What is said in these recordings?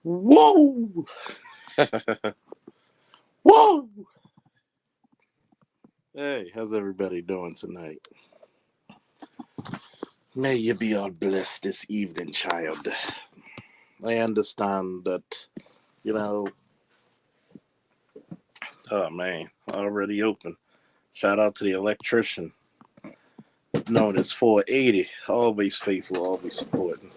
Whoa! Whoa! Hey, how's everybody doing tonight? May you be all blessed this evening, child. I understand that, oh man, already open. Shout out to the electrician, known as 480. Always faithful, always supporting.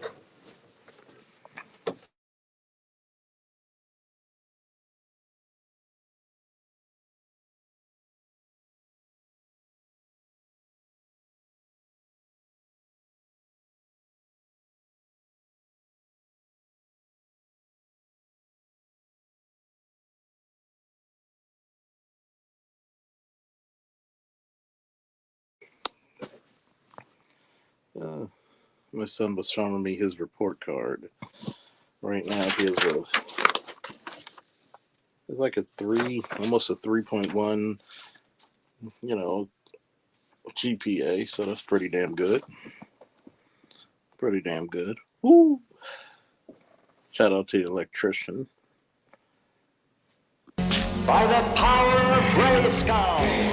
My son was showing me his report card. Right now, it's like a 3, almost a 3.1, GPA. So that's pretty damn good. Pretty damn good. Woo! Shout out to the electrician. By the power of Grayskull.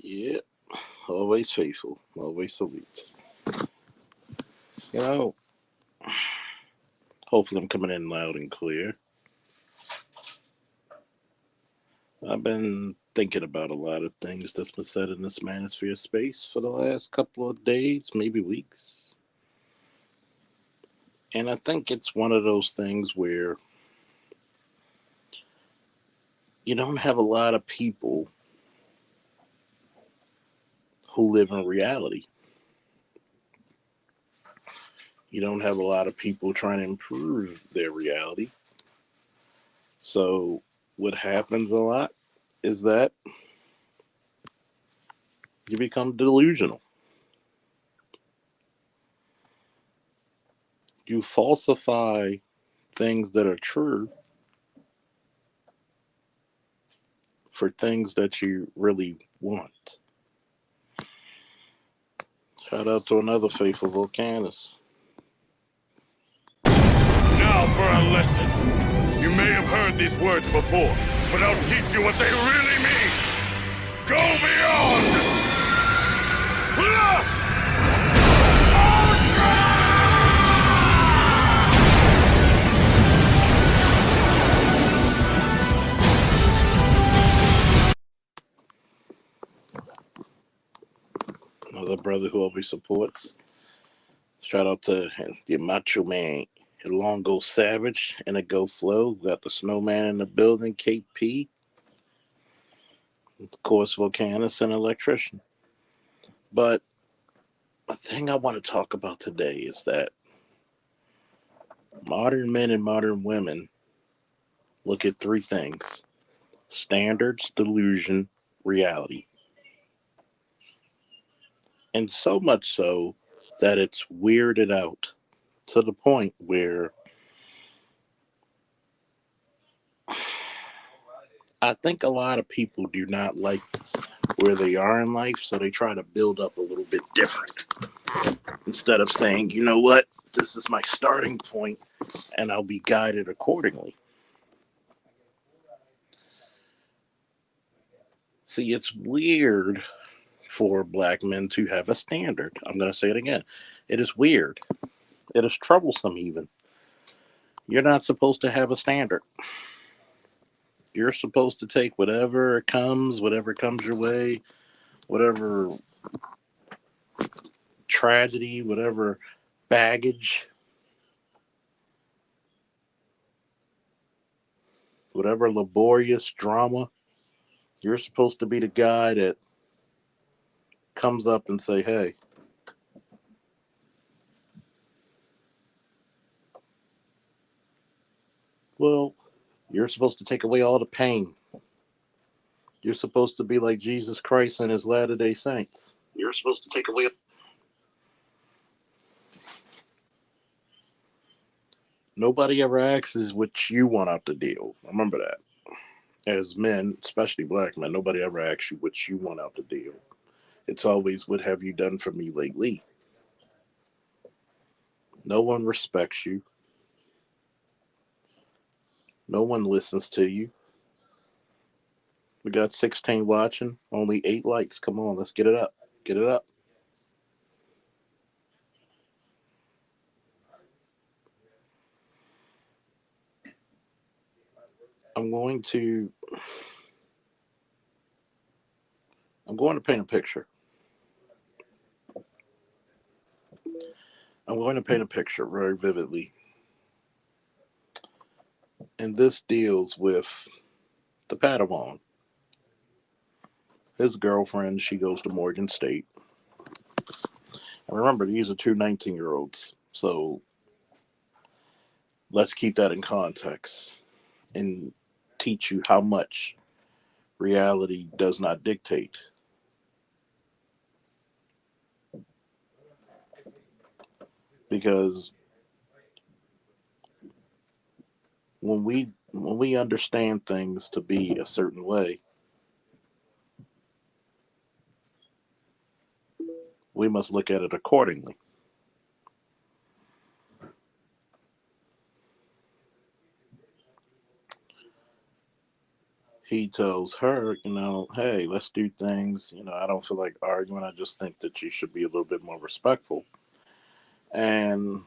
Yep. Always faithful. Always salute. Hopefully I'm coming in loud and clear. I've been thinking about a lot of things that's been said in this manosphere space for the last couple of days, maybe weeks. And I think it's one of those things where you don't have a lot of people who live in reality. You don't have a lot of people trying to improve their reality. So what happens a lot is that you become delusional. You falsify things that are true for things that you really want. Shout out to another faithful volcanist. Now for a lesson. You may have heard these words before, but I'll teach you what they really mean. Go beyond! Plus! Another brother who always supports. Shout out to the Macho Man, Longo Savage, and a Go Flow. We got the Snowman in the building, KP. Of course, Volcanist and Electrician. But the thing I want to talk about today is that modern men and modern women look at 3 things: standards, delusion, reality. And so much so that it's weirded out to the point where I think a lot of people do not like where they are in life, so they try to build up a little bit different instead of saying, you know what, this is my starting point and I'll be guided accordingly. See, it's weird for black men to have a standard. I'm going to say it again. It is weird. It is troublesome, even. You're not supposed to have a standard. You're supposed to take whatever comes your way, whatever tragedy, whatever baggage, whatever laborious drama. You're supposed to be the guy that comes up and say, hey, well, you're supposed to take away all the pain. You're supposed to be like Jesus Christ and his Latter-day Saints. You're supposed to take away. Nobody ever asks what you want out the deal. Remember that. As men, especially black men, nobody ever asks you what you want out the deal. It's always, what have you done for me lately? No one respects you. No one listens to you. We got 16 watching, only 8 likes. Come on, let's get it up. Get it up. I'm going to paint a picture. I'm going to paint a picture very vividly. And this deals with the Padawan. His girlfriend, she goes to Morgan State. And remember, these are two 19-year-olds. So let's keep that in context and teach you how much reality does not dictate. Because when we understand things to be a certain way, we must look at it accordingly. He tells her, hey, let's do things. I don't feel like arguing. I just think that you should be a little bit more respectful. And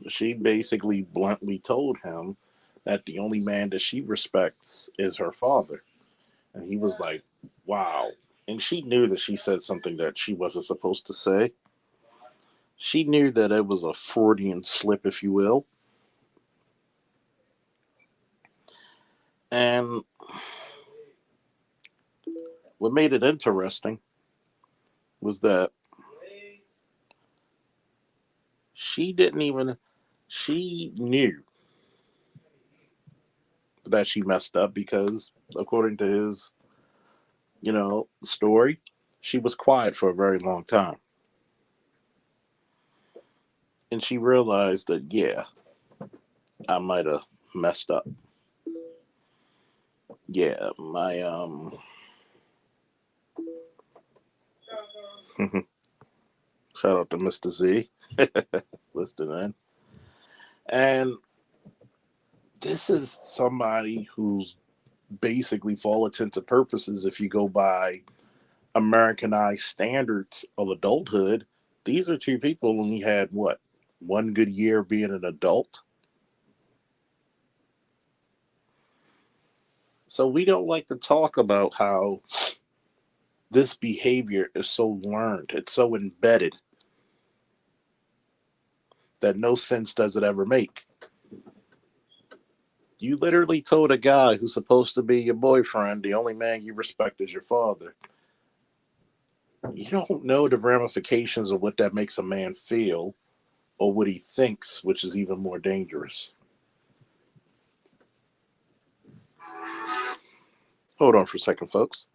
she basically bluntly told him that the only man that she respects is her father. And he was like, wow. And she knew that she said something that she wasn't supposed to say. She knew that it was a Freudian slip, if you will. And what made it interesting was that she knew that she messed up because, according to his, story, she was quiet for a very long time. And she realized that, yeah, I might have messed up. Yeah, my, shout out to Mr. Z, listening in. And this is somebody who's basically, for all intents and purposes, if you go by Americanized standards of adulthood, these are two people who only had what? One good year being an adult. So we don't like to talk about how this behavior is so learned, it's so embedded that no sense does it ever make. You literally told a guy who's supposed to be your boyfriend, the only man you respect is your father. You don't know the ramifications of what that makes a man feel or what he thinks, which is even more dangerous. Hold on for a second, folks.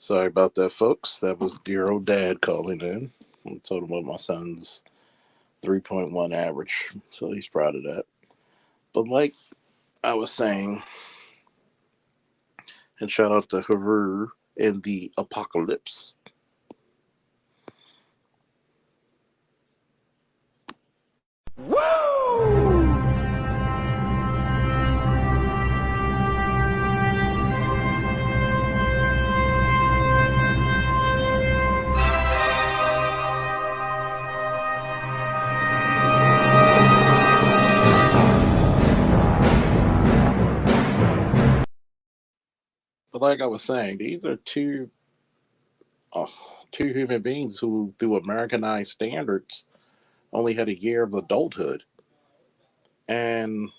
Sorry about that, folks. That was dear old dad calling in. I told him about my son's 3.1 average, so he's proud of that. But like I was saying, and shout out to Haru in the apocalypse. But like I was saying, these are uh, two human beings who, through Americanized standards, only had a year of adulthood, and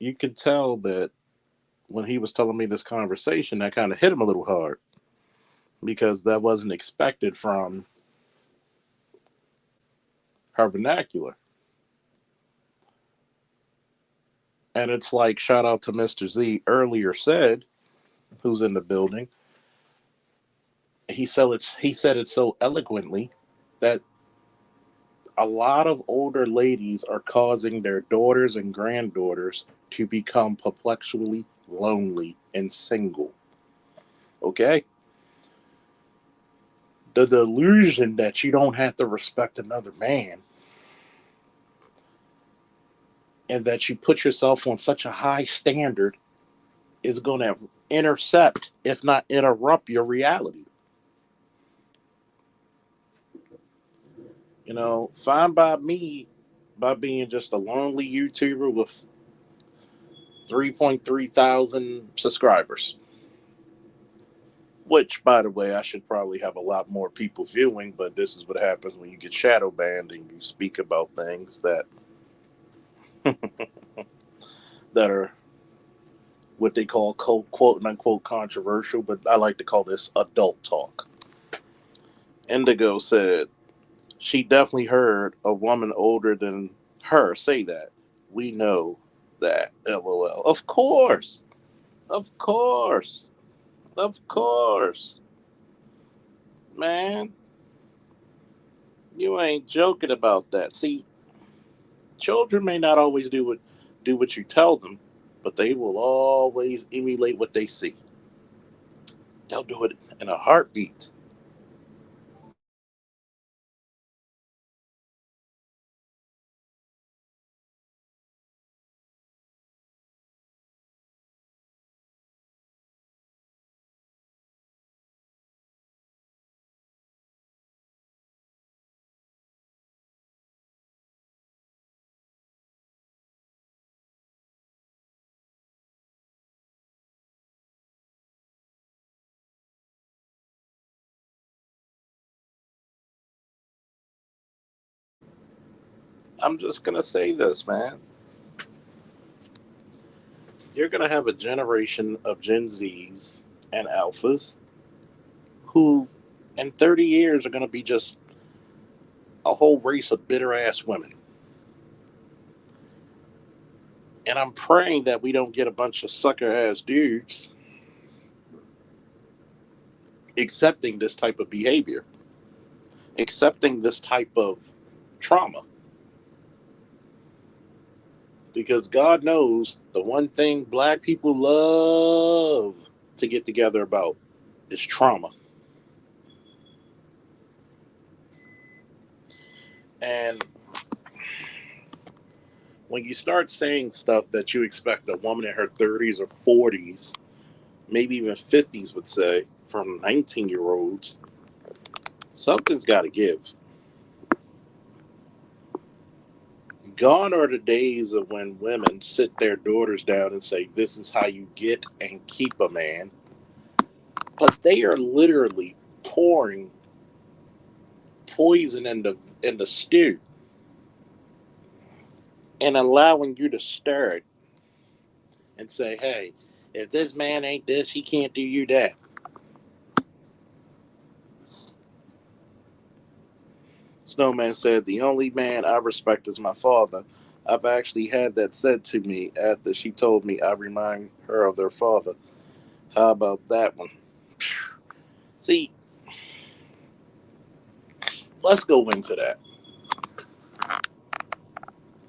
you could tell that when he was telling me this conversation, that kind of hit him a little hard because that wasn't expected from her vernacular. And it's like, shout out to Mr. Z earlier said, who's in the building. He said it so eloquently that a lot of older ladies are causing their daughters and granddaughters to become perpetually lonely and single. Okay? The delusion that you don't have to respect another man and that you put yourself on such a high standard is going to intercept, if not interrupt, your reality. Fine by me by being just a lonely YouTuber with 3.3 thousand subscribers. Which, by the way, I should probably have a lot more people viewing, but this is what happens when you get shadow banned and you speak about things that are what they call quote unquote controversial, but I like to call this adult talk. Indigo said she definitely heard a woman older than her say that. We know that. LOL. Of course. Of course. Of course. Man, you ain't joking about that. See, children may not always do what you tell them, but they will always emulate what they see. They'll do it in a heartbeat. I'm just gonna say this, man. You're gonna have a generation of Gen Zs and Alphas who, in 30 years, are gonna be just a whole race of bitter ass women. And I'm praying that we don't get a bunch of sucker ass dudes accepting this type of behavior, accepting this type of trauma. Because God knows the one thing black people love to get together about is trauma. And when you start saying stuff that you expect a woman in her 30s or 40s, maybe even 50s would say from 19-year-olds, something's got to give. Gone are the days of when women sit their daughters down and say, "This is how you get and keep a man." But they are literally pouring poison in the stew and allowing you to stir it and say, "Hey, if this man ain't this, he can't do you that." Snowman said, "The only man I respect is my father. I've actually had that said to me after she told me I remind her of their father. How about that one? See, let's go into that.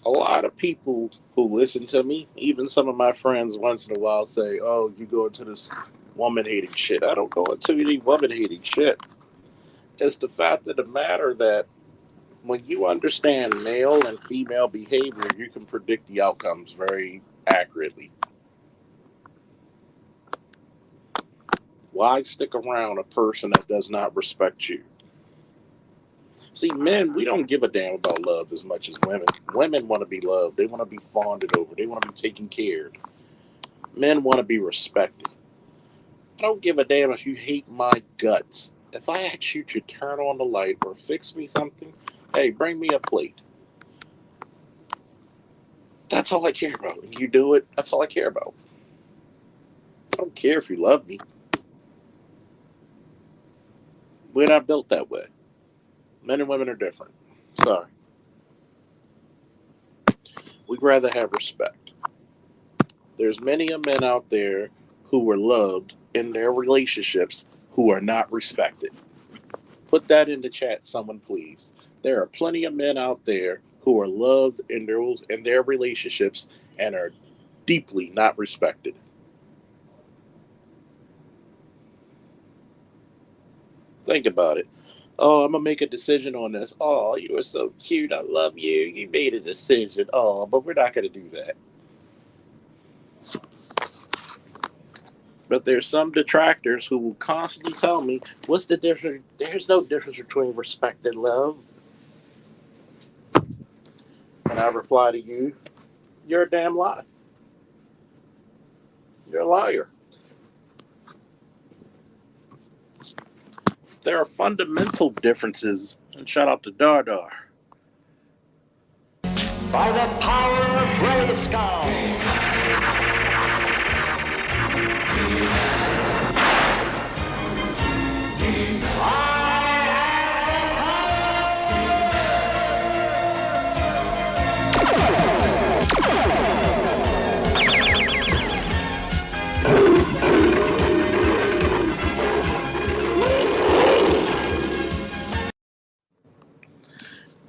A lot of people who listen to me, even some of my friends once in a while say, "Oh, you go into this woman hating shit." I don't go into any woman hating shit. It's the fact of the matter that when you understand male and female behavior, you can predict the outcomes very accurately. Why stick around a person that does not respect you? See, men, we don't give a damn about love as much as women. Women want to be loved. They want to be fawned over. They want to be taken care of. Men want to be respected. I don't give a damn if you hate my guts. If I ask you to turn on the light or fix me something, hey, bring me a plate. That's all I care about. And you do it, that's all I care about. I don't care if you love me. We're not built that way. Men and women are different. Sorry. We'd rather have respect. There's many a men out there who were loved in their relationships who are not respected. Put that in the chat, someone please. There are plenty of men out there who are loved in their relationships and are deeply not respected. Think about it. Oh, I'm gonna make a decision on this. Oh, you are so cute. I love you. You made a decision. Oh, but we're not gonna do that. But there's some detractors who will constantly tell me, "What's the difference? There's no difference between respect and love." And I reply to you, "You're a damn lie. You're a liar." There are fundamental differences. And shout out to Dar Dar. By the power of Grayskull.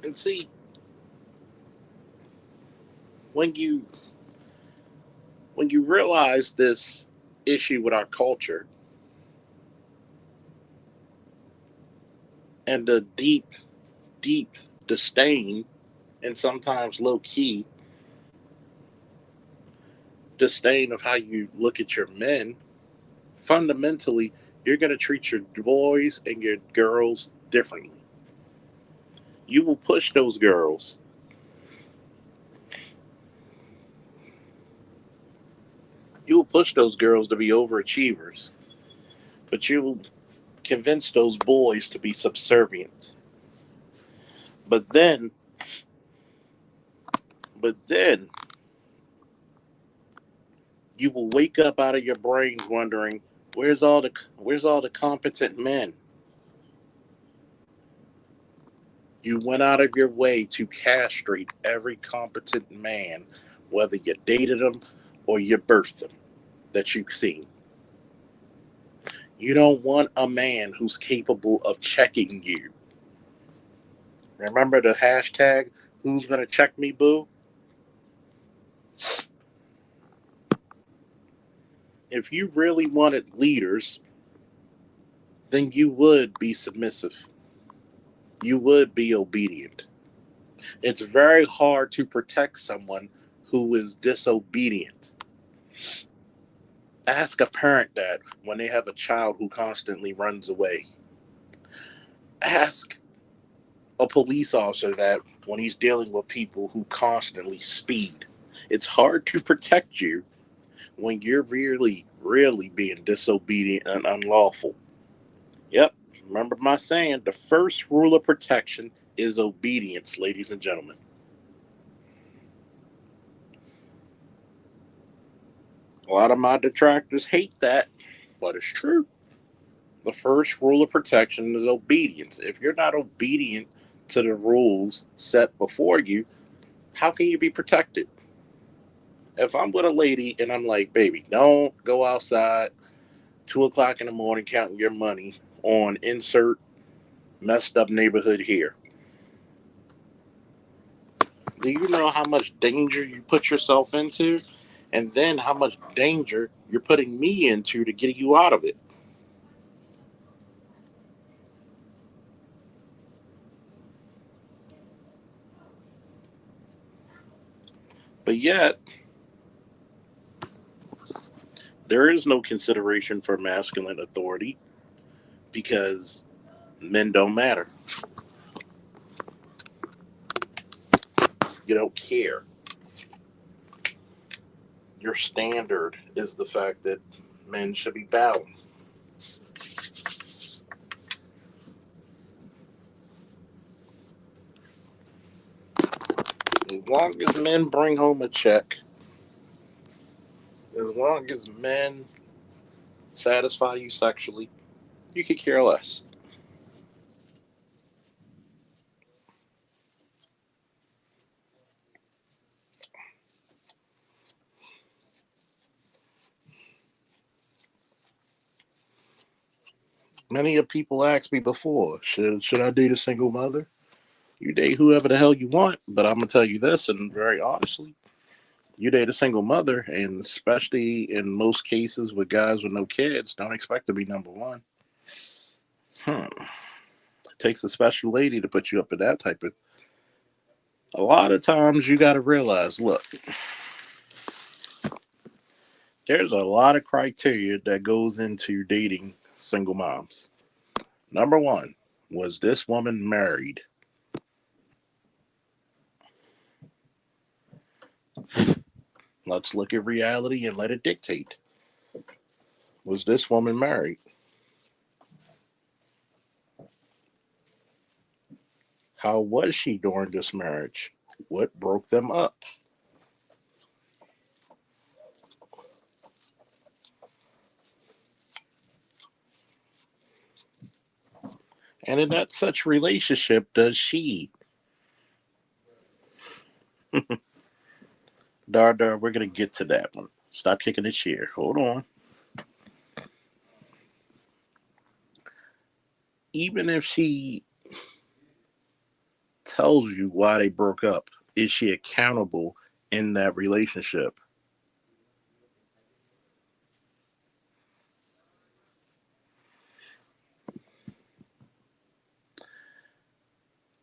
And see, when you when you realize this issue with our culture and the deep, deep disdain and sometimes low key disdain of how you look at your men, fundamentally, you're going to treat your boys and your girls differently. You will push those girls. You will push those girls to be overachievers, but you will convince those boys to be subservient. But then, but then, you will wake up out of your brains wondering, where's all the competent men? You went out of your way to castrate every competent man, whether you dated them or you birthed them, that you've seen. You don't want a man who's capable of checking you. Remember the hashtag, who's gonna check me, boo? If you really wanted leaders, then you would be submissive. You would be obedient. It's very hard to protect someone who is disobedient. Ask a parent that when they have a child who constantly runs away. Ask a police officer that when he's dealing with people who constantly speed. It's hard to protect you when you're really, really being disobedient and unlawful. Yep, remember my saying, the first rule of protection is obedience, ladies and gentlemen. A lot of my detractors hate that, but it's true. The first rule of protection is obedience. If you're not obedient to the rules set before you, how can you be protected? If I'm with a lady and I'm like, baby, don't go outside, 2 o'clock in the morning counting your money on insert messed up neighborhood here. Do you know how much danger you put yourself into? And then how much danger you're putting me into to get you out of it? But yet, there is no consideration for masculine authority because men don't matter. You don't care. Your standard is the fact that men should be bowing. As long as men bring home a check, as long as men satisfy you sexually, you could care less. Many of people asked me before, should I date a single mother? You date whoever the hell you want, but I'm gonna tell you this, and very honestly, you date a single mother, and especially in most cases with guys with no kids, don't expect to be number one. It takes a special lady to put you up in that type of. A lot of times, you got to realize, look, there's a lot of criteria that goes into dating single moms. Number one, was this woman married? Let's look at reality and let it dictate. Was this woman married? How was she during this marriage? What broke them up? And in that such relationship, does she? Dar, we're going to get to that one. Stop kicking the chair. Hold on. Even if she tells you why they broke up, is she accountable in that relationship?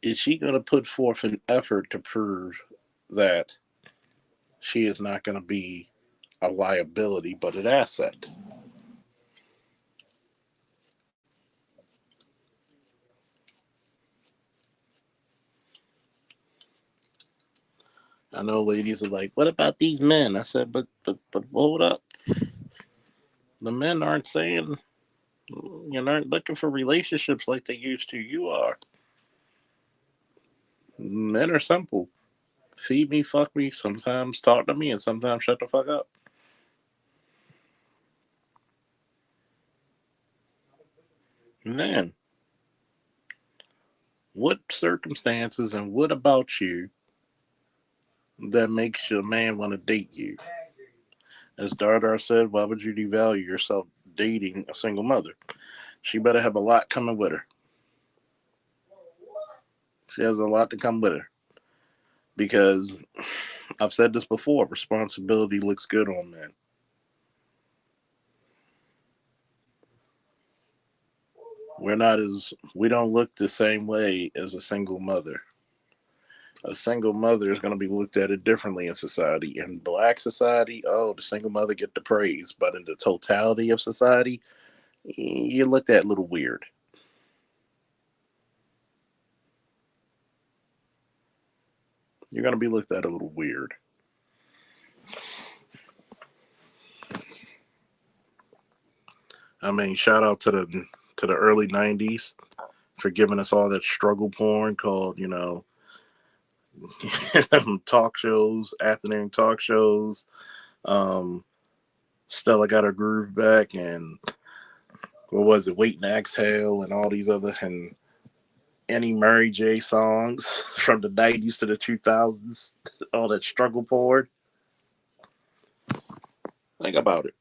Is she going to put forth an effort to prove that she is not going to be a liability but an asset? I know ladies are like, what about these men? I said, but hold up. The men aren't saying, you're not looking for relationships like they used to. You are. Men are simple. Feed me, fuck me, sometimes talk to me, and sometimes shut the fuck up. And then, what circumstances and what about you that makes a man want to date you? As Dardar said, why would you devalue yourself dating a single mother? She better have a lot coming with her. She has a lot to come with her. Because I've said this before, responsibility looks good on men. We don't look the same way as a single mother. A single mother is going to be looked at it differently in society. In black society, oh, the single mother get the praise, but in the totality of society, you looked at a little weird. You're going to be looked at a little weird. I mean, shout out to the early '90s for giving us all that struggle porn called, talk shows, afternoon talk shows. Um, Stella got her groove back, and what was it? Wait and Exhale, and all these other and any Mary J songs from the '90s to the 2000s. All that struggle porn. Think about it.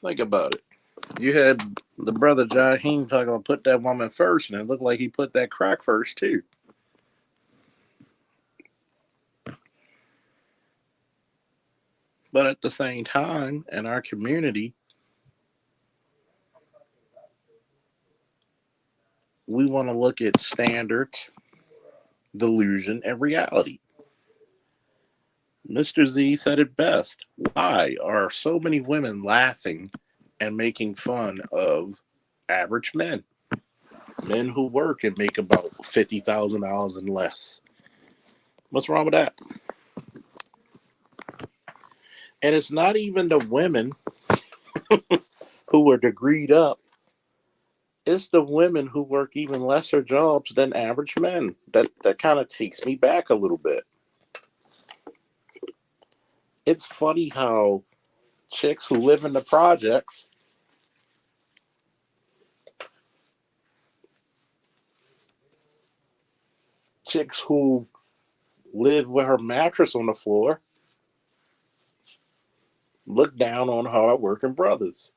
Think about it. You had the brother Jaheim talking about put that woman first, and it looked like he put that crack first too. But at the same time, in our community, we want to look at standards, delusion, and reality. Mr. Z said it best. Why are so many women laughing and making fun of average men? Men who work and make about $50,000 and less. What's wrong with that? And it's not even the women who are degreed up. It's the women who work even lesser jobs than average men. That kind of takes me back a little bit. It's funny how chicks who live in the projects, chicks who live with her mattress on the floor, look down on hard-working brothers.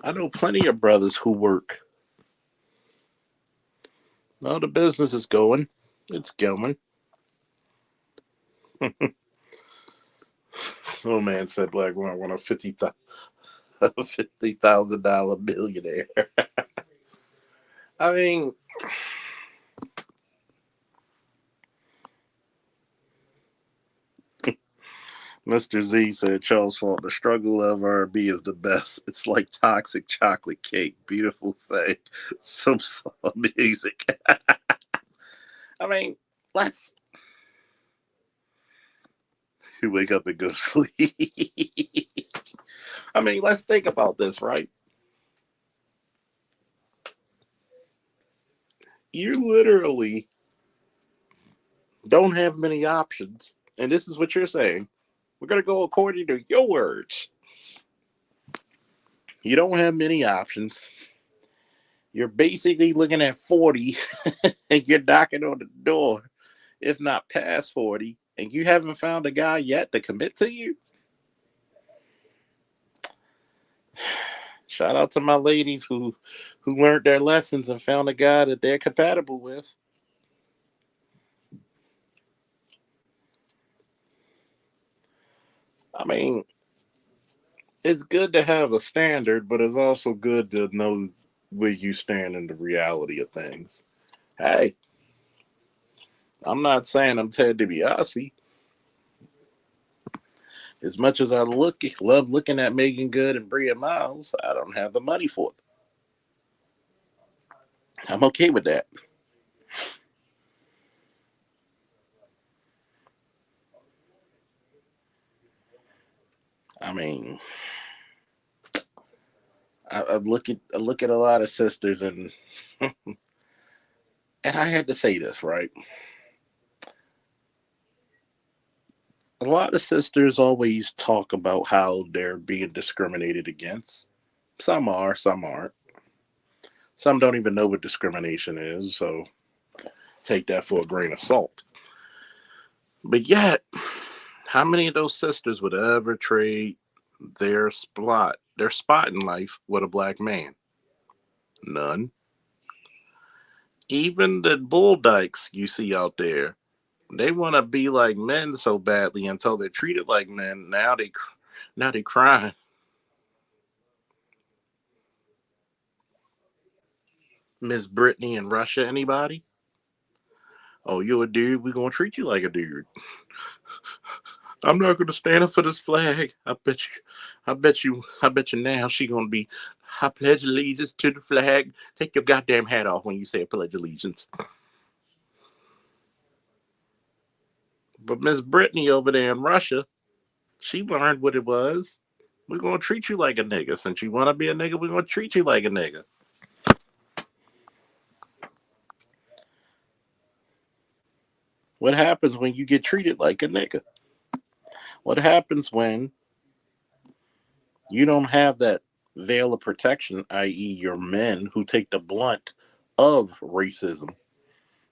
I know plenty of brothers who work. Well, the business is going. It's going. So man said Black woman want a $50,000 billionaire. I mean, Mr. Z said Charles Faulk, the struggle of R&B is the best. It's like toxic chocolate cake. Beautiful say. Some soul music. I mean, let's you wake up and go to sleep. I mean, let's think about this, right? You literally don't have many options. And this is what you're saying. We're going to go according to your words. You don't have many options. You're basically looking at 40 and you're knocking on the door, if not past 40, and you haven't found a guy yet to commit to you. Shout out to my ladies who learned their lessons and found a guy that they're compatible with. I mean, it's good to have a standard, but it's also good to know where you stand in the reality of things. Hey, I'm not saying I'm Ted DiBiase. As much as I love looking at Megan Good and Bria Miles, I don't have the money for them. I'm okay with that. I mean, I look at a lot of sisters and I had to say this, right? A lot of sisters always talk about how they're being discriminated against. Some are, some aren't. Some don't even know what discrimination is, so take that for a grain of salt. But yet, how many of those sisters would ever trade their spot in life with a black man? None. Even the bull dykes you see out there, they want to be like men so badly until they're treated like men. Now they crying. Miss Brittany in Russia, anybody? Oh, you a dude? We gonna treat you like a dude. I'm not gonna stand up for this flag. I bet you now she gonna be. I pledge allegiance to the flag. Take your goddamn hat off when you say pledge allegiance. But Miss Brittany over there in Russia, she learned what it was. We're gonna treat you like a nigga. Since you wanna be a nigga, we're gonna treat you like a nigga. What happens when you get treated like a nigga? What happens when you don't have that veil of protection, i.e., your men who take the blunt of racism?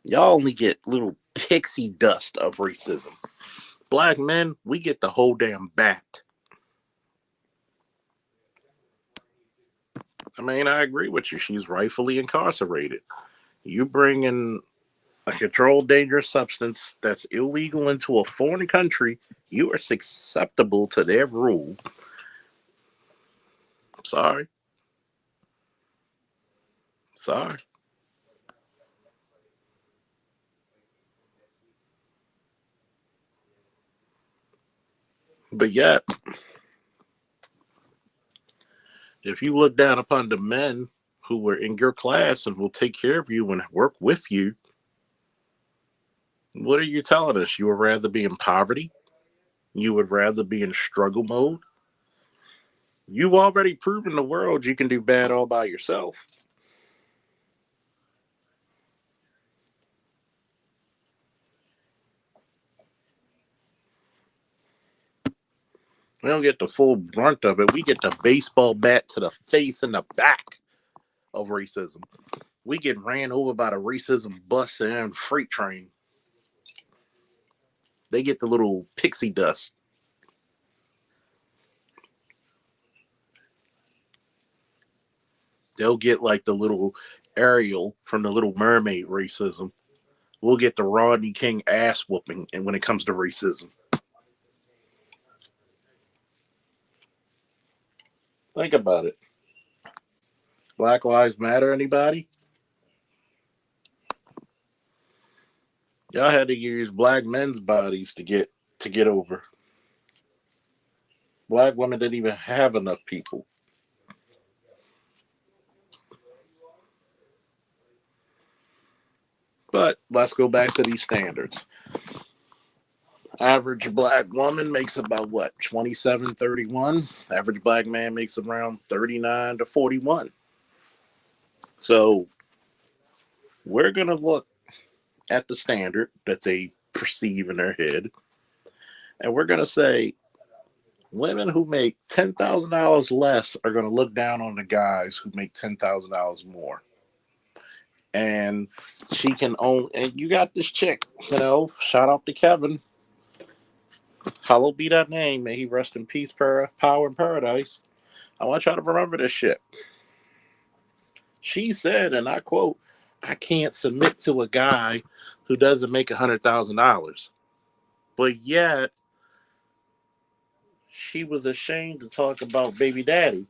Y'all only get little pixie dust of racism. Black men, we get the whole damn bat. I mean, I agree with you. She's rightfully incarcerated. You bring in a controlled dangerous substance that's illegal into a foreign country, you are susceptible to their rule. Sorry. Sorry. But yet, if you look down upon the men who were in your class and will take care of you and work with you, what are you telling us? You would rather be in poverty? You would rather be in struggle mode? You've already proven the world you can do bad all by yourself. We don't get the full brunt of it. We get the baseball bat to the face and the back of racism. We get ran over by the racism bus and freight train. They get the little pixie dust. They'll get like the little Ariel from the Little Mermaid racism. We'll get the Rodney King ass whooping and when it comes to racism. Think about it. Black Lives Matter, anybody? Y'all had to use black men's bodies to get over. Black women didn't even have enough people. But let's go back to these standards. Average black woman makes about what, 27, 31. Average black man makes around 39 to 41. So we're going to look at the standard that they perceive in their head, and we're going to say women who make $10,000 less are going to look down on the guys who make $10,000 more. And she can own, and you got this chick, shout out to Kevin. Hallowed be that name. May he rest in peace, power in paradise. I want y'all to remember this shit. She said, and I quote, I can't submit to a guy who doesn't make $100,000. But yet, she was ashamed to talk about baby daddy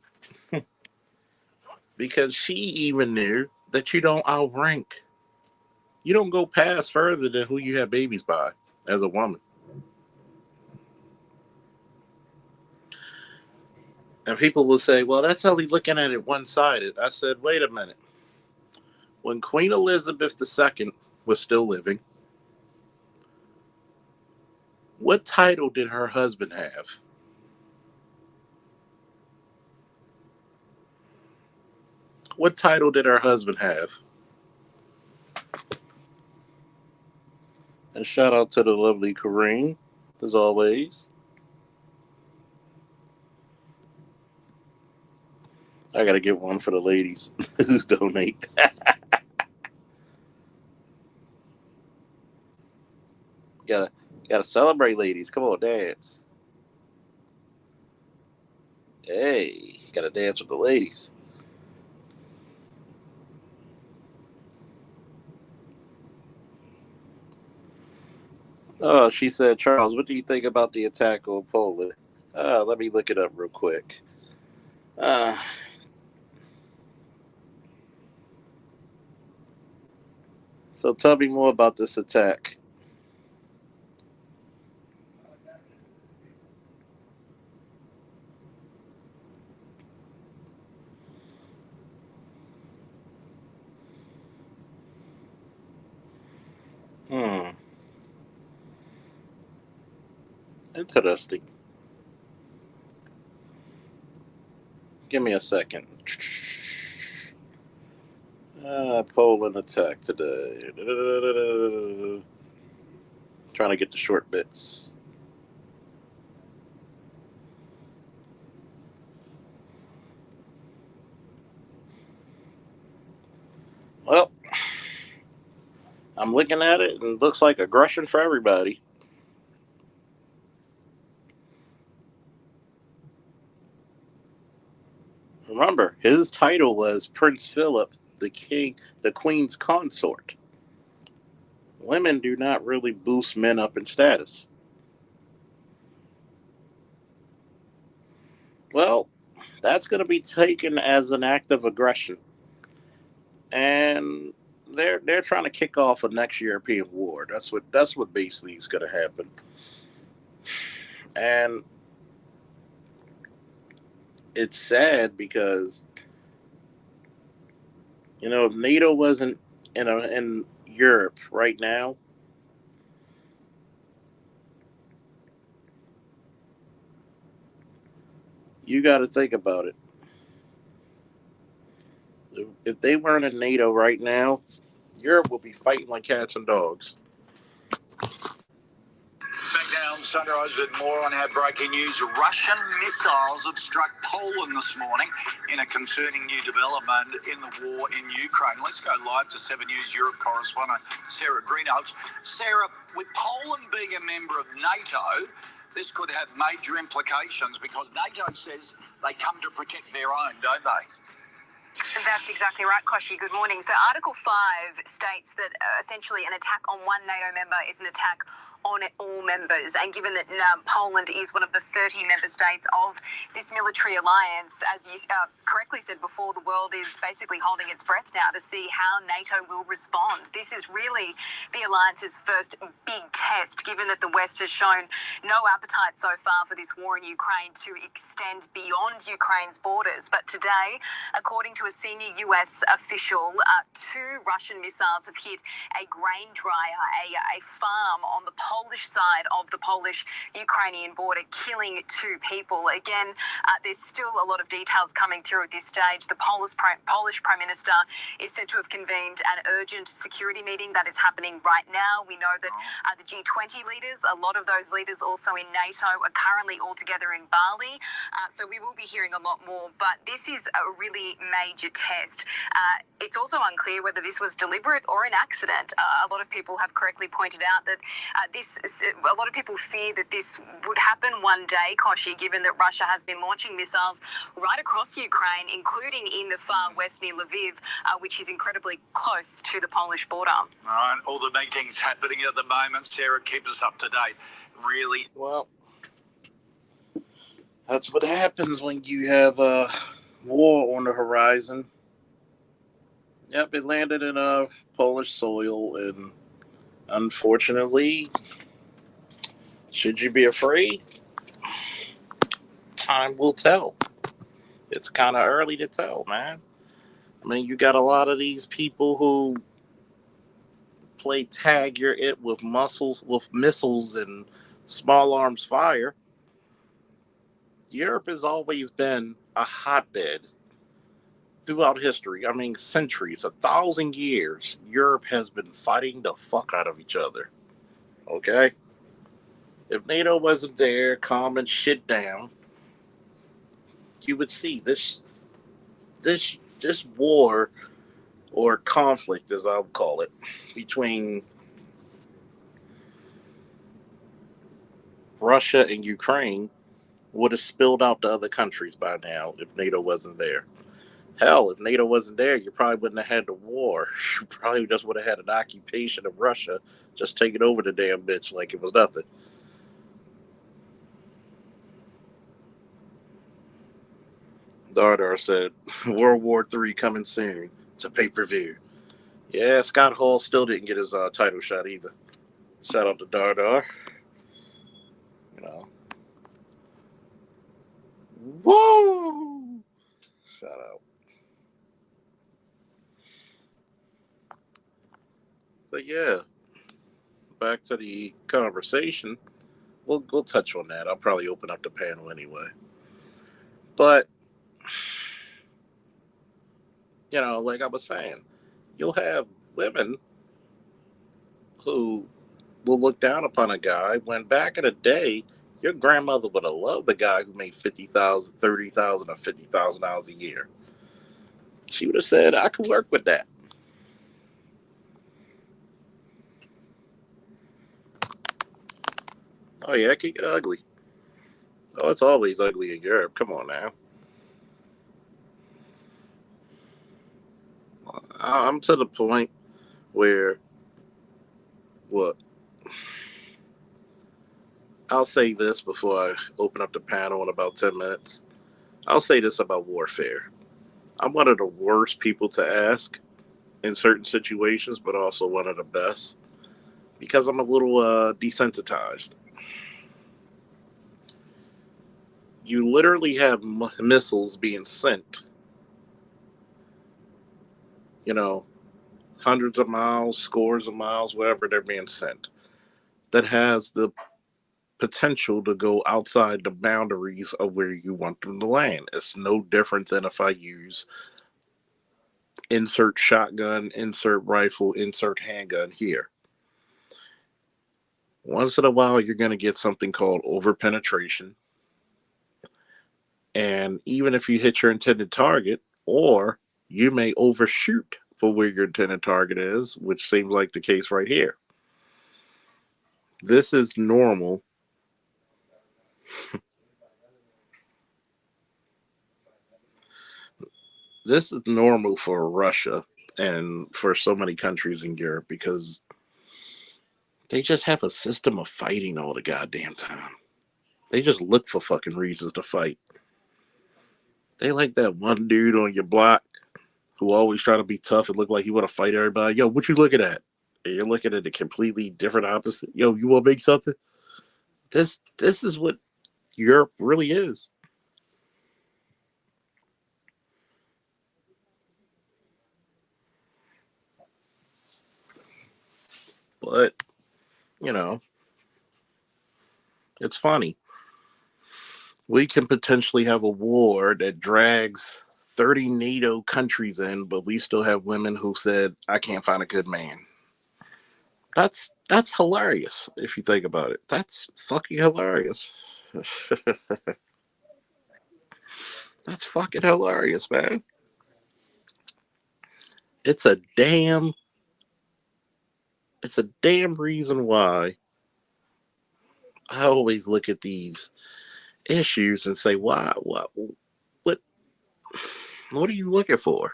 because she even knew that you don't outrank. You don't go past further than who you have babies by as a woman. And people will say, well, that's only looking at it one sided. I said, wait a minute. When Queen Elizabeth II was still living, what title did her husband have? What title did her husband have? And shout out to the lovely Kareem, as always. I gotta get one for the ladies who donate. gotta gotta celebrate, ladies. Come on, dance. Hey, gotta dance with the ladies. Oh, she said, Charles, what do you think about the attack on Poland? Let me look it up real quick. Uh, so tell me more about this attack. Hmm. Interesting. Give me a second. Poland attack today. Trying to get the short bits. Well, I'm looking at it and it looks like aggression for everybody. his title was Prince Philip, the Queen's consort. Women do not really boost men up in status. Well, that's going to be taken as an act of aggression, and they're trying to kick off a next European war. That's what basically is going to happen. And it's sad because if NATO wasn't in Europe right now, you got to think about it. If they weren't in NATO right now, Europe will be fighting like cats and dogs. Back down, Sunrise with more on our breaking news. Russian missiles have struck Poland this morning in a concerning new development in the war in Ukraine. Let's go live to 7 News Europe correspondent Sarah Greenhalgh. Sarah, with Poland being a member of NATO, this could have major implications because NATO says they come to protect their own, don't they? That's exactly right, Koshi. Good morning. So Article 5 states that essentially an attack on one NATO member is an attack on all members. And given that Poland is one of the 30 member states of this military alliance, as you correctly said before, the world is basically holding its breath now to see how NATO will respond. This is really the alliance's first big test, given that the West has shown no appetite so far for this war in Ukraine to extend beyond Ukraine's borders. But today, according to a senior US official, 2 Russian missiles have hit a grain dryer, a farm on the Polish side of the Polish-Ukrainian border, killing 2 people. Again, there's still a lot of details coming through at this stage. The Polish Prime Minister is said to have convened an urgent security meeting that is happening right now. We know that the G20 leaders, a lot of those leaders also in NATO, are currently all together in Bali. So we will be hearing a lot more. But this is a really major test. It's also unclear whether this was deliberate or an accident. A lot of people have correctly pointed out that a lot of people fear that this would happen one day, Koshi, given that Russia has been launching missiles right across Ukraine, including in the far west near Lviv, which is incredibly close to the Polish border. All right, all the meetings happening at the moment. Sarah, keep us up to date. Really? Well, that's what happens when you have a war on the horizon. Yep, it landed in Polish soil, and unfortunately, should you be afraid? Time will tell. It's kind of early to tell, man. I mean, you got a lot of these people who play tag your it with missiles and small arms fire. Europe has always been a hotbed throughout history. I mean, centuries, 1,000 years, Europe has been fighting the fuck out of each other. Okay? If NATO wasn't there calming shit down, you would see this war or conflict, as I'll call it, between Russia and Ukraine would have spilled out to other countries by now if NATO wasn't there. Hell, if NATO wasn't there, you probably wouldn't have had the war. You probably just would have had an occupation of Russia just taking over the damn bitch like it was nothing. Dardar said, World War III coming soon to pay-per-view. Yeah, Scott Hall still didn't get his title shot either. Shout out to Dardar. Whoa! Shout out. But yeah, back to the conversation. We'll touch on that. I'll probably open up the panel anyway. But, like I was saying, you'll have women who will look down upon a guy when back in the day, your grandmother would have loved the guy who made $50,000, $30,000, or $50,000 a year. She would have said, I could work with that. Oh, yeah, it can get ugly. Oh, it's always ugly in Europe. Come on now. I'm to the point where, look, I'll say this before I open up the panel in about 10 minutes. I'll say this about warfare. I'm one of the worst people to ask in certain situations, but also one of the best because I'm a little desensitized. You literally have missiles being sent, you know, hundreds of miles, scores of miles, wherever they're being sent, that has the potential to go outside the boundaries of where you want them to land. It's no different than if I use insert shotgun, insert rifle, insert handgun here. Once in a while, you're going to get something called overpenetration. And even if you hit your intended target, or you may overshoot for where your intended target is, which seems like the case right here. This is normal. This is normal for Russia and for so many countries in Europe because they just have a system of fighting all the goddamn time. They just look for fucking reasons to fight. They like that one dude on your block who always try to be tough and look like he want to fight everybody. Yo, what you looking at? And you're looking at a completely different opposite. Yo, you want to make something? This is what Europe really is. But you know, it's funny. We can potentially have a war that drags 30 NATO countries in, but we still have women who said, I can't find a good man. That's hilarious if you think about it. That's fucking hilarious. That's fucking hilarious, man. It's a damn it's a damn reason why I always look at these issues and say, why what what are you looking for?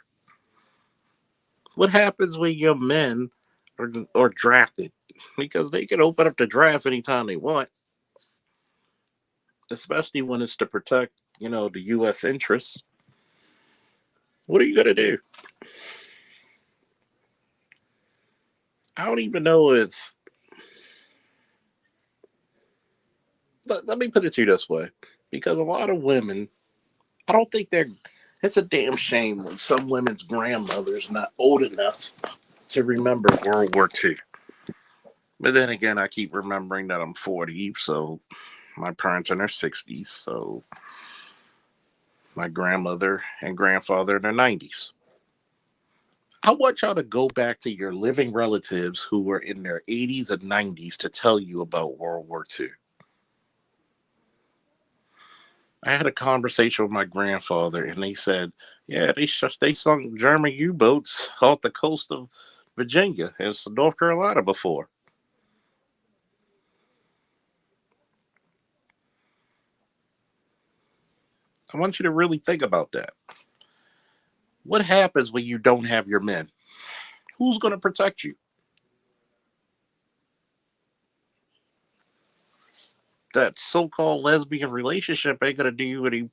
What happens when your men are drafted? Because they can open up the draft anytime they want, especially when it's to protect, the U.S. interests. What are you going to do? I don't even know if. Let me put it to you this way. Because a lot of women, I don't think they're. It's a damn shame when some women's grandmother's not old enough to remember World War II. But then again, I keep remembering that I'm 40, so my parents in their 60s, so my grandmother and grandfather in their 90s. I want y'all to go back to your living relatives who were in their 80s and 90s to tell you about World War II. I had a conversation with my grandfather, and they said, "Yeah, they sunk German U-boats off the coast of Virginia and North Carolina before." I want you to really think about that. What happens when you don't have your men? Who's going to protect you? That so-called lesbian relationship ain't going to do you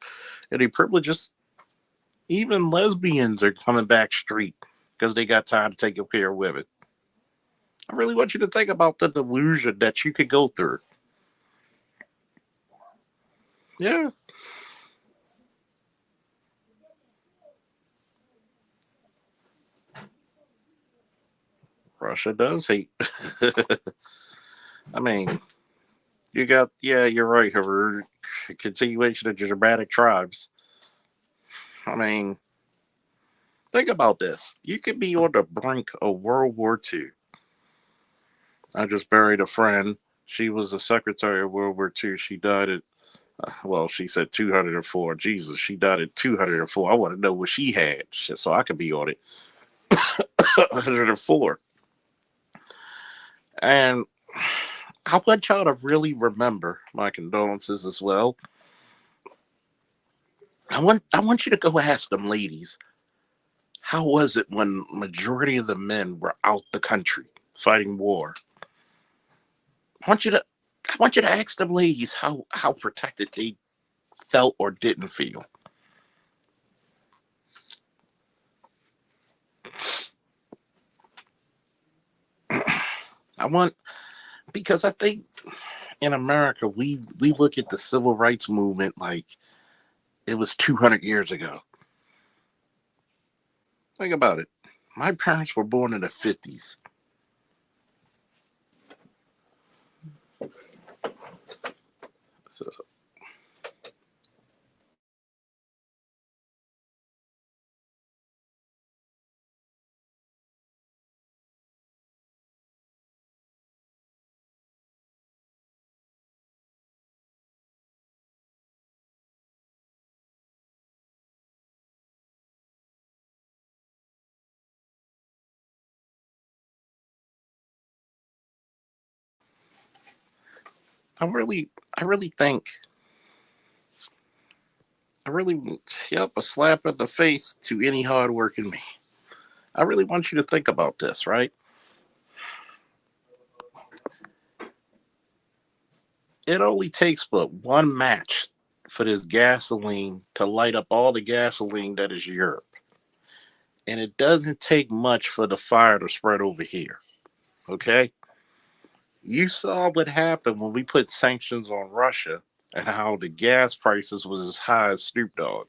any privileges. Even lesbians are coming back straight because they got time to take care of women. I really want you to think about the delusion that you could go through. Yeah, Russia does hate. I mean, you're right, Her continuation of Germanic tribes. I mean, think about this. You could be on the brink of World War II. I just buried a friend. She was the secretary of World War II. She died at, well, she said 204. Jesus, she died at 204. I want to know what she had so I could be on it. 104. And I want y'all to really remember my condolences as well. I want you to go ask them ladies, How was it when majority of the men were out the country fighting war? I want you to I want you to ask them ladies how protected they felt or didn't feel. I want because I think in America we look at the civil rights movement like it was 200 years ago. Think about it. My parents were born in the 50s. So I really I really think I really yep, a slap in the face to any hardworking man. I really want you to think about this, right? It only takes but one match for this gasoline to light up all the gasoline that is Europe. And it doesn't take much for the fire to spread over here. Okay? You saw what happened when we put sanctions on Russia and how the gas prices was as high as Snoop Dogg.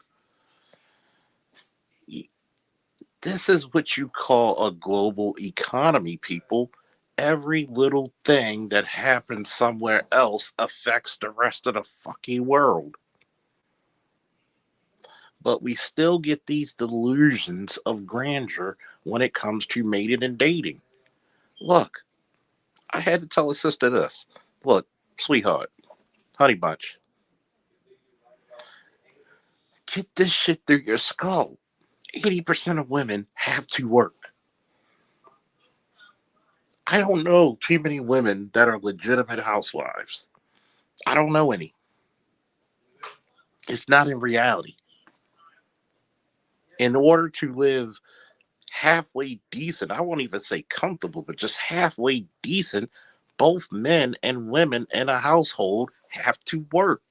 This is what you call a global economy, people. Every little thing that happens somewhere else affects the rest of the fucking world. But we still get these delusions of grandeur when it comes to mating and dating. Look, I had to tell a sister this. Look, sweetheart, honey bunch, get this shit through your skull. 80% of women have to work. I don't know too many women that are legitimate housewives. I don't know any. It's not in reality. In order to live halfway decent, I won't even say comfortable, but just halfway decent, both men and women in a household have to work.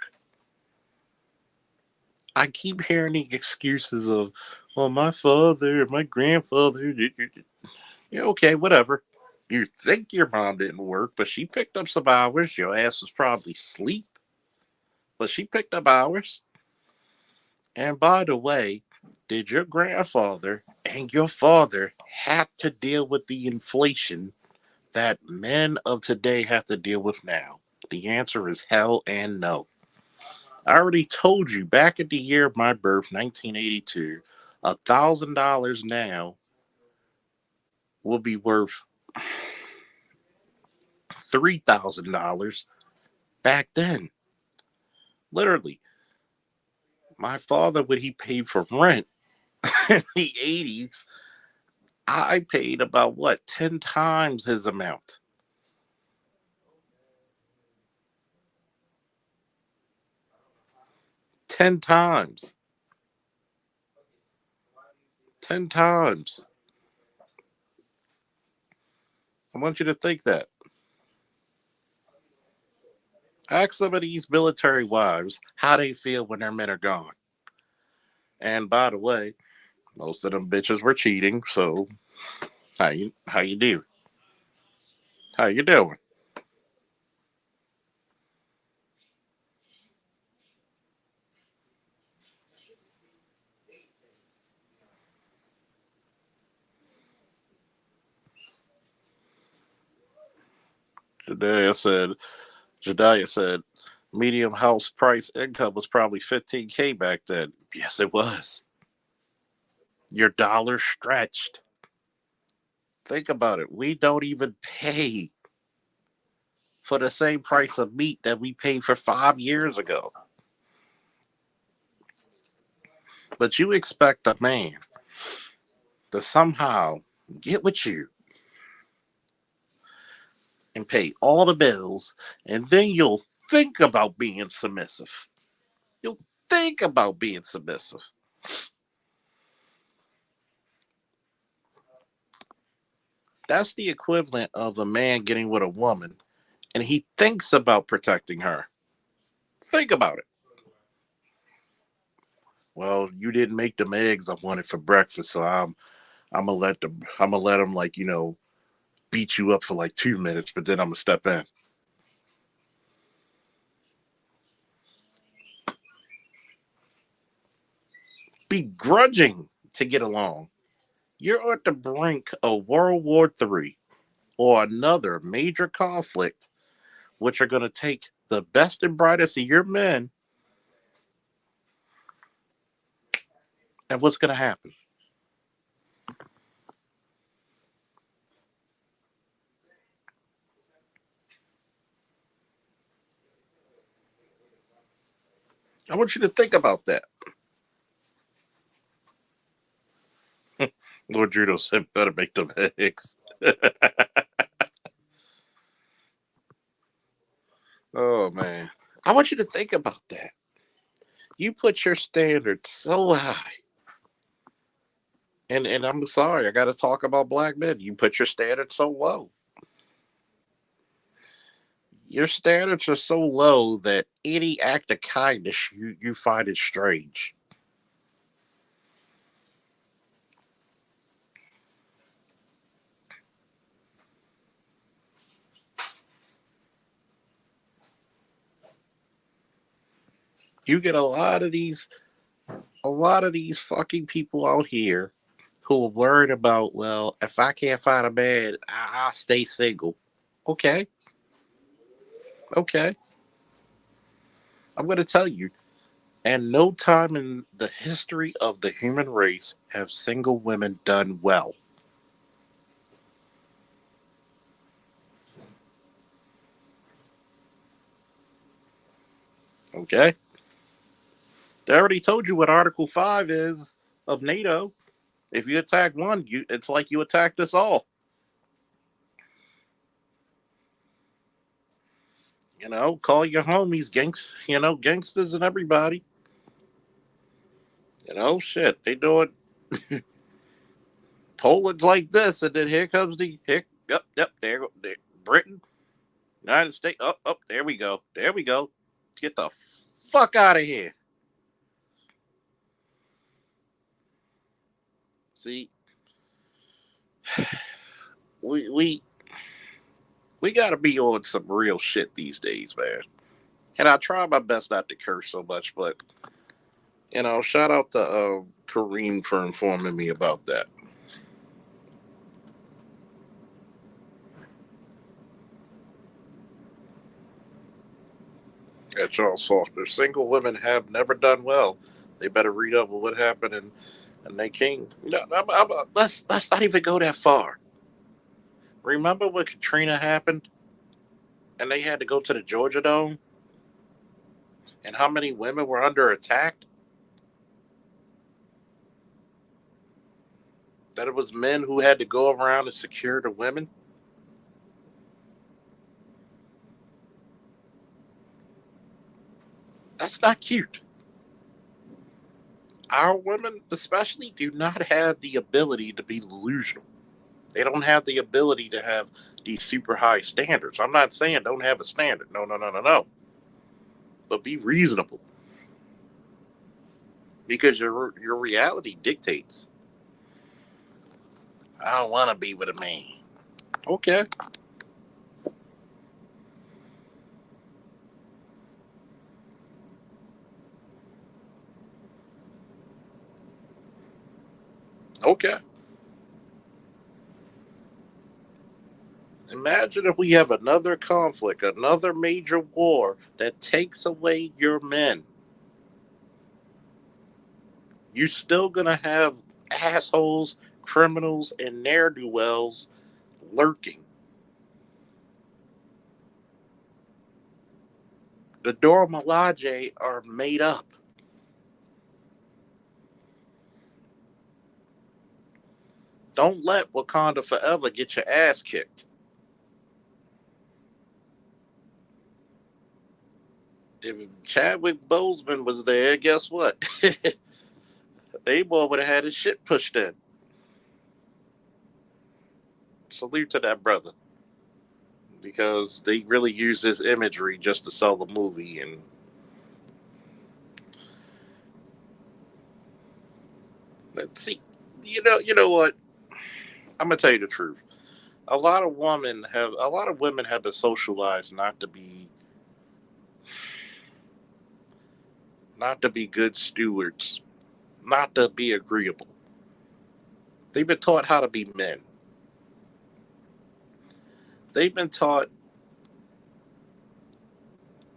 I keep hearing the excuses of, well, my father, my grandfather. Yeah, okay, whatever. You think your mom didn't work, but she picked up some hours. Your ass was probably asleep, but she picked up hours. And by the way, did your grandfather and your father have to deal with the inflation that men of today have to deal with now? The answer is hell and no. I already told you back at the year of my birth, 1982, $1,000 now will be worth $3,000 back then. Literally, my father, when he paid for rent in the 80s, I paid about what, 10 times his amount. 10 times. 10 times. I want you to think that. Ask some of these military wives how they feel when their men are gone. And by the way, most of them bitches were cheating, so how you do? How you doing? Today I said Jediah said medium house price income was probably 15K back then. Yes, it was. Your dollar stretched. Think about it. We don't even pay for the same price of meat that we paid for 5 years ago. But you expect a man to somehow get with you and pay all the bills, and then you'll think about being submissive. You'll think about being submissive. That's the equivalent of a man getting with a woman and he thinks about protecting her. Think about it. Well, you didn't make them eggs I wanted for breakfast, so I'm gonna let them like beat you up for like 2 minutes, but then I'm gonna step in. Begrudging to get along. You're at the brink of World War III or another major conflict, which are going to take the best and brightest of your men. And what's going to happen? I want you to think about that. Lord Judo said, better make them eggs. Oh, man. I want you to think about that. You put your standards so high. And I'm sorry, I got to talk about black men. You put your standards so low. Your standards are so low that any act of kindness you find it strange. You get a lot of these fucking people out here who are worried about, well, if I can't find a man, I'll stay single. Okay, okay. I'm going to tell you, and no time in the history of the human race have single women done well. Okay? They already told you what Article 5 is of NATO. If you attack one, it's like you attacked us all. Call your homies gangsters and everybody. Shit, they do it. Poland's like this, and then here comes yep, there, Britain, United States, there we go, get the fuck out of here. See, we we we got to be on some real shit these days, man. And I try my best not to curse so much, but shout out to Kareem for informing me about that. At Charles Faulkner, single women have never done well. They better read up on what happened and they king. No, let's not even go that far. Remember when Katrina happened and they had to go to the Georgia Dome and how many women were under attack? That it was men who had to go around and secure the women. That's not cute. Our women, especially, do not have the ability to be delusional. They don't have the ability to have these super high standards. I'm not saying don't have a standard. No, no, no, no, no. But be reasonable. Because your reality dictates. I don't want to be with a man. Okay. Okay. Imagine if we have another conflict, another major war that takes away your men. You're still going to have assholes, criminals, and ne'er do wells lurking. The Dora Milaje are made up. Don't let Wakanda Forever get your ass kicked. If Chadwick Boseman was there, guess what? They boy would have had his shit pushed in. Salute to that brother. Because they really use this imagery just to sell the movie. And let's see. You know what? I'm gonna tell you the truth. A lot of women have been socialized not to be good stewards, not to be agreeable. They've been taught how to be men. They've been taught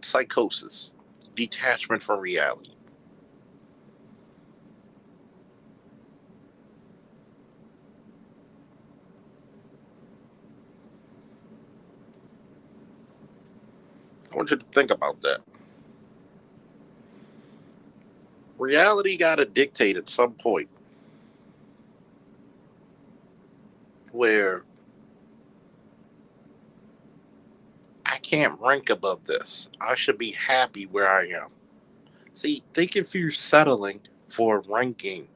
psychosis, detachment from reality. I want you to think about that. Reality got to dictate at some point where I can't rank above this. I should be happy where I am. See, they confuse settling for ranking.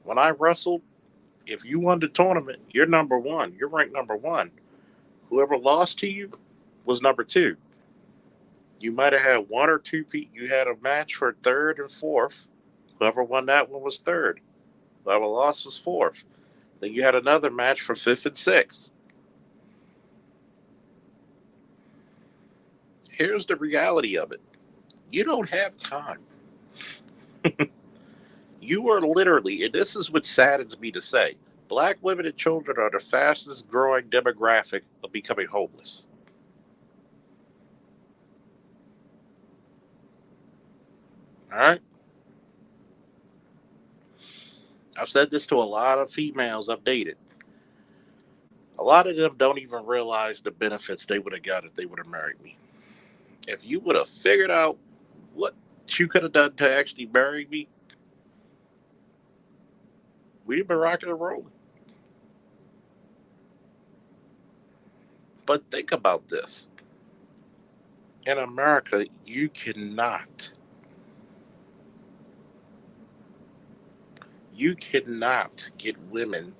When I wrestled, if you won the tournament, you're number one. You're ranked number one. Whoever lost to you was number two. You might have had one or two. You had a match for third and fourth. Whoever won that one was third. Whoever lost was fourth. Then you had another match for fifth and sixth. Here's the reality of it. You don't have time. You are literally, and this is what saddens me to say, black women and children are the fastest growing demographic of becoming homeless. All right? I've said this to a lot of females I've dated. A lot of them don't even realize the benefits they would have got if they would have married me. If you would have figured out what you could have done to actually marry me, we'd have been rocking and rolling. But think about this. In America, you cannot get women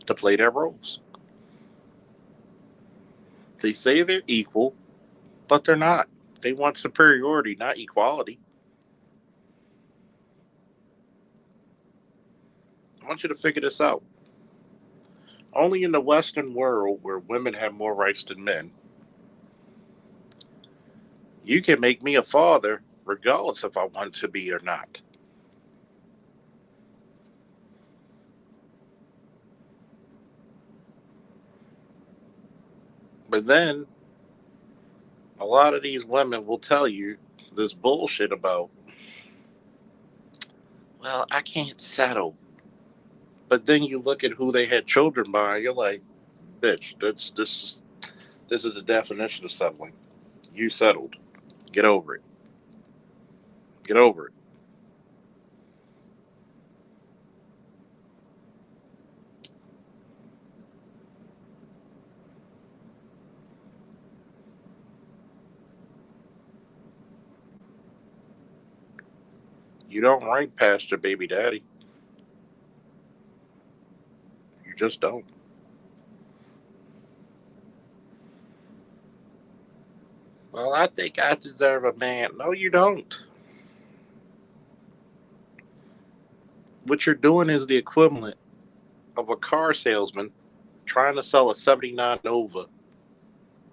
to play their roles. They say they're equal, but they're not. They want superiority, not equality. I want you to figure this out. Only in the Western world, where women have more rights than men, you can make me a father regardless if I want to be or not. But then a lot of these women will tell you this bullshit about, well, I can't settle. But then you look at who they had children by, you're like, bitch, this is the definition of settling. You settled. Get over it. Get over it. You don't rank past your baby daddy. You just don't. Well, I think I deserve a man. No, you don't. What you're doing is the equivalent of a car salesman trying to sell a 79 Nova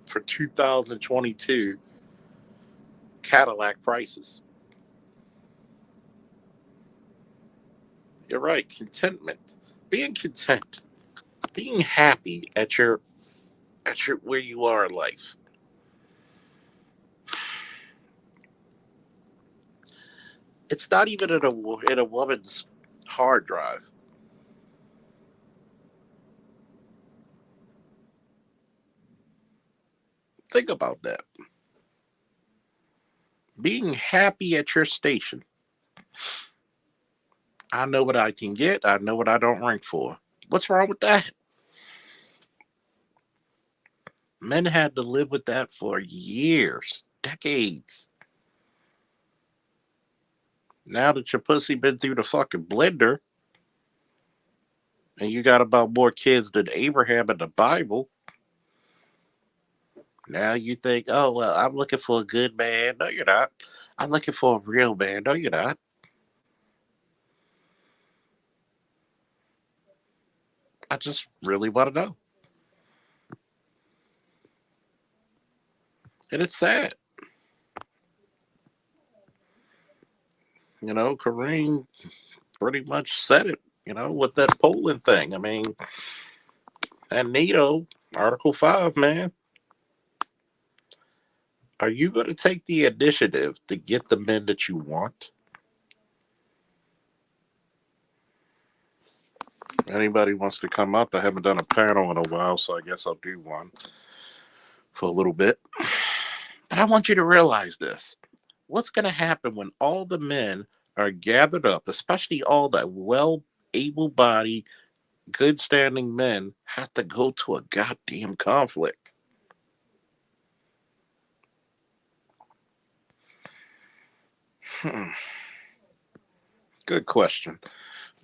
for 2022 Cadillac prices. You're right. Contentment. Being content. Being happy at your where you are in life. It's not even in a woman's hard drive. Think about that. Being happy at your station. I know what I can get. I know what I don't rank for. What's wrong with that? Men had to live with that for years, decades. Now that your pussy been through the fucking blender, and you got about more kids than Abraham in the Bible. Now you think, oh, well, I'm looking for a good man. No, you're not. I'm looking for a real man. No, you're not. I just really want to know. And it's sad. Kareem pretty much said it, with that Poland thing. I mean, and NATO, Article 5, man, are you going to take the initiative to get the men that you want? Anybody wants to come up? I haven't done a panel in a while, so I guess I'll do one for a little bit. But I want you to realize this. What's going to happen when all the men are gathered up, especially all the able bodied, good standing men, have to go to a goddamn conflict? Good question.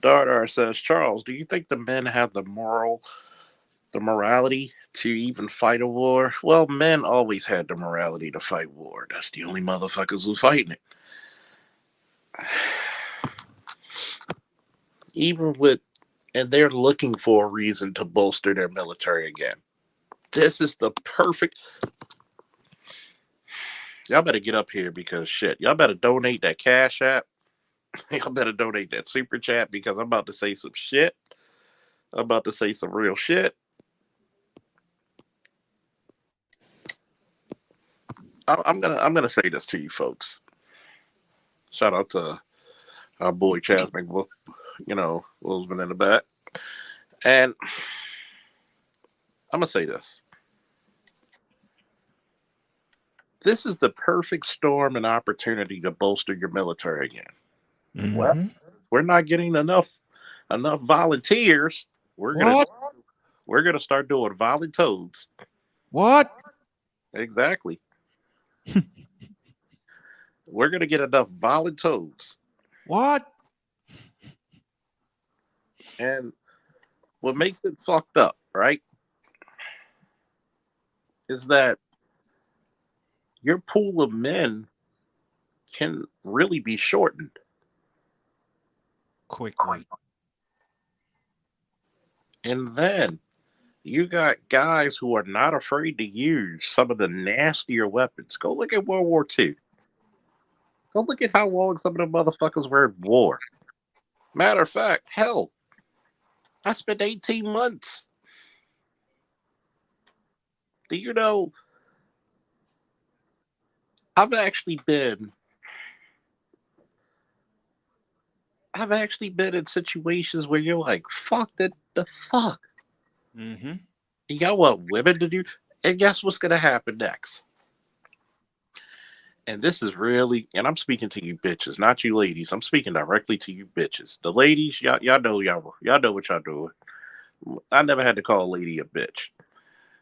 Dardar says, Charles, do you think the men have the morality to even fight a war? Well, men always had the morality to fight war. That's the only motherfuckers who fighting it. Even with, and they're looking for a reason to bolster their military again. This is the perfect. Y'all better get up here because shit. Y'all better donate that cash app. Y'all better donate that super chat because I'm about to say some shit. I'm about to say some real shit. I'm gonna say this to you folks. Shout out to our boy Chaz McWolf, Wolfman in the back. And I'm gonna say this. This is the perfect storm and opportunity to bolster your military again. Mm-hmm. Well, we're not getting enough volunteers. We're gonna start doing voluntoads. What? Exactly. We're gonna get enough voluntoads. What? And what makes it fucked up, right, is that your pool of men can really be shortened Quickly. And then you got guys who are not afraid to use some of the nastier weapons. Go look at World War II. Go look at how long some of the motherfuckers were in war. Matter of fact, hell, I spent 18 months. Do you know, I've actually been in situations where you're like, fuck the fuck. Mm-hmm. Y'all want women to do? And guess what's going to happen next? And this is really, and I'm speaking to you bitches, not you ladies. I'm speaking directly to you bitches. The ladies, y'all know what y'all doing. I never had to call a lady a bitch,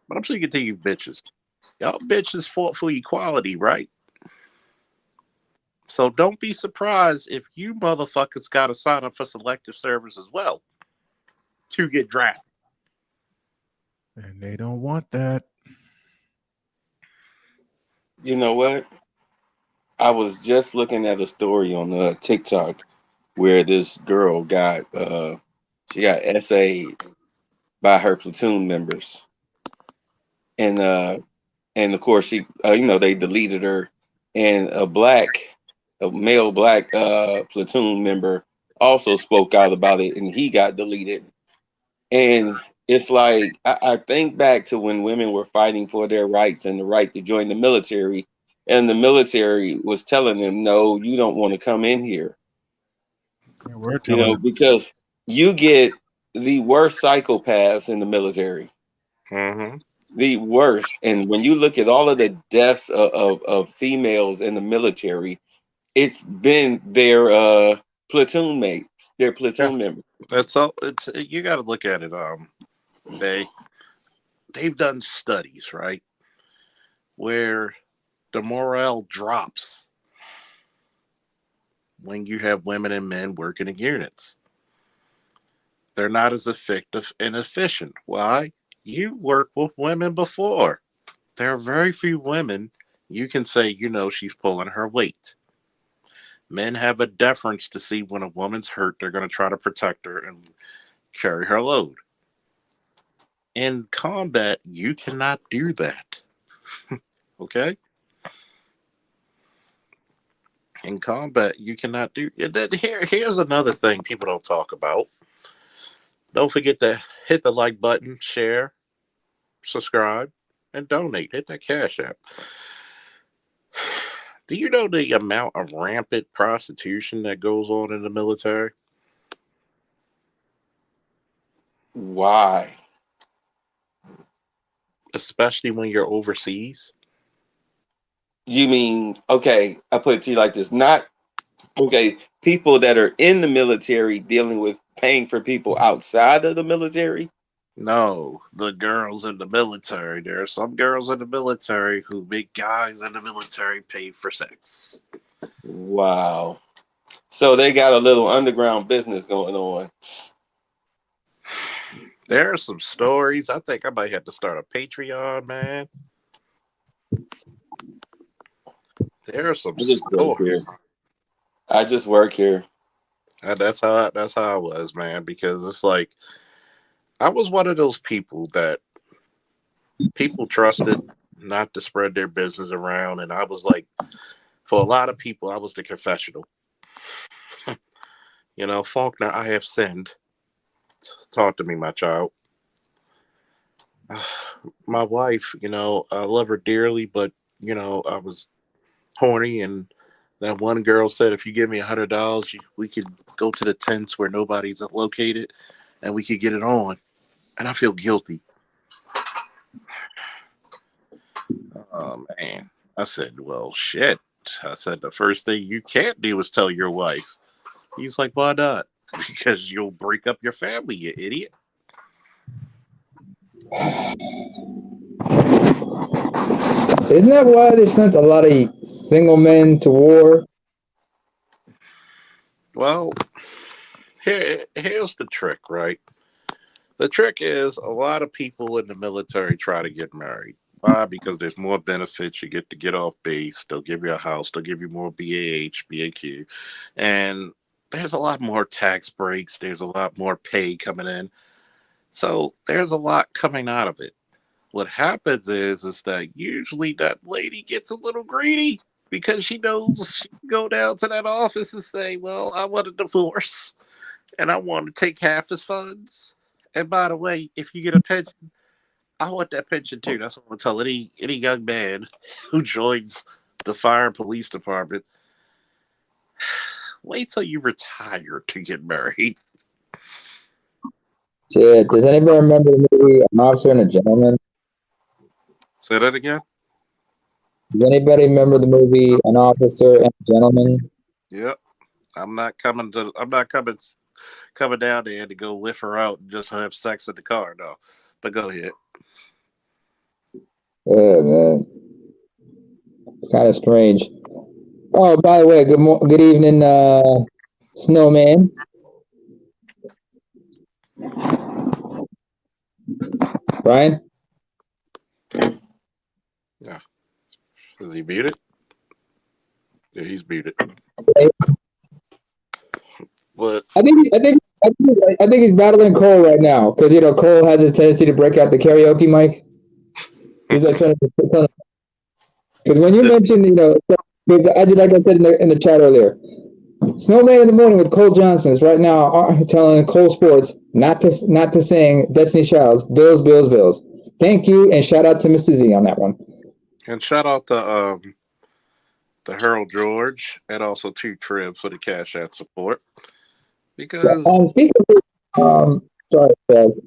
but I'm speaking to you bitches. Y'all bitches fought for equality, right? So don't be surprised if you motherfuckers got to sign up for selective service as well to get drafted. And they don't want that. You know what? I was just looking at a story on TikTok where this girl got she got essayed by her platoon members, and of course she they deleted her, and a male black platoon member also spoke out about it, and he got deleted. And it's like I think back to when women were fighting for their rights and the right to join the military, and the military was telling them, no, you don't want to come in here. And we're telling them. Because you get the worst psychopaths in the military, Mm-hmm. the worst. And when you look at all of the deaths of females in the military, it's been their platoon mates, their Yeah, platoon members. that's all. It's you got to look at it. They've done studies, right, where the morale drops when you have women and men working in units. They're not as effective and efficient. Why? You worked with women before. There are very few women you can say, she's pulling her weight. Men have a deference to see when a woman's hurt, they're going to try to protect her and carry her load. In combat, you cannot do that. Okay? In combat, you cannot do that. Here's another thing people don't talk about. Don't forget to hit the like button, share, subscribe, and donate. Hit that cash app. Do you know the amount of rampant prostitution that goes on in the military? Why? Especially when you're overseas? You mean, okay, I put it to you like this. Not, okay, people that are in the military dealing with paying for people outside of the military? No, the girls in the military. There are some girls in the military who make guys in the military pay for sex. Wow. So they got a little underground business going on. There are some stories. I think I might have to start a Patreon, man. There are some stories. I just work here. And that's how I was, man. Because it's like I was one of those people that people trusted not to spread their business around, and I was like, for a lot of people, I was the confessional. Faulkner, I have sinned. Talk to me, my child. My wife, I love her dearly, but I was horny, and that one girl said, if you give me $100, we could go to the tents where nobody's located, and we could get it on. And I feel guilty. Oh man. I said, well, shit. I said, the first thing you can't do is tell your wife. He's like, why not? Because you'll break up your family, you idiot. Isn't that why they sent a lot of single men to war? Well, here's the trick, right? The trick is a lot of people in the military try to get married. Why? Because there's more benefits. You get to get off base. They'll give you a house. They'll give you more BAH, BAQ. And there's a lot more tax breaks. There's a lot more pay coming in. So there's a lot coming out of it. What happens is that usually that lady gets a little greedy because she knows she can go down to that office and say, well, I want a divorce and I want to take half his funds. And by the way, if you get a pension, I want that pension too. That's what I'm going to tell any young man who joins the fire and police department. Wait till you retire to get married. Shit, does anybody remember the movie An Officer and a Gentleman? Say that again? Does anybody remember the movie An Officer and a Gentleman? Yep. I'm not coming down there to go lift her out and just have sex in the car, no. But go ahead. Yeah, man. It's kind of strange. Oh, by the way, good evening, Snowman. Brian? Yeah. Is he muted? Yeah, he's muted. But I think he's battling Cole right now because Cole has a tendency to break out the karaoke mic. He's like trying to because when you mentioned because like I said in the chat earlier, Snowman in the Morning with Cole Johnson is right now telling Cole Sports not to sing Destiny Child's Bills, Bills, Bills. Thank you, and shout out to Mr. Z on that one. And shout out to Harold George and also Two Tribs for the Cash App support. Because speaking of, sorry, guys.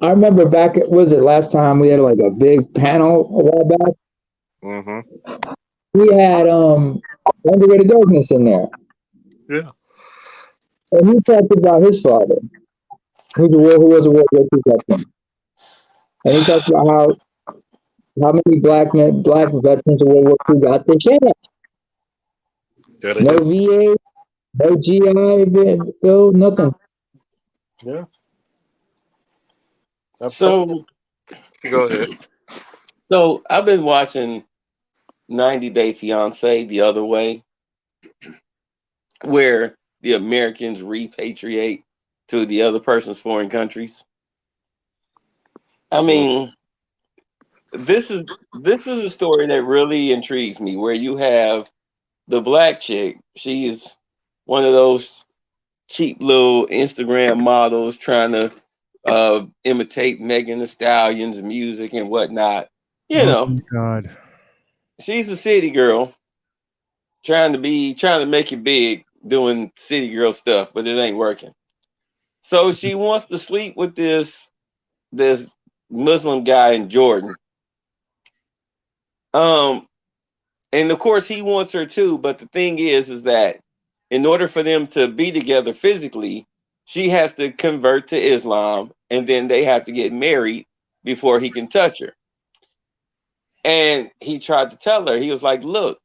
I remember back, was it last time we had like a big panel a while back? Mm-hmm. We had Underrated Darkness in there. Yeah. And he talked about his father, who was a World War II veteran. And he talked about how many black veterans of World War II got their share. No VA, no GI Bill, nothing. Yeah. So, Go ahead. so I've been watching 90 Day Fiance the other way, where the Americans repatriate to the other person's foreign countries. I mean, this is a story that really intrigues me, where you have the black chick. She is one of those cheap little Instagram models trying to imitate Megan Thee Stallion's music and whatnot. You Oh know, God. she's a city girl trying to make it big doing city girl stuff, but it ain't working. So she wants to sleep with this Muslim guy in Jordan. Um, and of course he wants her too, but the thing is that in order for them to be together physically, she has to convert to Islam and then they have to get married before he can touch her. And he tried to tell her, he was like, "Look,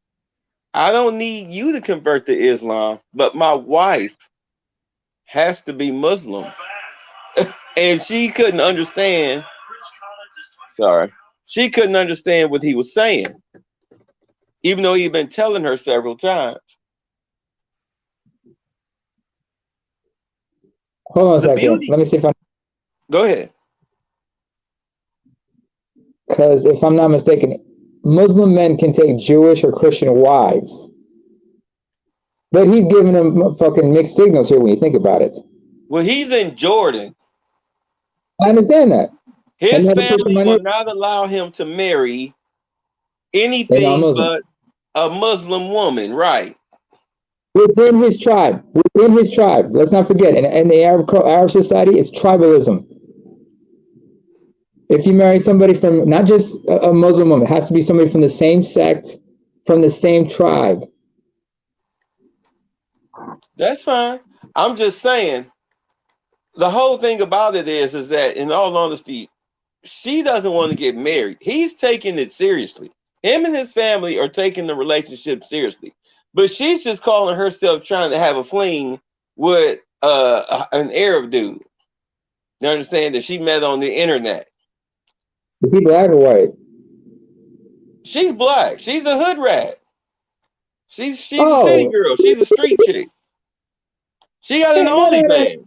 I don't need you to convert to Islam, but my wife has to be Muslim." And she couldn't understand. Sorry. She couldn't understand what he was saying, even though he'd been telling her several times. Hold on a The second. beauty. Let me see if I. Go ahead. Because if I'm not mistaken, Muslim men can take Jewish or Christian wives. But he's giving them fucking mixed signals here when you think about it. Well, he's in Jordan. I understand that. His Another Christian family will minority, not allow him to marry they're not anything Muslim. but a Muslim woman, right? Within his tribe. Within his tribe. Let's not forget. In the Arab society, it's tribalism. If you marry somebody from not just a Muslim woman, it has to be somebody from the same sect, from the same tribe. That's fine. I'm just saying the whole thing about it is that in all honesty, she doesn't want to get married. He's taking it seriously. Him and his family are taking the relationship seriously. But she's just calling herself trying to have a fling with an Arab dude. You understand that she met on the internet. Is he black or white? She's black. She's a hood rat. She's a city Oh, girl. She's a street chick. She got an no. OnlyFans.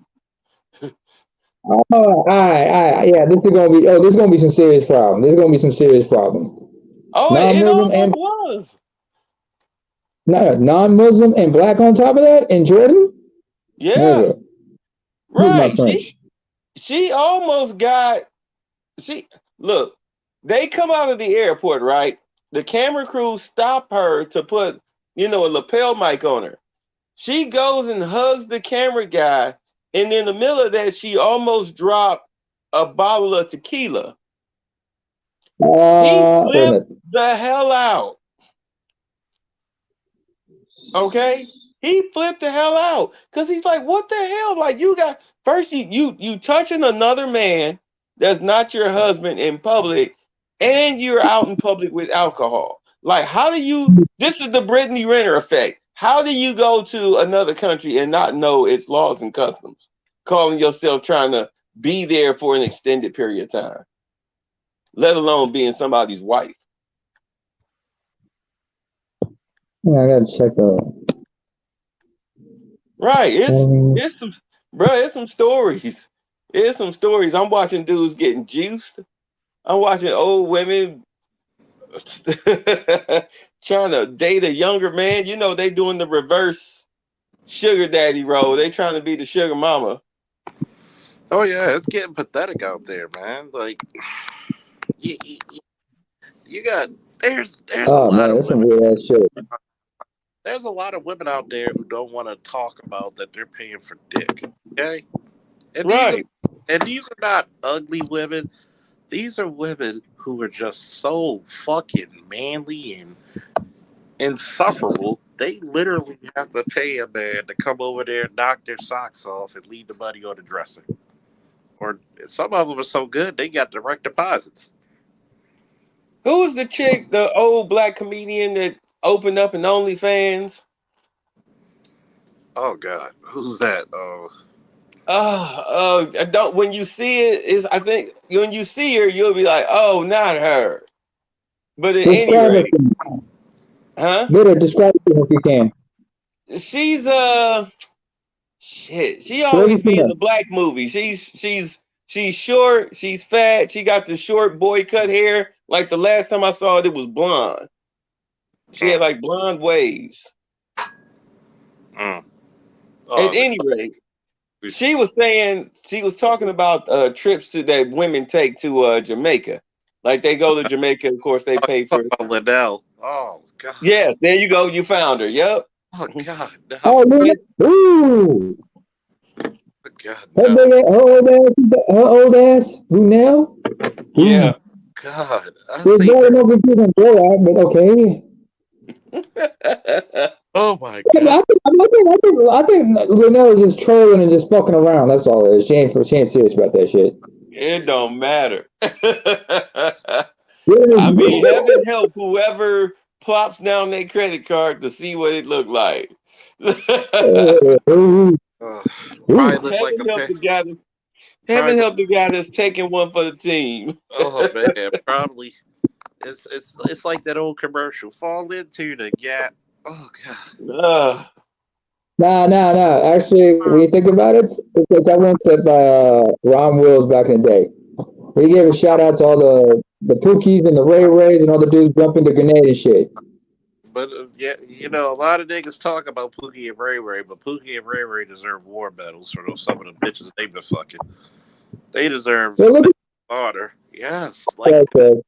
Oh, all right. Yeah, this is gonna be. Oh, this is gonna be some serious problem. This is gonna be some serious problem. Oh, it Non-Muslim and almost was. no, non-Muslim and black on top of that in Jordan. Yeah, Nigga, excuse my right. French. She almost got she look, they come out of the airport, right? The camera crew stop her to put, a lapel mic on her. She goes and hugs the camera guy, and in the middle of that, she almost dropped a bottle of tequila. He Wait a flipped minute. the hell out. Okay? He flipped the hell out. Because he's like, what the hell? Like, you got first you touching another man that's not your husband in public, and you're out in public with alcohol. Like, how do you this is the Brittany Renner effect. How do you go to another country and not know its laws and customs? Calling yourself trying to be there for an extended period of time, let alone being somebody's wife. Yeah, I gotta check that. Right. It's some bro, it's some stories. It's some stories. I'm watching dudes getting juiced. I'm watching old women trying to date a younger man. They doing the reverse sugar daddy role. They trying to be the sugar mama. Oh yeah, it's getting pathetic out there, man. Like you got there's a Oh lot man, of that's some women. weird ass shit. There's a lot of women out there who don't want to talk about that they're paying for dick. Okay, and Right. these are not ugly women. These are women who are just so fucking manly and insufferable. They literally have to pay a man to come over there, knock their socks off, and leave the money on the dresser. Or some of them are so good they got direct deposits. Who's the chick, the old black comedian that opened up an OnlyFans? Oh God, who's that? I don't. When you see it, is I think when you see her, you'll be like, "Oh, not her." But at any Describe her. rate, huh? Better describe her if you can. She's shit. She Where have you always seen be in her? the black movie. She's short. She's fat. She got the short boy cut hair. Like the last time I saw it was blonde. She had like blonde waves. Mm. At any rate, she was talking about trips that women take to Jamaica. Like they go to Jamaica, of course they pay for it. Liddell. Oh God. Yes, there you go. You found her. Yep. Oh God. No. Oh, ooh. God. Her No. big her old ass, Brunel. Yeah. God. I There's see more her. than no computer Borat, but okay. Oh my I God. think Brunel is just trolling and just fucking around. That's all it is. She ain't serious about that shit. It don't matter. Yeah. I mean, heaven help whoever plops down their credit card to see what it looked like. Probably look like Heaven a help pay. the guy. Heaven Probably. help the guy that's taking one for the team. Oh man. Probably. It's like that old commercial. Fall into the gap. Oh God. Nah. Actually, when you think about it, it's like that one said by Ron Wills back in the day. We gave a shout out to all the Pookies and the Ray Rays and all the dudes jumping the grenade and shit. But yeah, a lot of niggas talk about Pookie and Ray Ray, but Pookie and Ray Ray deserve war medals for some of the bitches they've been fucking. They deserve Well, look honor. Yes, at like that.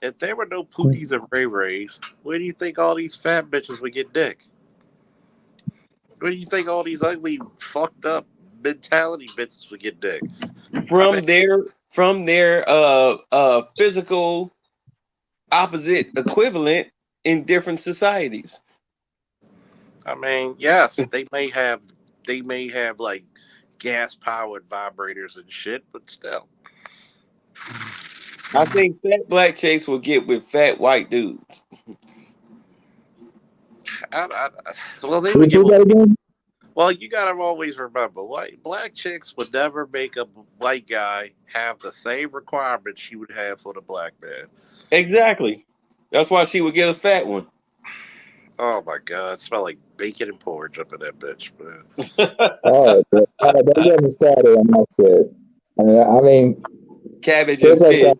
if there were no Pookies and Ray Rays, where do you think all these fat bitches would get dick? Where do you think all these ugly, fucked up mentality bitches would get dick? From their physical opposite equivalent in different societies. I mean, yes, they may have like gas powered vibrators and shit, but still. I think fat black chicks will get with fat white dudes. Well, they Can would you get do with. that again? Well, you gotta always remember, black chicks would never make a white guy have the same requirements she would have for the black man. Exactly. That's why she would get a fat one. Oh my god, it smell like bacon and porridge up in that bitch, man. Don't get me started on that shit. I mean, Cabbage there's and like fish.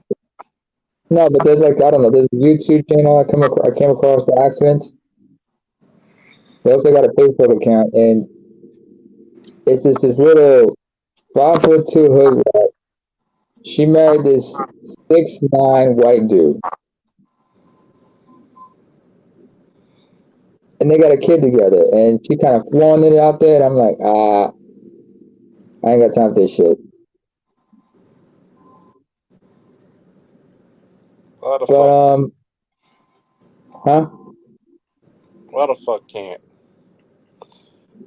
no, but there's like I don't know. There's a YouTube channel I came across by accident. They also got a Facebook account, and it's just this little 5'2" hood rat. She married this 6'9" white dude, and they got a kid together. And she kind of flaunted it out there, and I'm like, I ain't got time for this shit. Why the fuck? But huh? Why the fuck can't?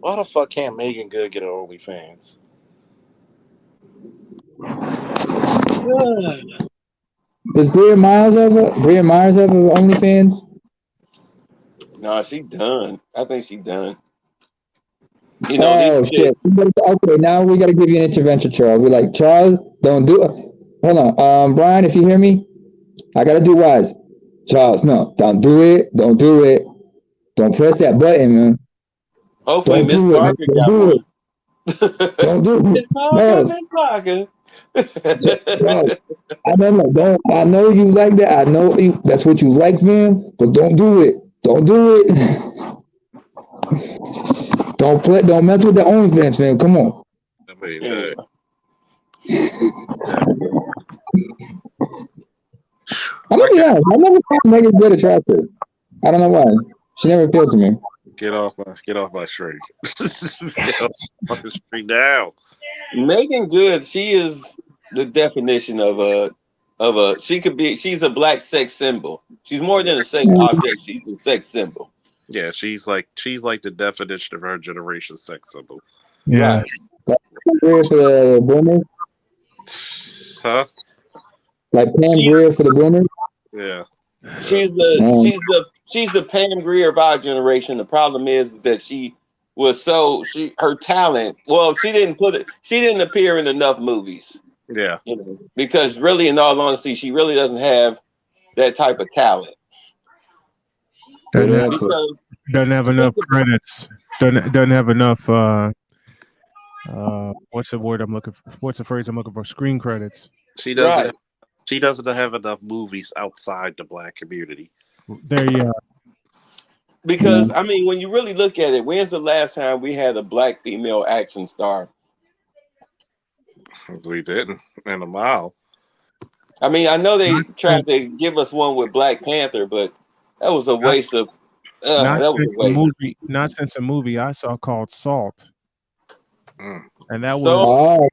Why the fuck can't Megan Good get an OnlyFans? Does Bria Myers have OnlyFans? No, she done. I think she done. These Oh chicks. shit! Okay, now we got to give you an intervention, Charles. We're like, Charles, don't do it. Hold on, Brian, if you hear me, I gotta do wise. Charles, no, don't do it. Don't do it. Don't press that button, man. Hopefully Don't Miss do it. Man. Parker Don't got do one. it. Don't do it. Miss Parker, Charles, Miss Parker. Charles, I know you like that. I know that's what you like, man. But don't do it. Don't do it. Don't mess with the OnlyFans, man. Come on. I mean, Anyway. I'm gonna be honest. I never found Megan Good attractive. I don't know why. She never appealed to me. get off my string. Get off my string now. Megan Good, she is the definition of she's a black sex symbol. She's more than a sex object, she's a sex symbol. Yeah, she's like the definition of her generation's sex symbol. Yeah. Right. Greer for the boomers. Huh? Like Pam Greer for the boomers. Yeah. She's the Pam Grier of our generation. The problem is that she was so her talent. Well, she didn't put it. She didn't appear in enough movies. Yeah. You know, because really, in all honesty, she really doesn't have that type of talent. Good Doesn't have, answer. Because doesn't have enough credits. Doesn't have enough. What's the word I'm looking for? What's the phrase I'm looking for? Screen credits. She doesn't. right, She doesn't have enough movies outside the black community. There you are. because I mean, when you really look at it, when's the last time we had a black female action star? We didn't in a mile. I mean, I know they Not tried since, to give us one with Black Panther, but that was a not, waste of. not That was a since a waste. movie. Not since a movie I saw called Salt, Mm. and that was So Oh,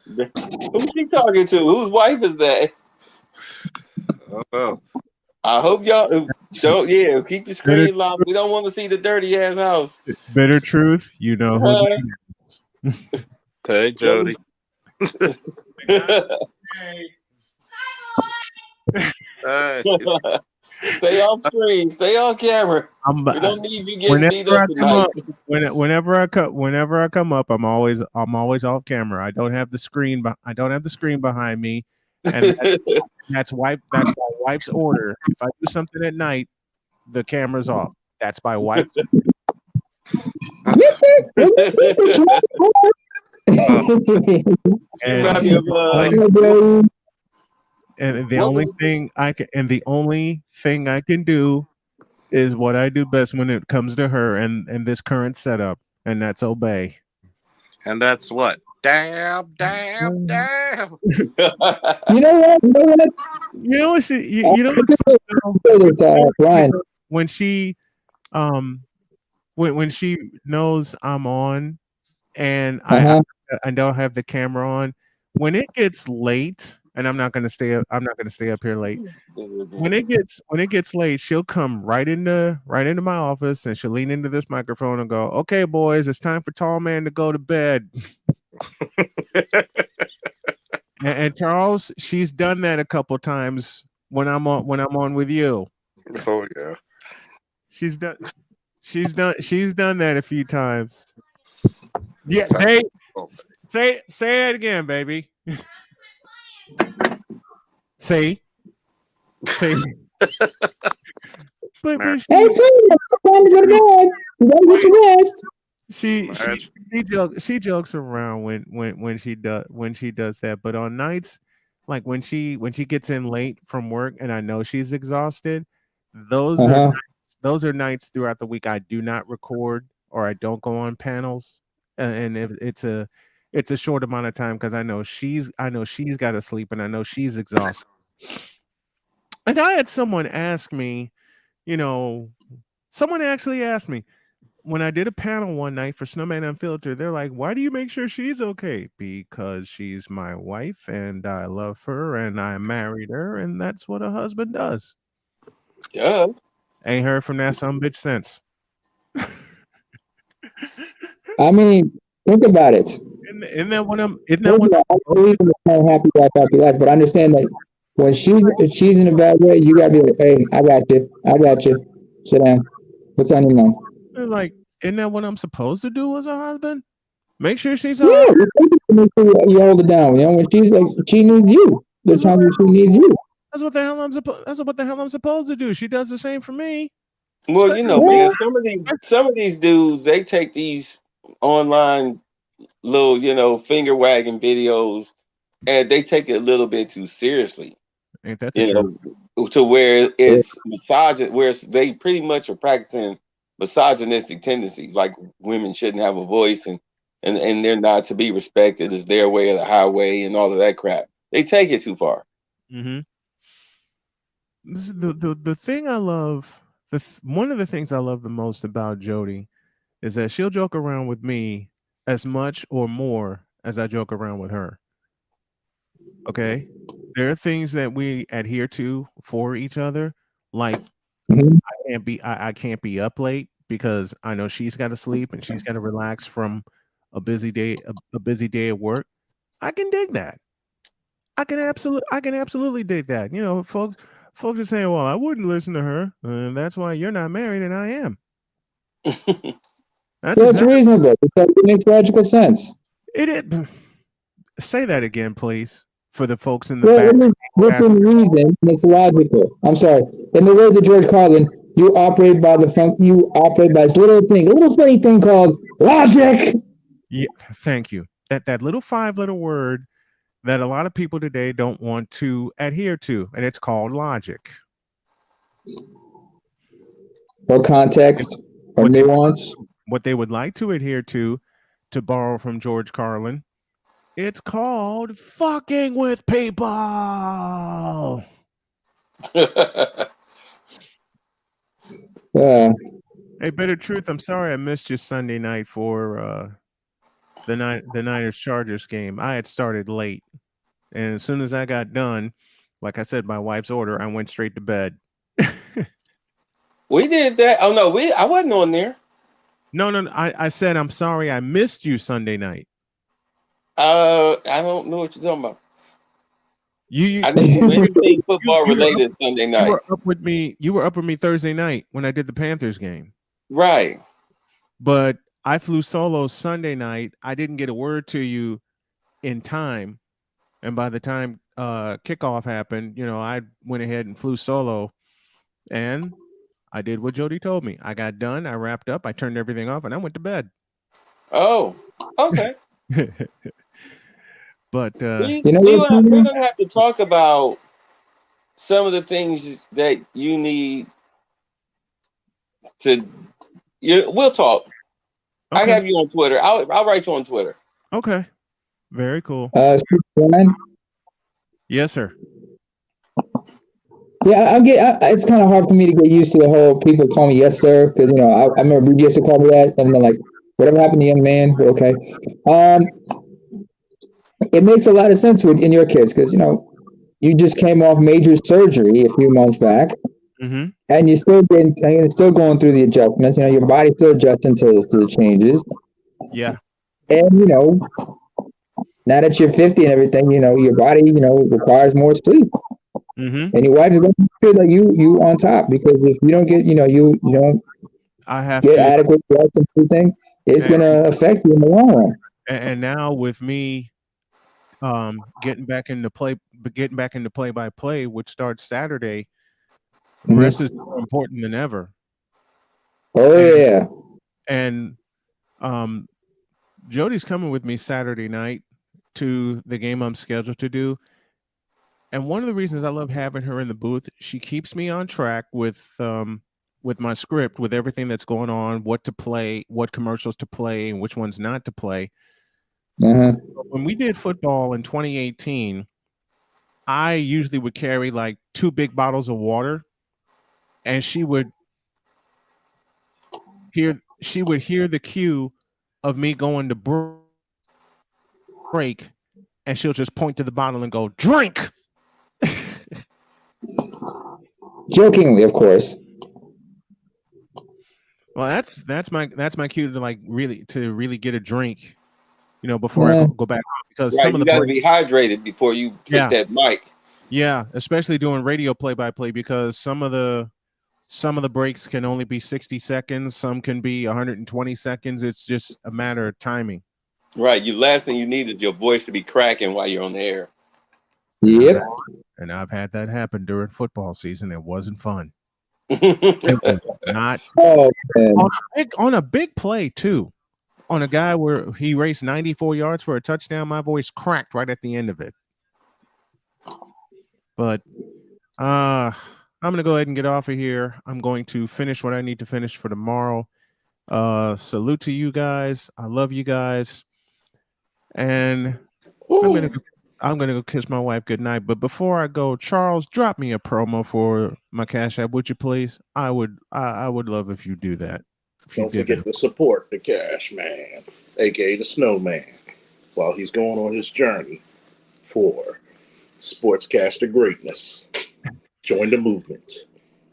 who's she talking to? Whose wife is that? Oh, I hope y'all don't. Yeah, keep your bitter, screen locked. We don't want to see the dirty ass house. bitter truth. You know who Uh, that is. hey Jody. Hey. Stay off screen. Stay on camera. I'm, We don't need you getting beat whenever up I come tonight. up, whenever I come up, I'm always off camera. I don't have the screen, I don't have the screen behind me, and that's that's my wife's order. If I do something at night, the camera's off. That's my wife's. And Remind me of the what only was thing I can do is what I do best when it comes to her and this current setup, and that's obey. And that's what? Damn, damn, damn. you know what? You know what? You know what Ryan. when she when she knows I'm on and I don't have the camera on, when it gets late, and I'm not gonna stay up here late. When it gets late, she'll come right into my office and she'll lean into this microphone and go, "Okay, boys, it's time for tall man to go to bed." and Charles, she's done that a couple times when I'm on with you. Oh yeah. She's done that a few times. Yeah, hey, say it again, baby. say. But Hey, tell you, time to go to bed. You gotta get your rest. She jokes around when she does that, but on nights like when she gets in late from work and I know she's exhausted, those are nights throughout the week I do not record or I don't go on panels, and if it's a short amount of time because I know she's got to sleep and I know she's exhausted. And I had someone ask me, someone actually asked me when I did a panel one night for Snowman Unfiltered, they're like, "Why do you make sure she's okay?" Because she's my wife and I love her and I married her and that's what a husband does. Yeah. Ain't heard from that some bitch since. I mean, think about it. Isn't that what I'm? Isn't I that what? believe in the kind of happy life, but understand that when if she's in a bad way, you gotta be like, "Hey, I got you. Sit down. What's on your mind?" Like, isn't that what I'm supposed to do as a husband? Make sure she's Yeah, all right. make sure you hold it down. When she's like, she needs you. The That's what, time that she needs you. that's what the hell I'm supposed. That's what the hell I'm supposed to do. She does the same for me. Well, Yeah. man, some of these dudes, they take these online little, finger wagging videos, and they take it a little bit too seriously. Ain't that the truth? To where it's where they pretty much are practicing misogynistic tendencies, like women shouldn't have a voice and they're not to be respected. It's their way or the highway and all of that crap. They take it too far. Mm-hmm. This is the thing I love. One of the things I love the most about Jody is that she'll joke around with me as much or more as I joke around with her. Okay, there are things that we adhere to for each other, like Mhm. I can't be up late because I know she's got to sleep and she's got to relax from a busy day at work. I can dig that. I can absolutely dig that. You know, folks are saying, "Well, I wouldn't listen to her, and that's why you're not married and I am." That's Well, it's exactly reasonable because it makes logical sense. it. Say that again, please, for the folks in the Well, back. within reason, it's logical. I'm sorry. In the words of George Carlin, you operate by this little thing, a little funny thing called logic. Yeah, thank you. That little 5-letter word that a lot of people today don't want to adhere to, and it's called logic. Or context, or What they nuance. what they would like to adhere to borrow from George Carlin, it's called fucking with people. Uh, Hey, Bitter Truth, I'm sorry I missed you Sunday night for the Niners Chargers game. I had started late, and as soon as I got done, like I said, my wife's order, I went straight to bed. We did that. Oh no, I wasn't on there. No. I said I'm sorry I missed you Sunday night. I don't know what you're talking about. You I didn't do anything football you were up, related Sunday you night. were up with me. You were up with me Thursday night when I did the Panthers game. Right. But I flew solo Sunday night. I didn't get a word to you in time. And by the time kickoff happened, you know, I went ahead and flew solo, and I did what Jody told me. I got done, I wrapped up, I turned everything off, and I went to bed. Oh, okay. But you know what? We're gonna have to talk about some of the things that you need to. We'll talk. I okay, have you on Twitter. I'll write you on Twitter. okay, very cool. Brian? Yes, sir. Yeah, it's kind of hard for me to get used to the whole people call me yes sir because I remember BG used to call me that and then like whatever happened to young man, but okay. Um, it makes a lot of sense in your case because you just came off major surgery a few months back Mm-hmm. and you're still going through the adjustments. Your body's still adjusting to the changes, Yeah. and now that you're 50 and everything, your body requires more sleep. Mm-hmm. And your wife is going to feel like you on top because if you don't get you don't I have get to, adequate rest and everything, it's and, going to affect you in the long run. and now with me getting back into play by play, which starts Saturday, rest is more important than ever. Oh And yeah. and um Jody's coming with me Saturday night to the game I'm scheduled to do. And one of the reasons I love having her in the booth, she keeps me on track with my script, with everything that's going on, what to play, what commercials to play, and which ones not to play. Uh-huh. When we did football in 2018, I usually would carry like 2 big bottles of water, and she would hear the cue of me going to break, and she'll just point to the bottle and go, "Drink." Jokingly, of course. Well, that's my cue to really get a drink, before I go back because Right. some of You the got to break, be hydrated before you hit yeah, that mic. yeah, especially doing radio play by play because some of the breaks can only be 60 seconds, some can be 120 seconds. It's just a matter of timing. Right. You last thing you need is your voice to be cracking while you're on the air. And Yep. I've had that happen during football season. It wasn't fun. It Right. was not Oh man. on a big play too. On a guy where he raced 94 yards for a touchdown, my voice cracked right at the end of it. But I'm gonna go ahead and get off of here. I'm going to finish what I need to finish for tomorrow. Salute to you guys. I love you guys. And Ooh. I'm gonna go kiss my wife goodnight. But before I go, Charles, drop me a promo for my Cash App, would you please? I would love if you do that. If you Don't did forget that. to support the Cash Man, aka the Snowman, while he's going on his journey for sportscaster greatness. Join the movement.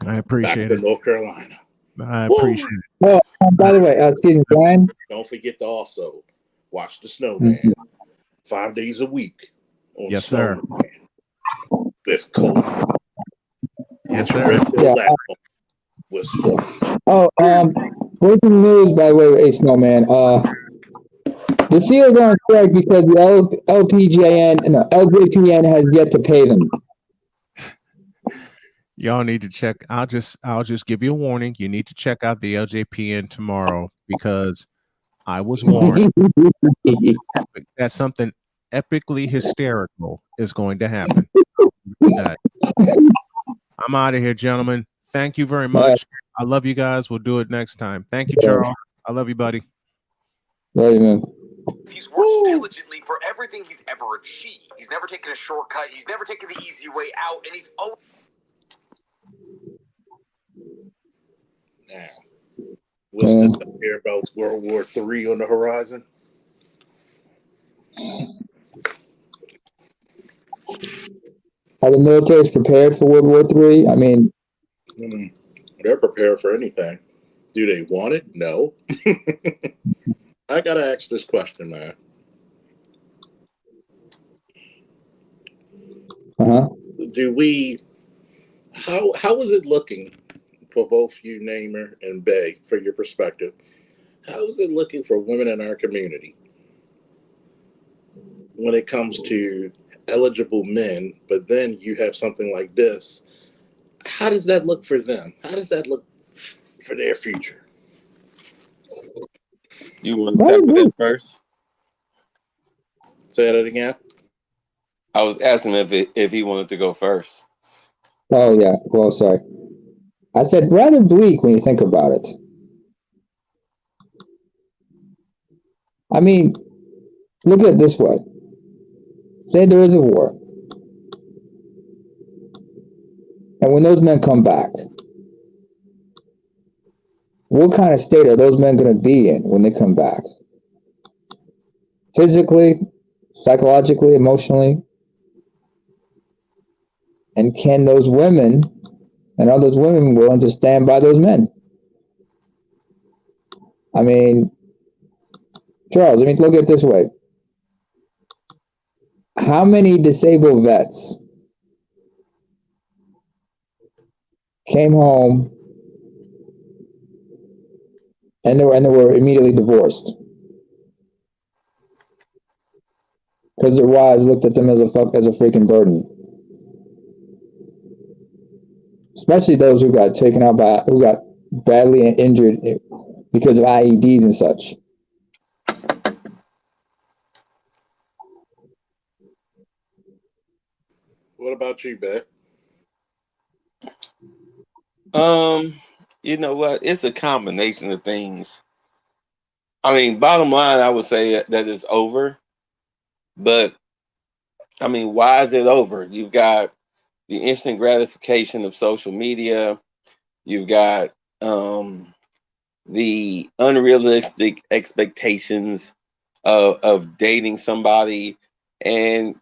I Back appreciate to it. North Carolina. I Woo! appreciate it. Oh, by the way, excuse me, Brian. Don't forget to also watch the Snowman 5 days a week on Yes, sir. Snowman with Cole. Yes, Get your sir. Red Bull Yeah. laptop with sports. Oh, breaking news, by the way, hey, Snowman. The Seals are on strike because the LJPN has yet to pay them. Y'all need to check. I'll just give you a warning. You need to check out the LJPN tomorrow because I was warned that something epically hysterical is going to happen. I'm out of here, gentlemen. Thank you very much. I love you guys. We'll do it next time. Thank you, Charles. I love you, buddy. Love you, man. He's worked diligently for everything he's ever achieved. He's never taken a shortcut. He's never taken the easy way out, and he's always. Now, listeners, I hear about World War III on the horizon. Are the militaries prepared for World War III? I mean, they're prepared for anything. Do they want it? No. I gotta ask this question, man. Do we? How is it looking for both you, Namer and Bay, for your perspective? How is it looking for women in our community when it comes to eligible men? But then you have something like this. How does that look for them? How does that look for their future? You want to tackle that first? Say that again. I was asking if he wanted to go first. Oh yeah. Well, sorry. I said rather bleak when you think about it. I mean, look at it this way. Say there is a war. And when those men come back, what kind of state are those men going to be in when they come back? Physically, psychologically, emotionally? And can those women, and are those women willing to stand by those men? I mean, Charles, I mean, look at it this way. How many disabled vets came home and they were immediately divorced because their wives looked at them as a freaking burden? Especially those who got who got badly injured because of IEDs and such. What about you, Beck? You know what? It's a combination of things. I mean, bottom line, I would say that it's over. But I mean, why is it over? You've got the instant gratification of social media. You've got the unrealistic expectations of dating somebody. And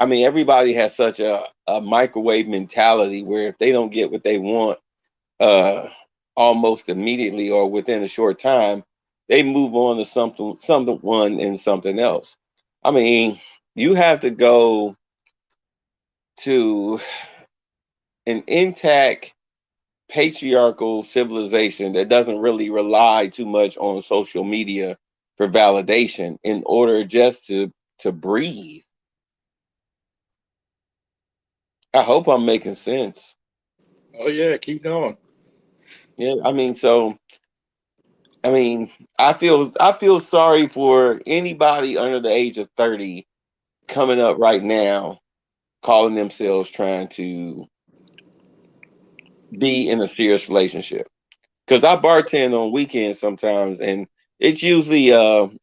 I mean, everybody has such a microwave mentality where if they don't get what they want almost immediately or within a short time, they move on to something else. I mean, you have to go to an intact patriarchal civilization that doesn't really rely too much on social media for validation in order just to breathe. I hope I'm making sense. Oh yeah, keep going. Yeah, I mean, so I mean, I feel sorry for anybody under the age of 30 coming up right now calling themselves trying to be in a serious relationship. Because I bartend on weekends sometimes, and it's usually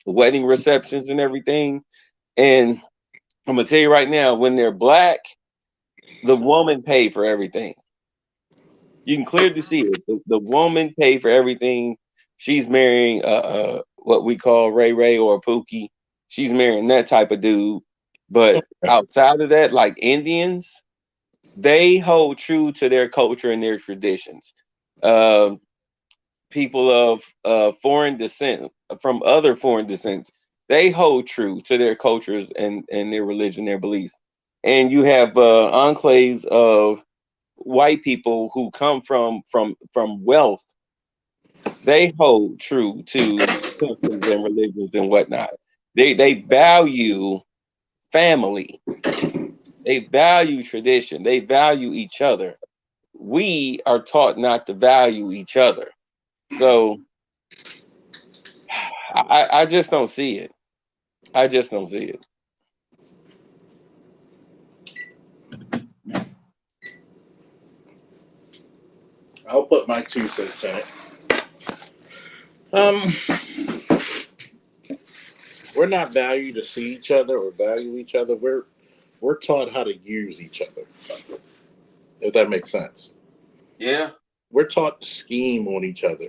wedding receptions and everything. And I'm gonna tell you right now, when they're black, the woman paid for everything. You can clearly see it. The woman paid for everything. She's marrying what we call Ray Ray or Pookie. She's marrying that type of dude. But outside of that, like Indians, they hold true to their culture and their traditions. People of foreign descent, from other foreign descents, they hold true to their cultures and their religion, their beliefs. And you have enclaves of white people who come from wealth. They hold true to customs and religions and whatnot. They value family. They value tradition. They value each other. We are taught not to value each other. So I just don't see it. I just don't see it. I'll put my 2 cents in it. Um, we're not valued to see each other or value each other. We're taught how to use each other. If that makes sense. Yeah. We're taught to scheme on each other.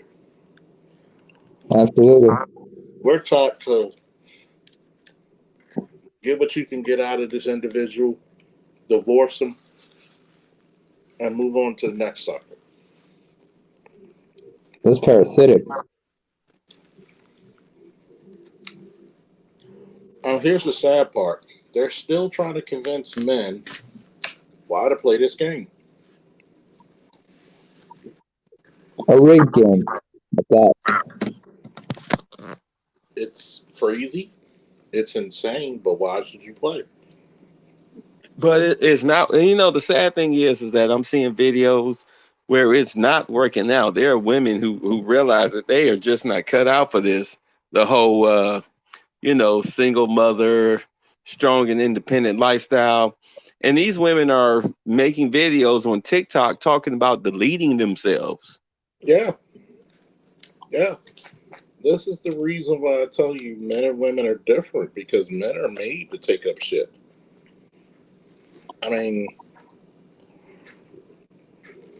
Absolutely. We're taught to get what you can get out of this individual, divorce them, and move on to the next sucker. That's parasitic. Here's the sad part. They're still trying to convince men why to play this game. A rigged game. Like that. It's crazy. It's insane, but why should you play? But it's not. You know, the sad thing is that I'm seeing videos where it's not working out. There are women who realize that they are just not cut out for this. The whole, single mother, strong and independent lifestyle. And these women are making videos on TikTok talking about deleting themselves. Yeah. Yeah. This is the reason why I tell you men and women are different, because men are made to take up shit. I mean,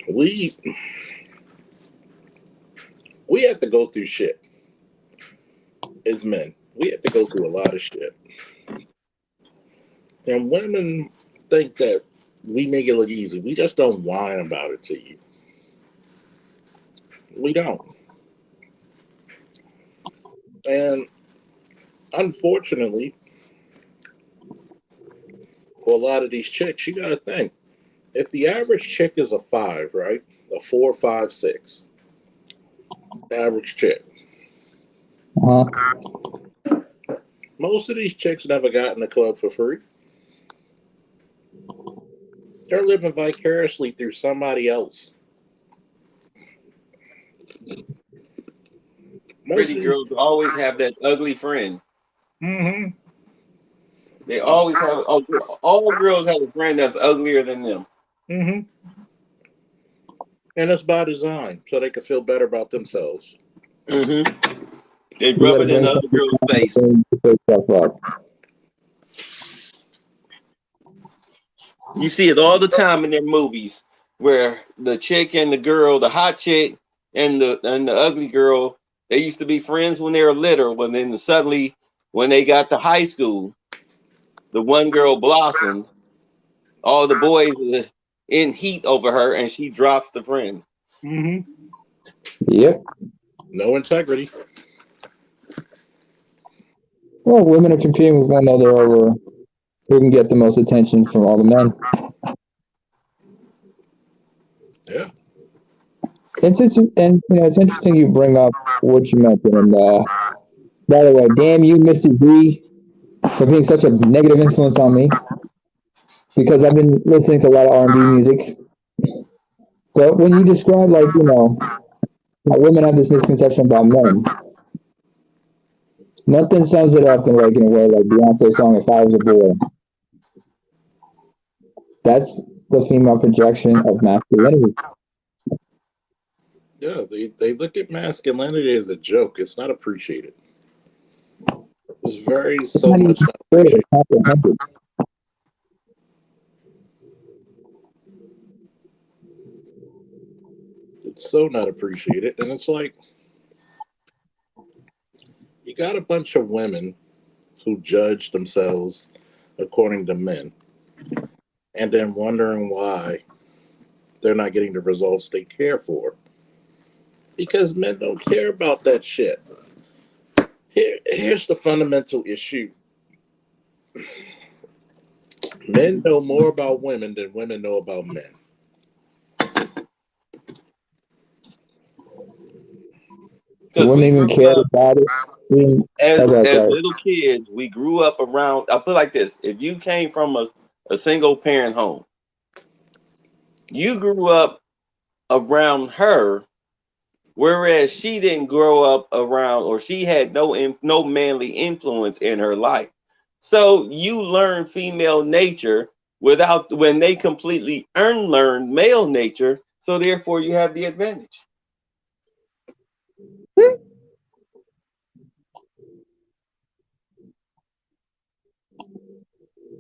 we have to go through shit as men. We have to go through a lot of shit. And women think that we make it look easy. We just don't whine about it to you. We don't. And unfortunately, for a lot of these chicks, you got to think, if the average chick is a 5, right? A 4, 5, 6. Average chick. Uh-huh. Most of these chicks never got in the club for free. They're living vicariously through somebody else. Pretty girls always have that ugly friend. Mm-hmm. They always have. All girls have a friend that's uglier than them. Mm-hmm. And it's by design, so they can feel better about themselves. Mm-hmm. They rub it in the other girl's face. You see it all the time in their movies, where the chick and the girl, the hot chick and the ugly girl, they used to be friends when they were little, but then suddenly, when they got to high school, the one girl blossomed. All the boys were in heat over her, and she drops the friend. Mm-hmm. Yep. No integrity. Well, women are competing with one another over who can get the most attention from all the men. Yeah. It's interesting you bring up what you mentioned. And by the way, damn you, Mr. B, for being such a negative influence on me, because I've been listening to a lot of R&B music. But when you describe, like, women have this misconception about men, nothing sums it up in a way like Beyonce's song "If I Was a Boy." That's the female projection of masculinity. Yeah, they look at masculinity as a joke. It's not appreciated. It's very so much not appreciated. It's so not appreciated. And it's like, you got a bunch of women who judge themselves according to men, and then wondering why they're not getting the results they care for. Because men don't care about that shit. Here's the fundamental issue. Men know more about women than women know about men. Because Wouldn't we even grew care up about it. Okay, as sorry. little kids, we grew up around. I put it like this: if you came from a single parent home, you grew up around her, whereas she didn't grow up around, or she had no manly influence in her life. So you learn female nature without when they completely unlearn male nature. So therefore, you have the advantage.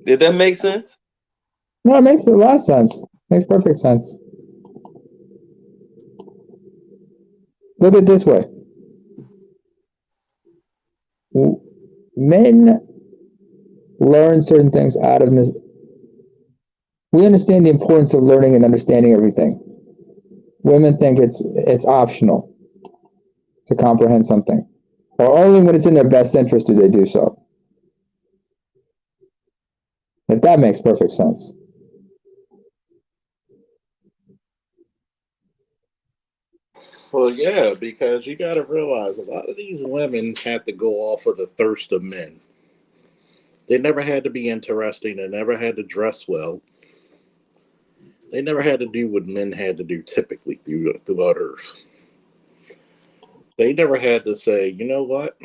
Did that make sense? No, it makes a lot of sense. Makes perfect sense. Look at it this way. Men learn certain things out of this. We understand the importance of learning and understanding everything. Women think it's optional to comprehend something, or only when it's in their best interest do they do so. If that makes perfect sense. Well, yeah, because you got to realize a lot of these women had to go off of the thirst of men. They never had to be interesting. They never had to dress well. They never had to do what men had to do typically throughout Earth. They never had to say, you know what,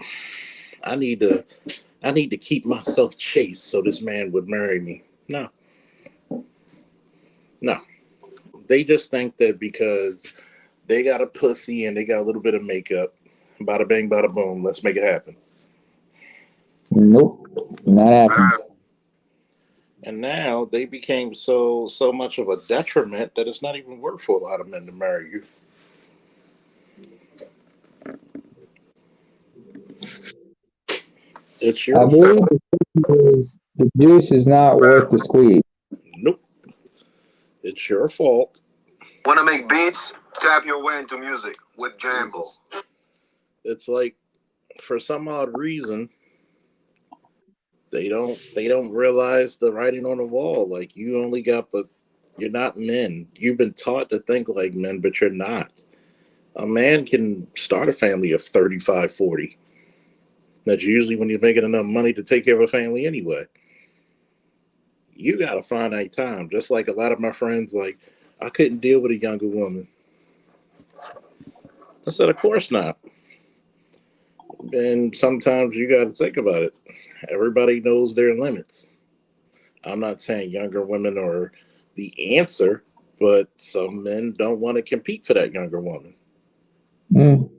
I need to, I need to keep myself chaste so this man would marry me. No, no. They just think that because they got a pussy and they got a little bit of makeup, bada bang, bada boom, let's make it happen. Nope, not happening. And now they became so much of a detriment that it's not even worth for a lot of men to marry you. It's I your believe fault. the juice is not worth the squeeze. Nope. It's your fault. Wanna make beats? Tap your way into music with Jambo. It's like for some odd reason they don't realize the writing on the wall. Like you only got but you're not men. You've been taught to think like men, but you're not. A man can start a family of 35, 40. That's usually when you're making enough money to take care of a family anyway. You got a finite time. Just like a lot of my friends, like, I couldn't deal with a younger woman. I said, of course not. And sometimes you got to think about it. Everybody knows their limits. I'm not saying younger women are the answer, but some men don't want to compete for that younger woman. Mm.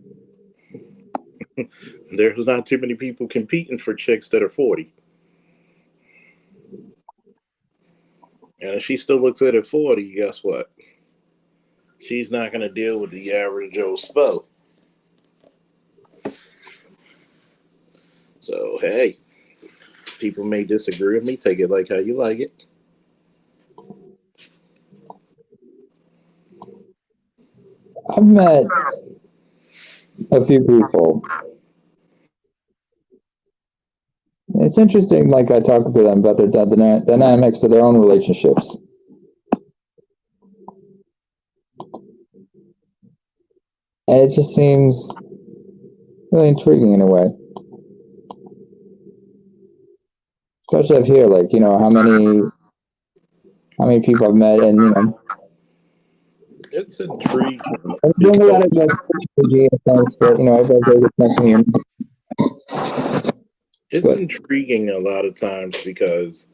There's not too many people competing for chicks that are 40. And if she still looks at 40, guess what? She's not going to deal with the average Joe Spo. So, hey, people may disagree with me. Take it like how you like it. I've met a few people. It's interesting, like I talk to them about their dynamics to their own relationships. And it just seems really intriguing in a way. Especially up here, like, how many people I've met, and It's intriguing I'm doing a because lot of like energy and things, but everybody's very good it's But intriguing a lot of times because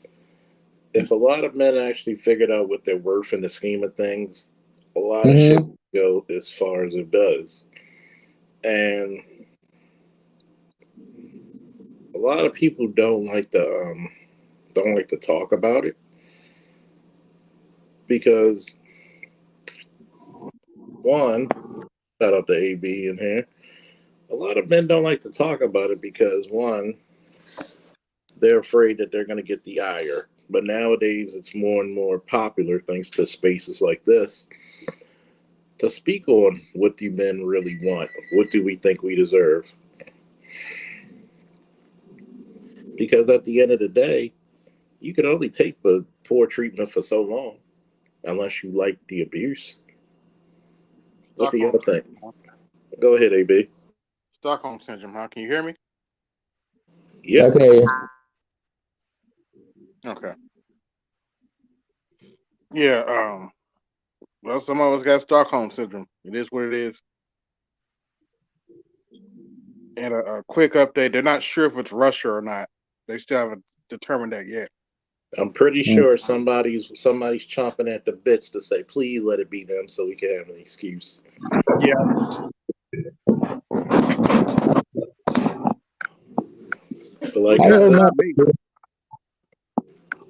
if a lot of men actually figured out what they're worth in the scheme of things, a lot of shit hmm go as far as it does. And a lot of people don't like to talk about it because one, shout out to AB in here. A lot of men don't like to talk about it because one, they're afraid that they're going to get the ire. But nowadays, it's more and more popular thanks to spaces like this to speak on what do men really want? What do we think we deserve? Because at the end of the day, you can only take the poor treatment for so long, unless you like the abuse. What do y'all Stockholm think? syndrome. Huh? Go ahead, AB. Stockholm syndrome. Huh? Can you hear me? Yep. Okay. Okay. Yeah. Well, some of us got Stockholm syndrome. It is what it is. And a quick update: they're not sure if it's Russia or not. They still haven't determined that yet. I'm pretty Mm. sure somebody's chomping at the bits to say, please let it be them so we can have an excuse. Yeah. But like I I hope said, not.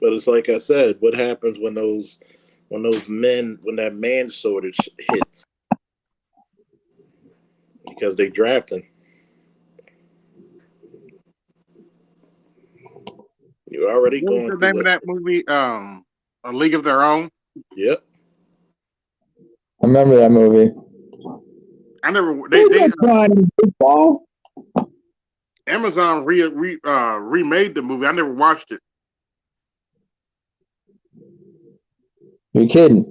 but it's like I said, what happens when that man shortage hits? Because they drafting. You're already What was going the through name of it. that movie? A League of Their Own. Yep. I remember that movie. I never. Who's that crying football? Amazon remade the movie. I never watched it. You're kidding.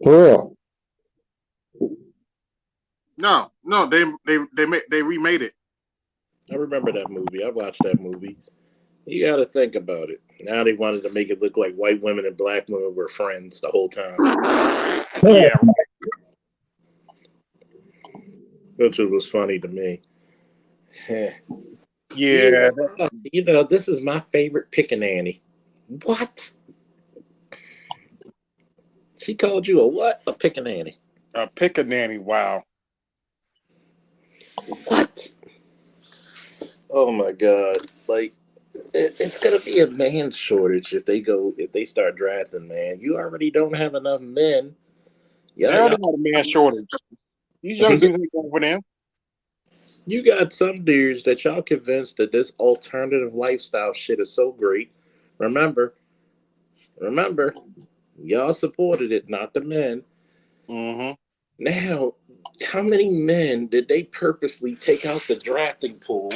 For real. No, they remade it. I remember that movie. I watched that movie. You got to think about it. Now they wanted to make it look like white women and black women were friends the whole time, Yeah. which was funny to me. Yeah. This is my favorite pickaninny. What? She called you a what? A pickaninny. A pickaninny. Wow. What? Oh my god! Like it's gonna be a man shortage if they start drafting. Man, you already don't have enough men. They Yeah, already y'all. got a man shortage. These young dudes ain't going for them. You got some dudes that y'all convinced that this alternative lifestyle shit is so great. Remember, remember, y'all supported it, not the men. Mm-hmm. Now, how many men did they purposely take out the drafting pool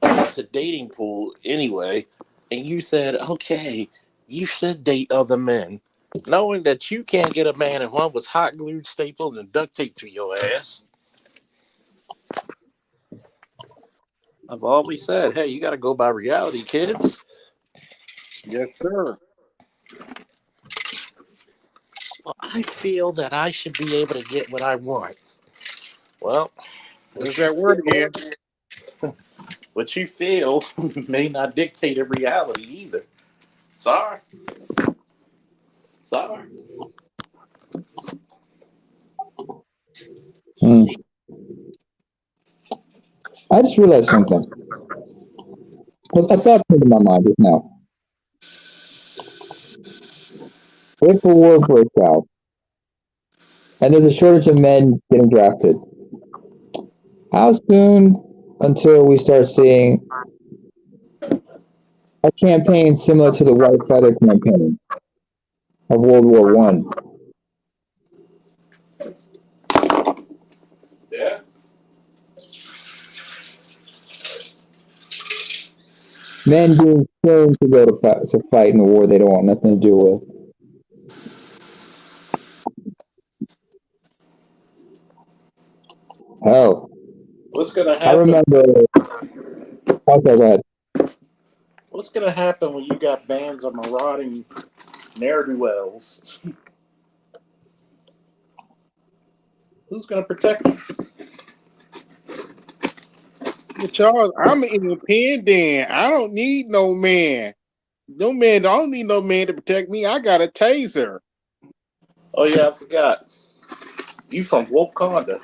to dating pool anyway? And you said, okay, you should date other men, knowing that you can't get a man if one was hot glued, stapled, and duct taped to your ass. I've always said, hey, you got to go by reality, kids. Yes, sir. Well, I feel that I should be able to get what I want. Well, What's that word again? what you feel may not dictate a reality either. Sorry. Sorry. Mm. I just realized something. Because a thought came to my mind just now. If a war breaks out and there's a shortage of men getting drafted, how soon until we start seeing a campaign similar to the White Feather campaign of World War One? Yeah. Men being trained to go to fight in a war they don't want nothing to do with. Hell, What's gonna I happen? remember. Okay, go ahead. What's gonna happen when you got bands of marauding ne'er do wells? Who's gonna protect them? Well, Charles, I'm independent. I don't need no man. No man. I don't need no man to protect me. I got a taser. Oh yeah, I forgot. You from Wakanda?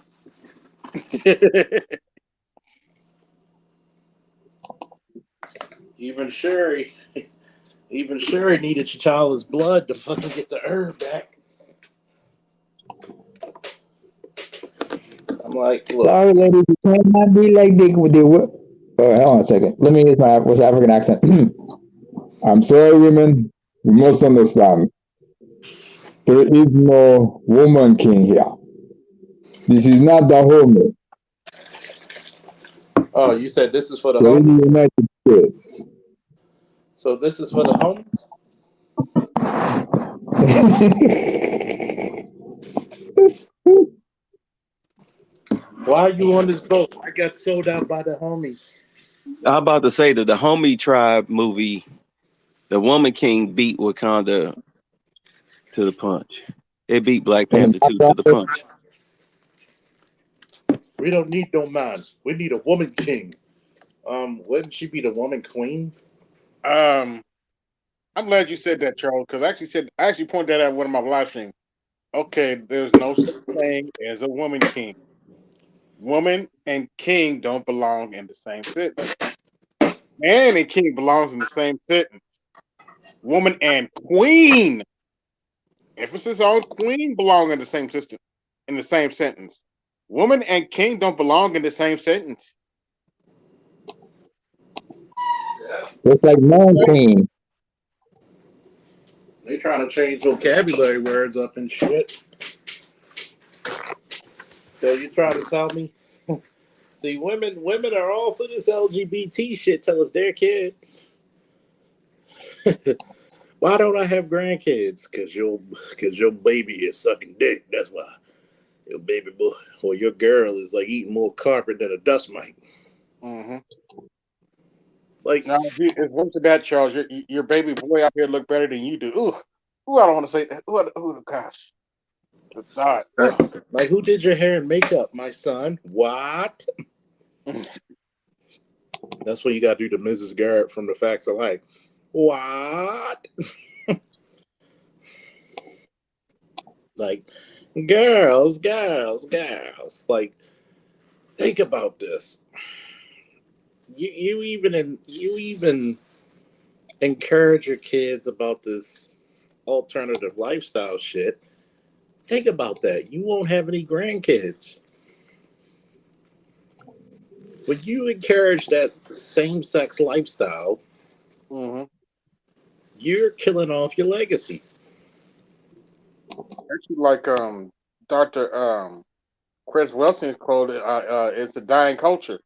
Even Sherry, even Sherry needed T'Challa's blood to fucking get the herb back. I'm like, look, Sorry, ladies, you cannot be like they were. Hold on a second. Let me use my West African accent. I'm sorry, women. You must understand. There is no woman king here. This is not the home. Oh, you said this is for the So we homies. need United States. So this is for the homies. Why are you on this boat? I got sold out by the homies. I'm about to say that the Homie Tribe movie, the Woman King beat Wakanda to the punch. It beat Black In the Panther 2 box to the office, punch. We don't need no man. We need a woman king. Wouldn't she be the woman queen? I'm glad you said that, Charles, because I actually pointed that out in one of my live streams. Okay, there's no such thing as a woman king. Woman and king don't belong in the same sentence. Man and king belongs in the same sentence. Woman and queen, emphasis on queen, belong in the same system, in the same sentence. Woman and king don't belong in the same sentence. it's like Man Queen. They trying to change vocabulary words up and shit. So you trying to tell me? See, women are all for this LGBT shit. Tell us they're kid. Why don't I have grandkids? Cause your baby is sucking dick. That's why your baby boy or your girl is like eating more carpet than a dust mite. Mm-hmm. Like, Now, it's worse than that, Charles. Your baby boy out here look better than you do. Ooh, I don't want to say that. Ooh, gosh, it's not. like who did your hair and makeup, my son? What? That's what you got to do to Mrs. Garrett from The Facts of Life. What? Like, girls. Like, think about this. You even encourage your kids about this alternative lifestyle shit. Think about that. You won't have any grandkids. When you encourage that same sex lifestyle, Mm-hmm. you're killing off your legacy. Actually, like Dr. Chris Wilson's quote, it's a dying culture.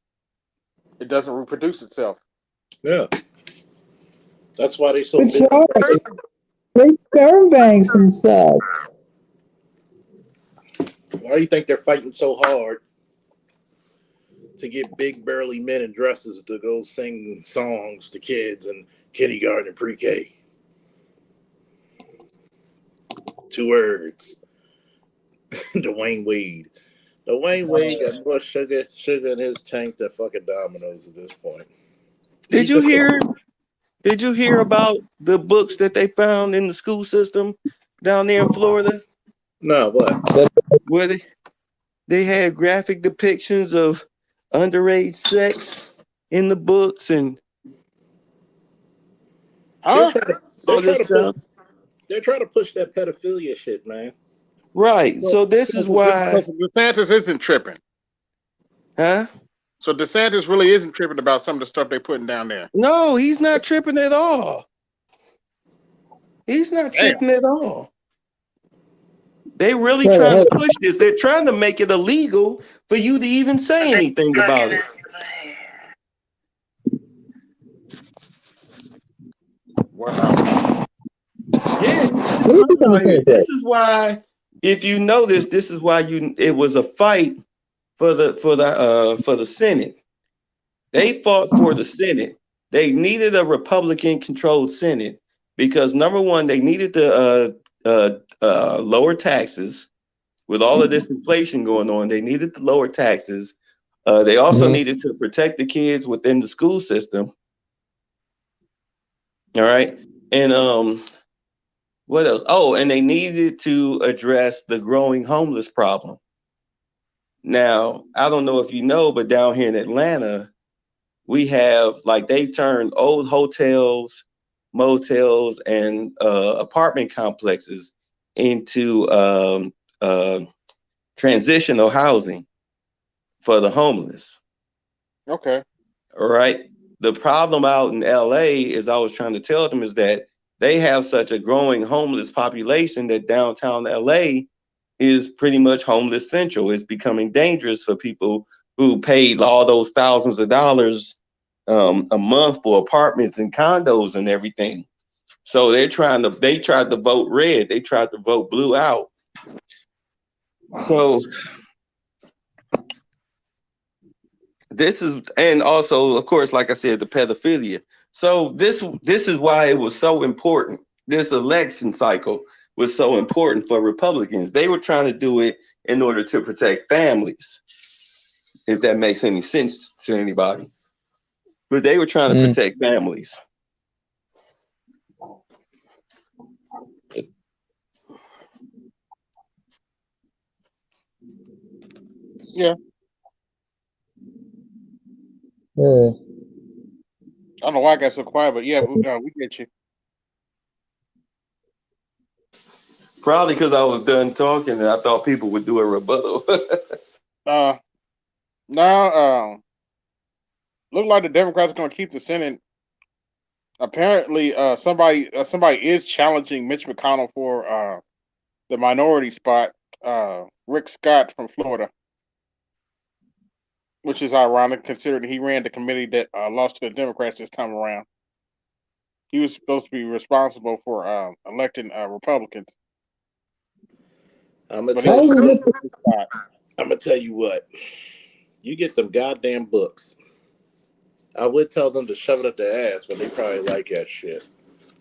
It doesn't reproduce itself. Yeah. That's why they so But busy. Charles, they sperm banks and stuff. Why do you think they're fighting so hard to get big burly men in dresses to go sing songs to kids in kindergarten and pre-K? 2 words. Dwayne Wade. Dwayne Wade got more sugar in his tank than fucking Domino's at this point. Did He's you the hear? Did you hear about the books that they found in the school system down there in Florida? no what? Where they had graphic depictions of underage sex in the books and They're Huh? trying to they're all trying this to push stuff. they're trying to push that pedophilia shit, man. Right. So, So this is why, DeSantis isn't tripping. huh? So DeSantis really isn't tripping about some of the stuff they're putting down there. No, he's not tripping at all. He's not Damn. tripping at all. They really Wait, trying hold to push this. They're trying to make it illegal for you to even say anything about it. Wow. Yeah, this is why. If you notice, this is why it was a fight for the Senate. They fought for the Senate. They needed a Republican controlled Senate because number one, they needed to lower taxes with all of this inflation going on. They needed to lower taxes. They also needed to protect the kids within the school system. All right. And what else? Oh, and they needed to address the growing homeless problem. Now, I don't know if you know, but down here in Atlanta, we have like they turned old hotels, motels, and apartment complexes into transitional housing for the homeless. Okay. All right. The problem out in LA, as I was trying to tell them, is that they have such a growing homeless population that downtown LA is pretty much homeless central. It's becoming dangerous for people who paid all those thousands of dollars a month for apartments and condos and everything. So they tried to vote red. They tried to vote blue out. So this is, and also, of course, like I said, the pedophilia. So this is why it was so important. This election cycle was so important for Republicans. They were trying to do it in order to protect families, if that makes any sense to anybody. But they were trying to protect families. Yeah. Yeah. I don't know why I got so quiet, but yeah, we get you. Probably because I was done talking and I thought people would do a rebuttal. Now, look like the Democrats are going to keep the Senate. Apparently, somebody is challenging Mitch McConnell for the minority spot. Rick Scott from Florida, which is ironic considering he ran the committee that lost to the Democrats this time around. He was supposed to be responsible for electing Republicans. I'm gonna But he tell was you. challenging Rick Scott. I'm gonna tell you what. You get them goddamn books. I would tell them to shove it up their ass, but they probably like that shit.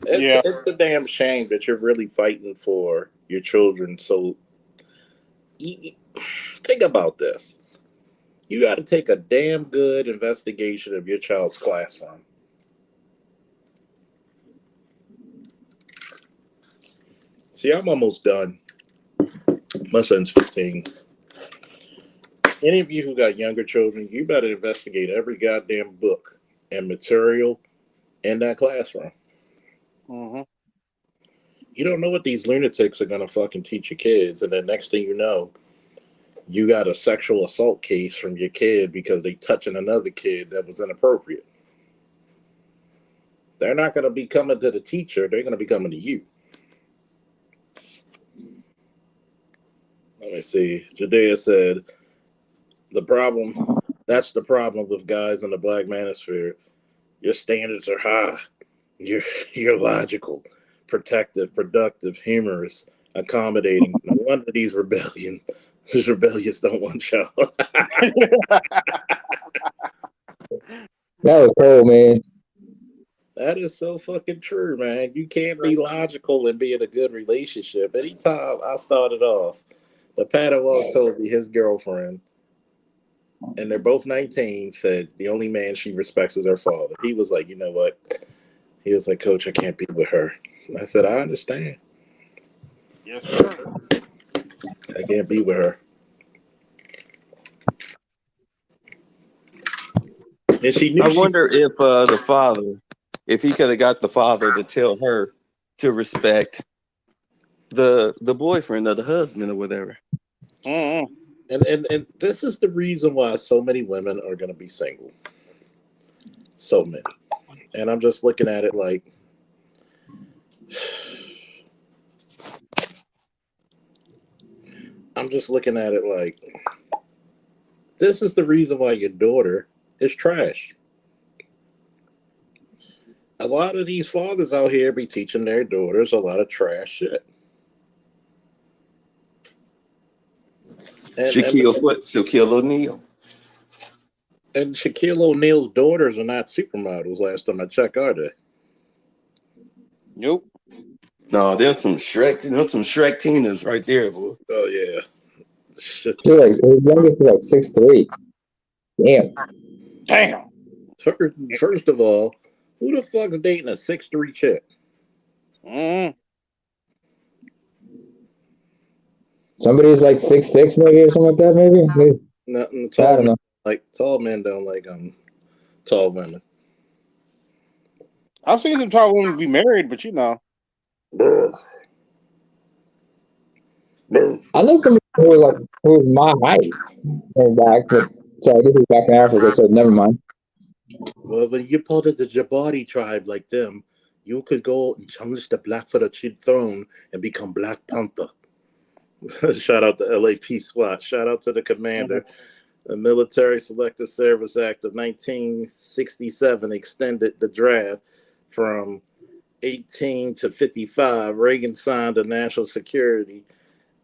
Yeah. It's a damn shame that you're really fighting for your children. So think about this. You got to take a damn good investigation of your child's classroom. See, I'm almost done. My son's 15. Any of you who got younger children, you better investigate every goddamn book and material in that classroom. Mm-hmm. You don't know what these lunatics are gonna fucking teach your kids, and then next thing you know, you got a sexual assault case from your kid because they touching another kid that was inappropriate. They're not gonna be coming to the teacher; they're gonna be coming to you. Let me see. Judea said, that's the problem with guys in the black manosphere. Your standards are high. You're, you're logical, protective, productive, humorous, accommodating. No wonder these rebellious don't want y'all. That was cold, man. That is so fucking true, man. You can't be logical and be in a good relationship. Anytime I started off, the Padawan told me his girlfriend, and they're both 19, said the only man she respects is her father. He was like, you know what? He was like, Coach, I can't be with her. I said, I understand. Yes, sir. I can't be with her. And she knew I she. wonder if the father, if he could have got the father to tell her to respect the boyfriend or the husband or whatever. Mm-hmm. And this is the reason why so many women are going to be single. So many. And I'm just looking at it like, this is the reason why your daughter is trash. A lot of these fathers out here be teaching their daughters a lot of trash shit. And Shaquille O'Neal. and Shaquille O'Neal's daughters are not supermodels. Last time I checked, are they? Nope. No, there's some Shrek Tinas right there, boy. Oh yeah. Shit. She like her youngest is like 6'3". Damn. Damn. First of all, who the fuck's dating a 6'3" chick? Mm-hmm. Somebody's like 6'6" maybe or something like that. Maybe. Nothing. I don't know. Tall men don't like tall women. I've seen some tall women be married, but Brr. Brr. I know somebody who was my height going back, but sorry, this is back in Africa, so never mind. Well, when you're part of the Jabari tribe like them, you could go and challenge the Blackfoot throne and become Black Panther. Shout out to LAP SWAT. Shout out to the commander. The Military Selective Service Act of 1967 extended the draft from 18 to 55. Reagan signed a national security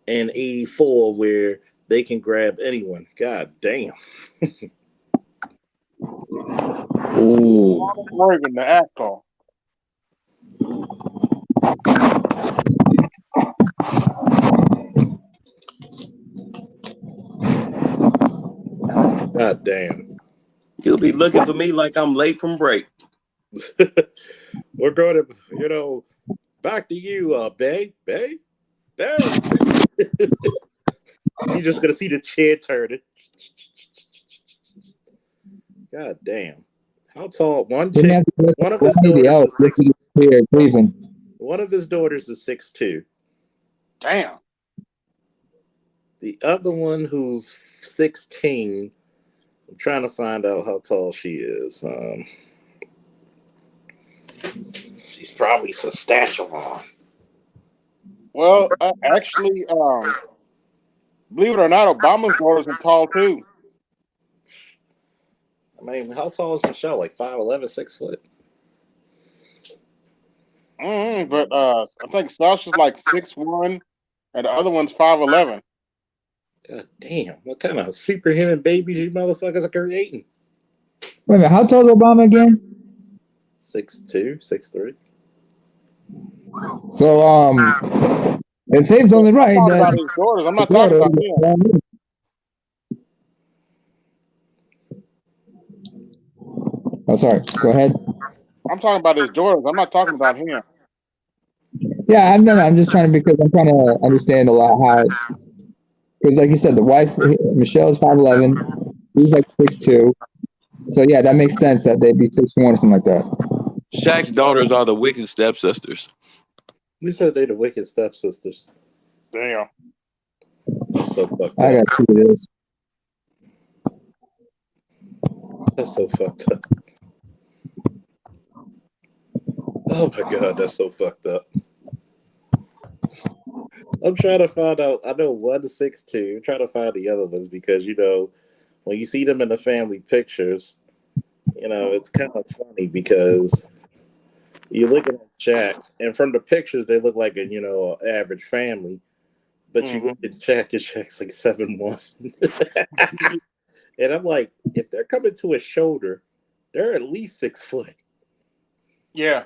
in 84 where they can grab anyone. God damn. Ooh. Reagan, the asshole. God damn. You'll be looking for me like I'm late from break. We're going to, back to you, Bay. Bay? Bay. You're just going to see the chair turning. God damn. How tall? One of his daughters is 6'2". Here, Cleveland. One of his daughters is 6'2". Damn. The other one, who's 16, I'm trying to find out how tall she is. She's probably Saskatchewan. Well, actually, believe it or not, Obama's daughters are tall too. I mean, how tall is Michelle? Like 5'11", 6 foot? But I think Sasha's like 6'1", and the other one's 5'11". God damn. What kind of superhuman babies you motherfuckers are creating? Wait a minute, how tall is Obama again? 6'2", 6'3". So it seems only right I'm talking that about his daughters. I'm not talking about him. Oh, sorry. Go ahead. I'm talking about his daughters. I'm not talking about him. Yeah, I'm just trying to understand a lot how, because like you said, the wife Michelle is 5'11", he's like 6'2". So yeah, that makes sense that they'd be 6'1" or something like that. Shaq's daughters are the wicked stepsisters. You said they're the wicked stepsisters. Damn. That's so fucked I up. gotta see this. That's so fucked up. Oh my god, that's so fucked up. I'm trying to find out. I know one is 6'2". I'm trying to find the other ones because when you see them in the family pictures, it's kind of funny because you're looking at Jack, and from the pictures they look like an average family, but you look at Jack, and Jack's like 7'1". And I'm like, if they're coming to his shoulder, they're at least 6 foot. Yeah.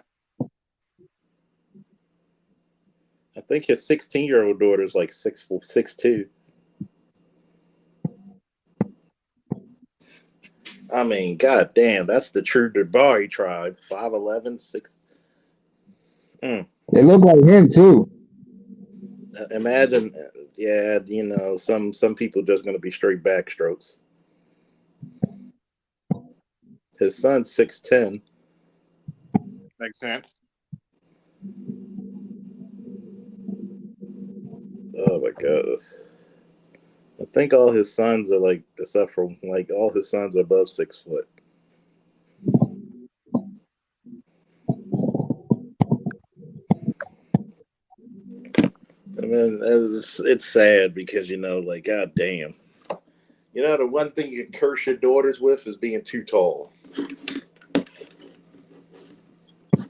I think his 16-year-old daughter's like 6'2". I mean, god damn, that's the true Debari tribe. 5'11", 6. They look like him too. Imagine, yeah, some people just gonna be straight backstrokes. His son's 6'10". Makes sense. Oh my god. I think all his sons are like, except for like all his sons are above 6 foot. I mean, it's sad because like, god damn. The one thing you can curse your daughters with is being too tall.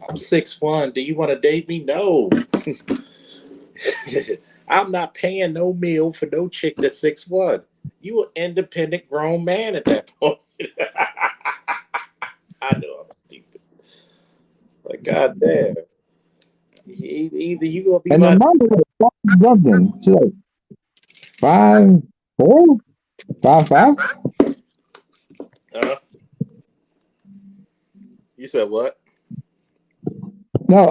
I'm 6'1". Do you want to date me? No. I'm not paying no meal for no chick that's 6'1". You an independent grown man at that point. I know I'm stupid. Like, god damn. Either you gonna be And my their mom was like something. She's like 5'4", 5'5". You said what? No,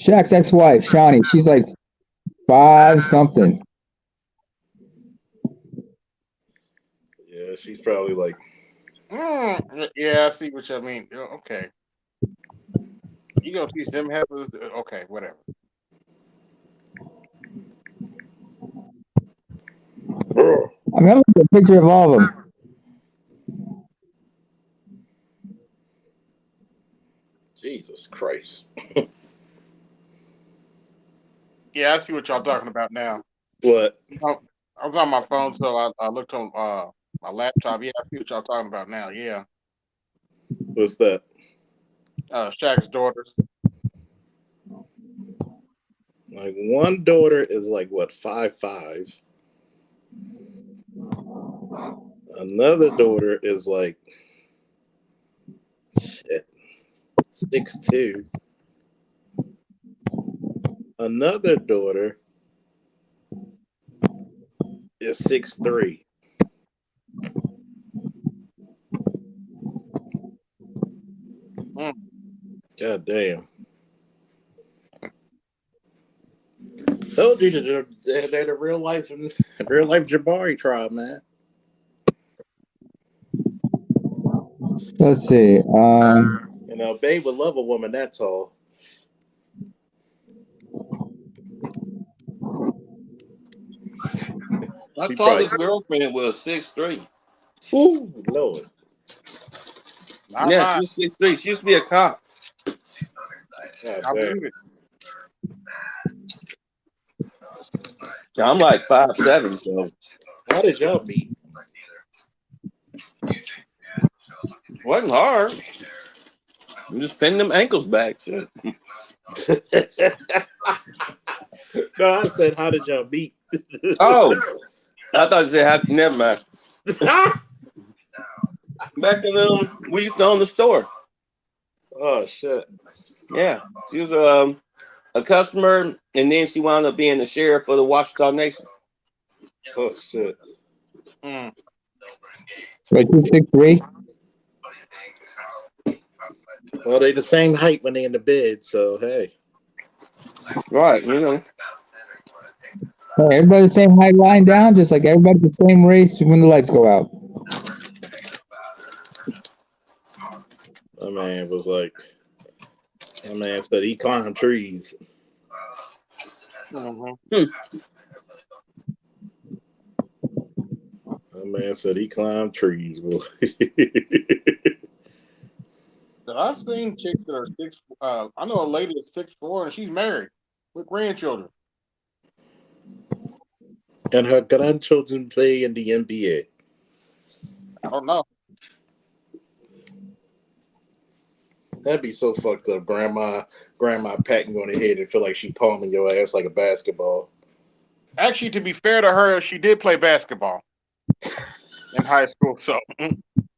Shaq's ex-wife, Shawnee, she's like 5 something. Yeah, she's probably like. Yeah, I see what you mean. Okay. You gonna teach them heifers? Okay, whatever. I mean, I look at a picture of all of them. Jesus Christ. Yeah, I see what y'all talking about now. What? I was on my phone, so I looked on my laptop. Yeah, I see what y'all talking about now. Yeah, What's that? Shaq's daughters. Like one daughter is like what 5'5". Another daughter is like shit 6'2". Another daughter is 6'3". Mm. God damn. Told you that they're the real life Jabari tribe, man. Let's see. You know, Babe would love a woman that tall. My He probably, tallest girlfriend was 6'3". ooh, Lord. Not Yeah, she mine. was 6'3". She used to be a cop. God I damn. believe it. Yeah, I'm like 5'7", so How did y'all meet? it wasn't hard. You just pin them ankles back. Shit. No, I said, how did y'all meet? Oh, I thought you said, never mind. Back in we used to own the store. Oh, shit. Yeah, she was a customer, and then she wound up being the sheriff for the Washita Nation. Oh, shit. Mm. Wait, 263. Well, they the same height when they in the bed, so hey. Right, you know. Hey, everybody the same height lying down, just like everybody the same race when the lights go out. My man was like, my man said he climbed trees. Mm-hmm. My man said he climbed trees, boy. So I've seen chicks that are six. I know a lady that's 6'4" and she's married with grandchildren. And her grandchildren play in the NBA. I don't know. That'd be so fucked up. Grandma patting you on the head and feel like she palming your ass like a basketball. Actually, to be fair to her, she did play basketball in high school. So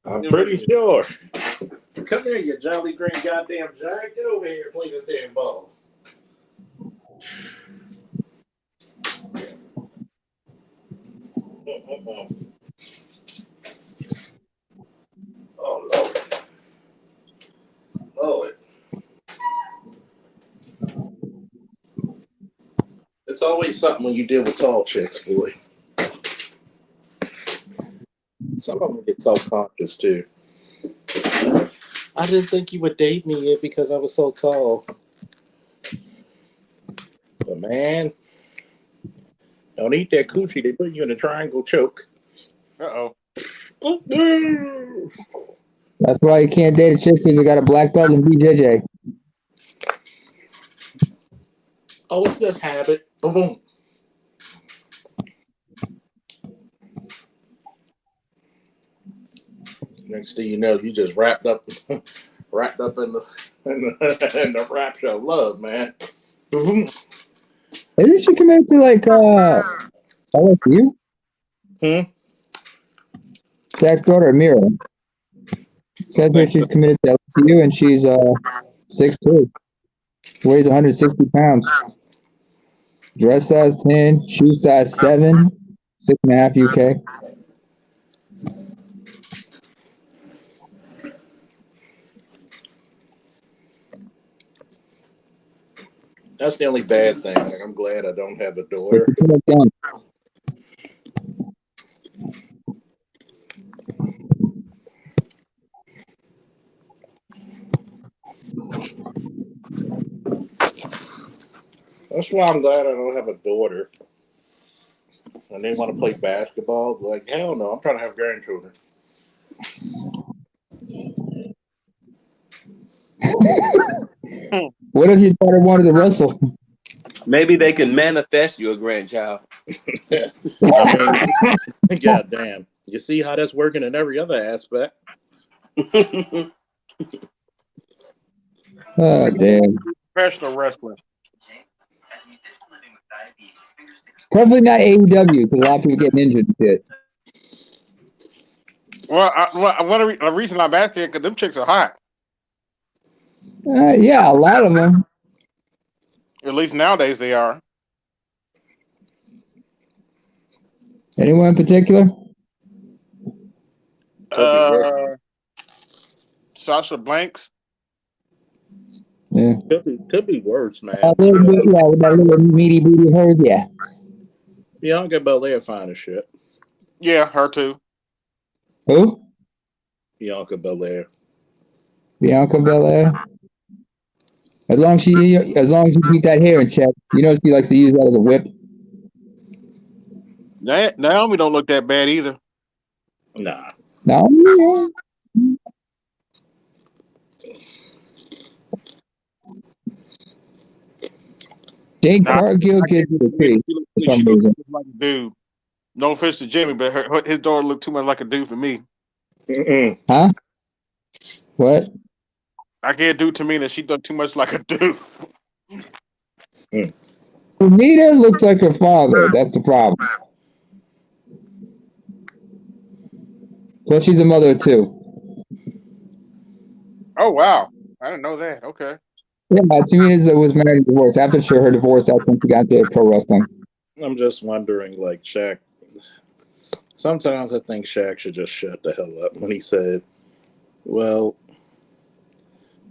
I'm pretty sure. Come here, you jolly green goddamn giant. Get over here and play this damn ball. Oh, Lord. Lord. It's always something when you deal with tall chicks, boy. Some of them get self-conscious, too. I didn't think you would date me yet because I was so tall. But, man, don't eat that coochie. They put you in a triangle choke. uh-oh. That's why you can't date a chick because they got a black belt in BJJ. Oh, it's just habit. Boom, boom. Next thing you know, you just wrapped up in the rapture of love, man. Boom. Isn't she committed to like LSU? Shaq's daughter, Amira. Says that she's committed to LSU and she's 6'2", weighs 160 pounds. Dress size 10, shoe size 7, 6.5 UK. That's the only bad thing. Like, I'm glad I don't have a But daughter. she put down. That's why I'm glad I don't have a daughter. And they want to play basketball. Like, hell no, I'm trying to have grandchildren. What if your daughter wanted to wrestle? Maybe they can manifest you a grandchild. I mean, goddamn. You see how that's working in every other aspect. Oh, damn. Professional wrestler. Probably not AEW because a lot of people getting injured and shit. Well, a reason I'm asking because them chicks are hot. Yeah, a lot of them. At least nowadays they are. Anyone in particular? Could be worse. Sasha Blanks. Yeah. Could be worse, man. A little bit, yeah, with that little meaty booty of hers, yeah. Bianca Belair fine as shit. Yeah, her too. Who? Bianca Belair. Bianca Belair. As long as she keep that hair in check, you know she likes to use that as a whip. Naomi don't look that bad either. Nah. No. Jake Cargill gets the face for some reason. Like a dude. No offense to Jimmy, but his daughter looked too much like a dude for me. Mm-mm. Huh? What? I can't do Tamina. She looked too much like a dude. Tamina looks like her father. That's the problem. Plus, she's a mother too. Oh wow, I didn't know that. Okay. Yeah, Tamina was married and divorced. After her divorce, that's when she got into pro wrestling. I'm just wondering, like Shaq. Sometimes I think Shaq should just shut the hell up when he said, "Well,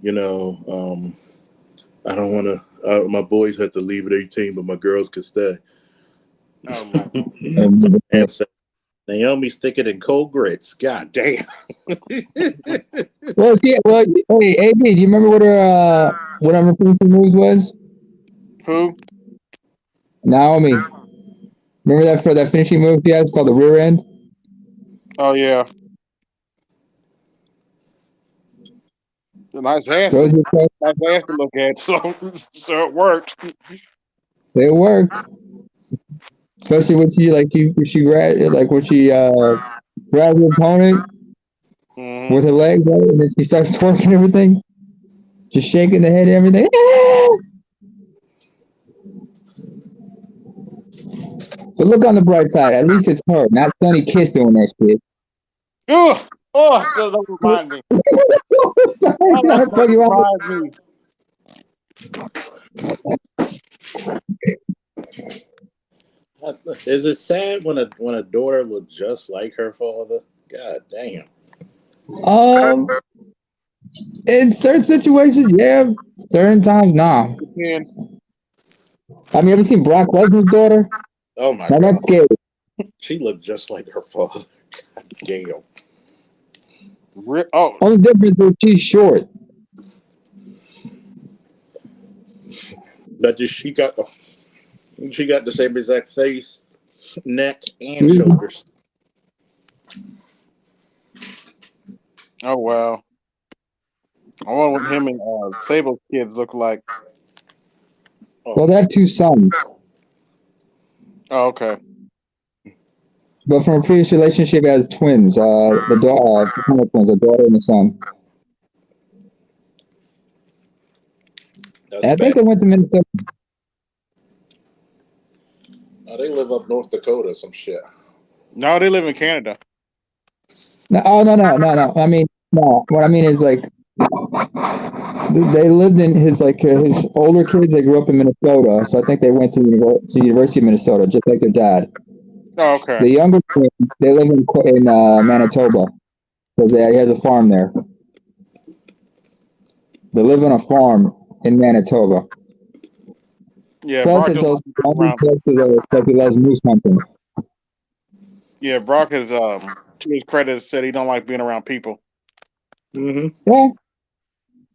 you know, I don't want to. My boys had to leave at 18, but my girls could stay." Oh my God. And said, Naomi's thicker than cold grits. God damn. Well, yeah. Well, hey, AB, do you remember what her finishing moves was? Who? Naomi. Remember that for that finishing move she has called the rear end? Oh yeah. A nice ass. Nice ass to look at. So it worked. It worked. Especially when she grabs her opponent with her legs, right? And then she starts twerking everything, just shaking the head and everything. But look on the bright side. At least it's her, not Sonny Kiss doing that shit. Oh, that reminds me. Sorry, I put you on. Is it sad when a daughter looks just like her father? God damn. In certain situations, yeah. Certain times, nah. I mean, have you seen Brock Lesnar's daughter? Oh my now, God. That's scary. She looked just like her father. God damn. Only difference is she's short. But she got the same exact face, neck, and shoulders. Oh wow. I wonder what him and Sable's kids look like. Well, they have two sons. Oh, okay. But from a previous relationship, as twins, the twins, a daughter and a son. And I think they went to Minnesota. Oh, they live up North Dakota, some shit. No, they live in Canada. No. I mean, no. What I mean is like they lived in his older kids. They grew up in Minnesota, so I think they went to University of Minnesota, just like their dad. Oh, okay. The younger twins, they live in Manitoba, because he has a farm there. They live on a farm in Manitoba. Yeah, plus it's also that he loves moose hunting. Yeah, Brock is to his credit said he don't like being around people. Mm-hmm. Yeah,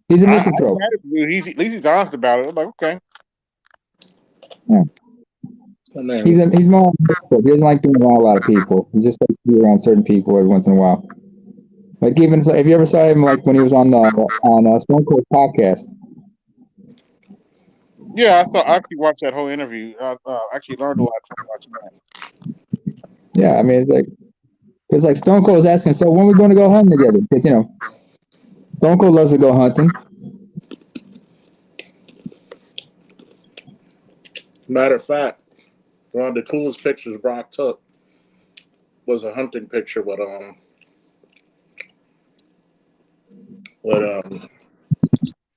he's a misanthrope. At least he's honest about it. I'm like, okay. Yeah. He's more. He doesn't like being around a lot of people. He just likes to be around certain people every once in a while. Like even if you ever saw him like when he was on Stone Cold podcast, Yeah, I actually watched that whole interview. I actually learned a lot from watching that. Yeah, I mean, it's like Stone Cold was asking, so when are we going to go hunting together? Because Stone Cold loves to go hunting. Matter of fact, one of the coolest pictures Brock took was a hunting picture with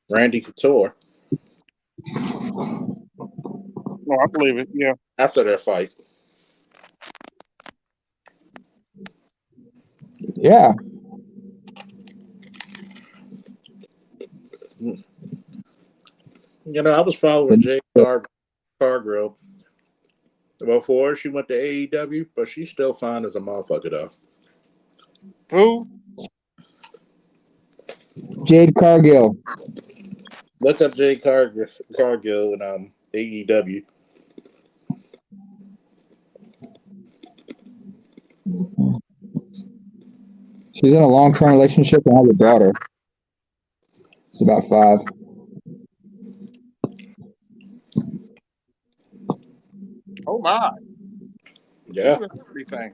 Randy Couture Oh, I believe it. Yeah. after their fight. Yeah. I was following Jade Cargill before she went to AEW, but she's still fine as a motherfucker though. Who? Jade Cargill. Look up Jade Cargill in AEW. She's in a long-term relationship and has a daughter. It's about 5. Oh my. Yeah. Everything.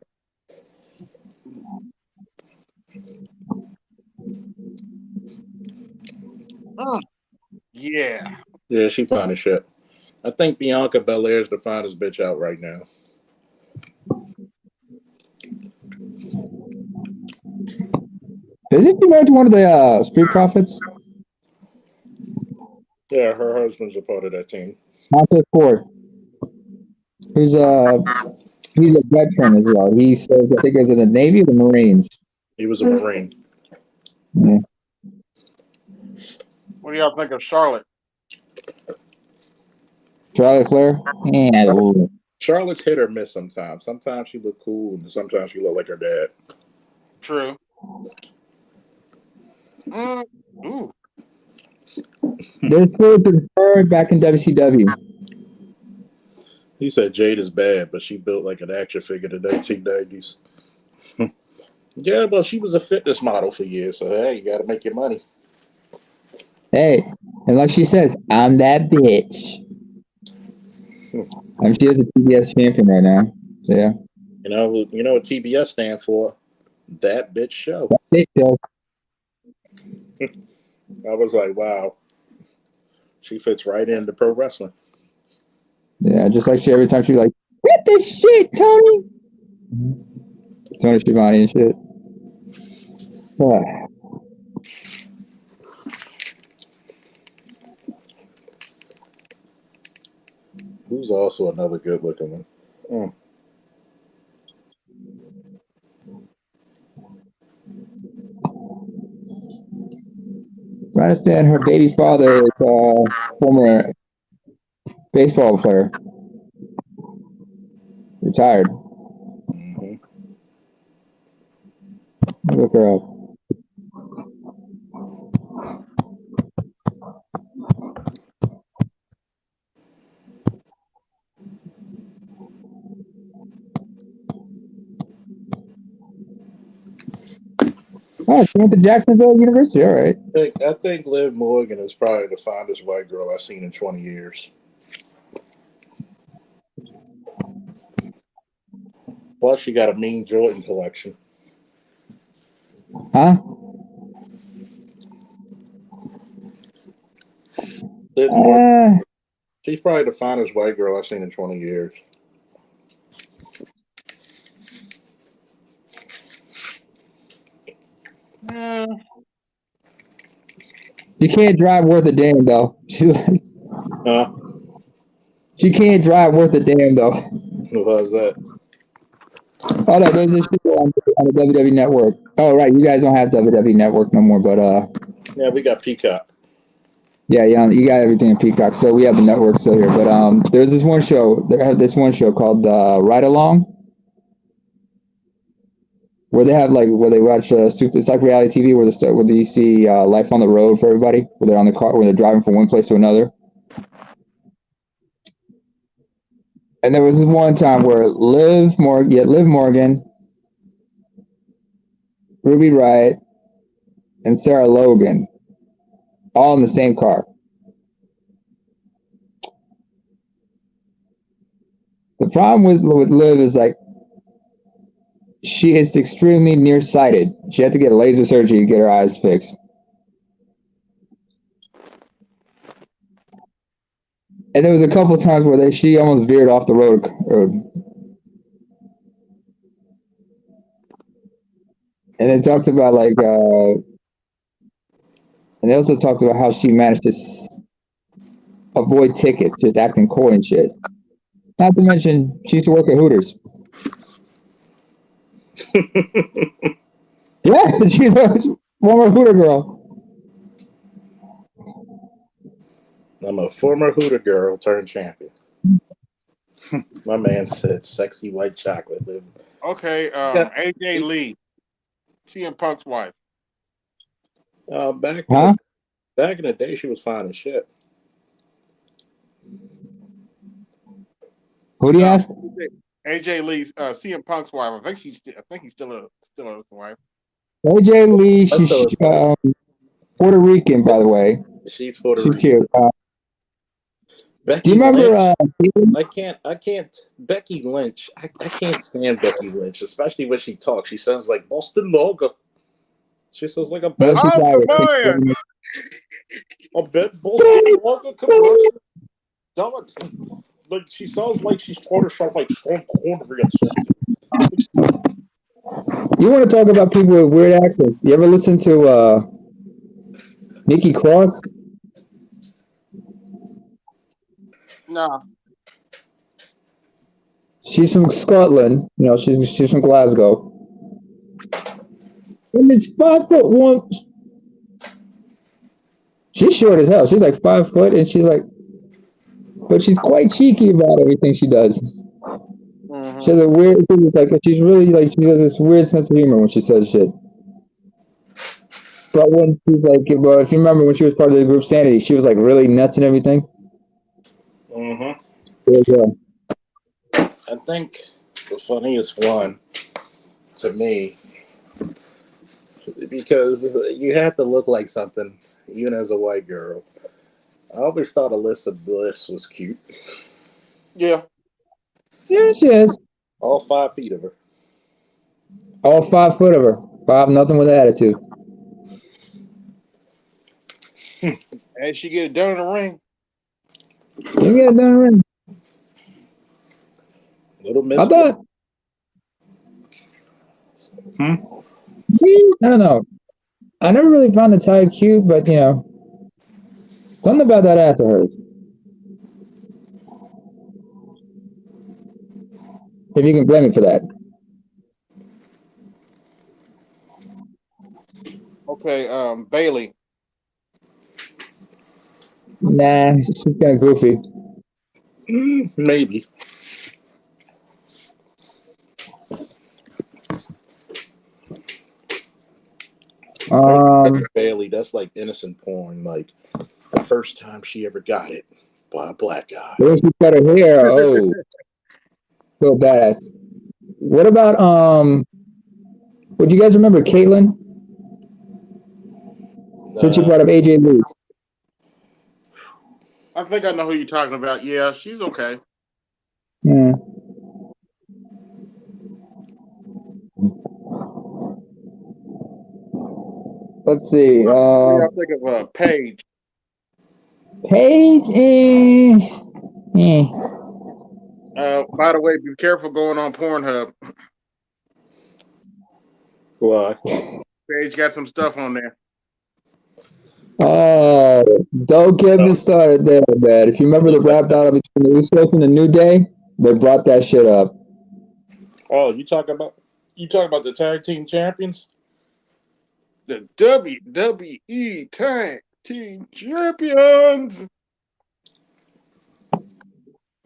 Yeah. Yeah, she fine as shit. I think Bianca Belair is the finest bitch out right now. Isn't she married to one of the Street Profits? Yeah, her husband's a part of that team. Montez Ford. He's a veteran as well. He served, I think, as in the Navy or the Marines. He was a Marine. Yeah. What do y'all think of Charlotte? Charlotte Flair? Yeah. Charlotte's hit or miss sometimes. Sometimes she look cool, and sometimes she look like her dad. True. Ooh. There's Ford preferred back in WCW. He said Jade is bad, but she built like an action figure in the 1990s. Yeah, well, she was a fitness model for years, so hey, you got to make your money. Hey, and like she says, I'm that bitch. She is a TBS champion right now. So yeah. You know what TBS stand for? That bitch show. That bitch show. I was like, wow, she fits right into pro wrestling. Yeah, just like every time she's like, "What this shit, Tony?" Tony Schiavone and shit. Who's also another good looking one? I understand her baby father is a former baseball player, retired. Mm-hmm. Look her up. Oh, she went to Jacksonville University. All right. I think Liv Morgan is probably the finest white girl I've seen in 20 years. Plus, she got a mean Jordan collection. Huh? Liv Morgan, she's probably the finest white girl I've seen in 20 years. You can't drive worth a damn though. She's like, she can't drive worth a damn though. Who was that? Oh no, there's this people on the WWE Network. Oh right, you guys don't have WWE Network no more, but yeah, we got Peacock. Yeah, you got everything in Peacock. So we have the network still here, but there's this one show. They have this one show called Ride Along, where they have where they watch it's like reality TV where you see life on the road for everybody, where they're on the car, where they're driving from one place to another. And there was this one time where Liv Morgan, Ruby Riott, and Sarah Logan, all in the same car. The problem with Liv is like she is extremely nearsighted. She had to get laser surgery to get her eyes fixed. And there was a couple times where she almost veered off the road. And they talked about and they also talked about how she managed to avoid tickets, just acting coy and shit. Not to mention, she used to work at Hooters. Yeah, she's a former Hooter girl. I'm a former Hooter girl turned champion. My man said, "Sexy white chocolate." Okay, Yeah. AJ Lee, CM Punk's wife. Back Huh? in the day, she was fine as shit. Who do you ask? AJ Lee's CM Punk's wife. I think he's still his wife. AJ Lee, That's she's so Puerto Rican, by the way. she's Puerto She's Rican. cute. Do Becky you remember? Lynch. I can't. Becky Lynch. I can't stand Becky Lynch, especially when she talks. She sounds like Boston Lager. She sounds like a No, bad. she's Irish. A bad Boston Lager commercial. Damn it! Like she sounds like she's trying to sound like Sean Connery or something. You want to talk about people with weird accents? You ever listen to Nikki Cross? No. She's from Scotland. You know, she's from Glasgow. And it's 5'1". She's short as hell. She's like 5 foot, and she's like, but she's quite cheeky about everything she does. Mm-hmm. She has a weird, she's really like, she has this weird sense of humor when she says shit. But when she's like, well, if you remember when she was part of the group Sanity, she was like really nuts and everything. Mm-hmm. Yeah. I think the funniest one to me, because you have to look like something, even as a white girl. I always thought Alyssa Bliss was cute. Yeah. Yeah, she is. All 5 feet of her. All 5 foot of her. 5 nothing with attitude. And she get it done in the ring. You get it done right. Little Miss. I thought. I don't know. I never really found the tie cute, but you know, something about that ass of hers. If you can blame me for that. Okay, Bailey. Nah, she's kind of goofy. Maybe. Bailey, that's like innocent porn. Like the first time she ever got it by a black guy. When she cut her hair, oh, so badass. What about would you guys remember Caitlyn? Since you brought up AJ Lee. I think I know who you're talking about. Yeah, she's okay. Yeah. Let's see. I think of Paige. Paige. By the way, be careful going on Pornhub. Why? Paige got some stuff on there. Oh, don't get me started there, man. If you remember the rap battle between the Usos and the New Day, they brought that shit up. Oh, you talking about the tag team champions? The WWE Tag Team Champions.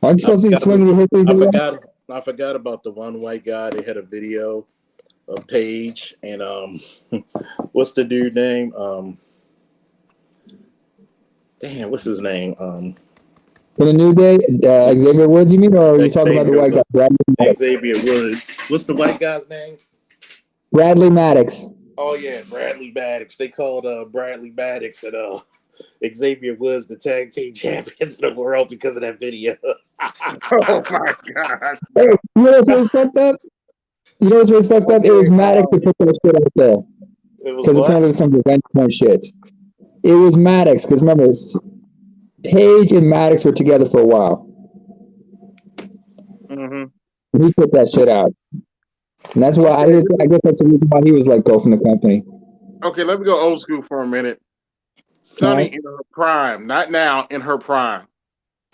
Aren't you supposed to be swinging your history? I forgot about the one white guy. They had a video of Paige and what's the dude name? Damn, what's his name? For the New Day, Xavier Woods, you mean, or are you talking about the white guy? Xavier Woods. What's the white guy's name? Bradley Maddox. Oh yeah, Bradley Maddox. They called Bradley Maddox and Xavier Woods the tag team champions of the world because of that video. Oh my god. Hey, you know what's really fucked up? You know what's really fucked up? It was Maddox that put that shit out there. It was Because what? apparently it was some revenge porn shit. It was Maddox, because remember, Paige and Maddox were together for a while. Mm-hmm. He put that shit out. And that's why I guess that's the reason why he was let go from the company. Okay, let me go old school for a minute. Sunny in her prime, not now, in her prime.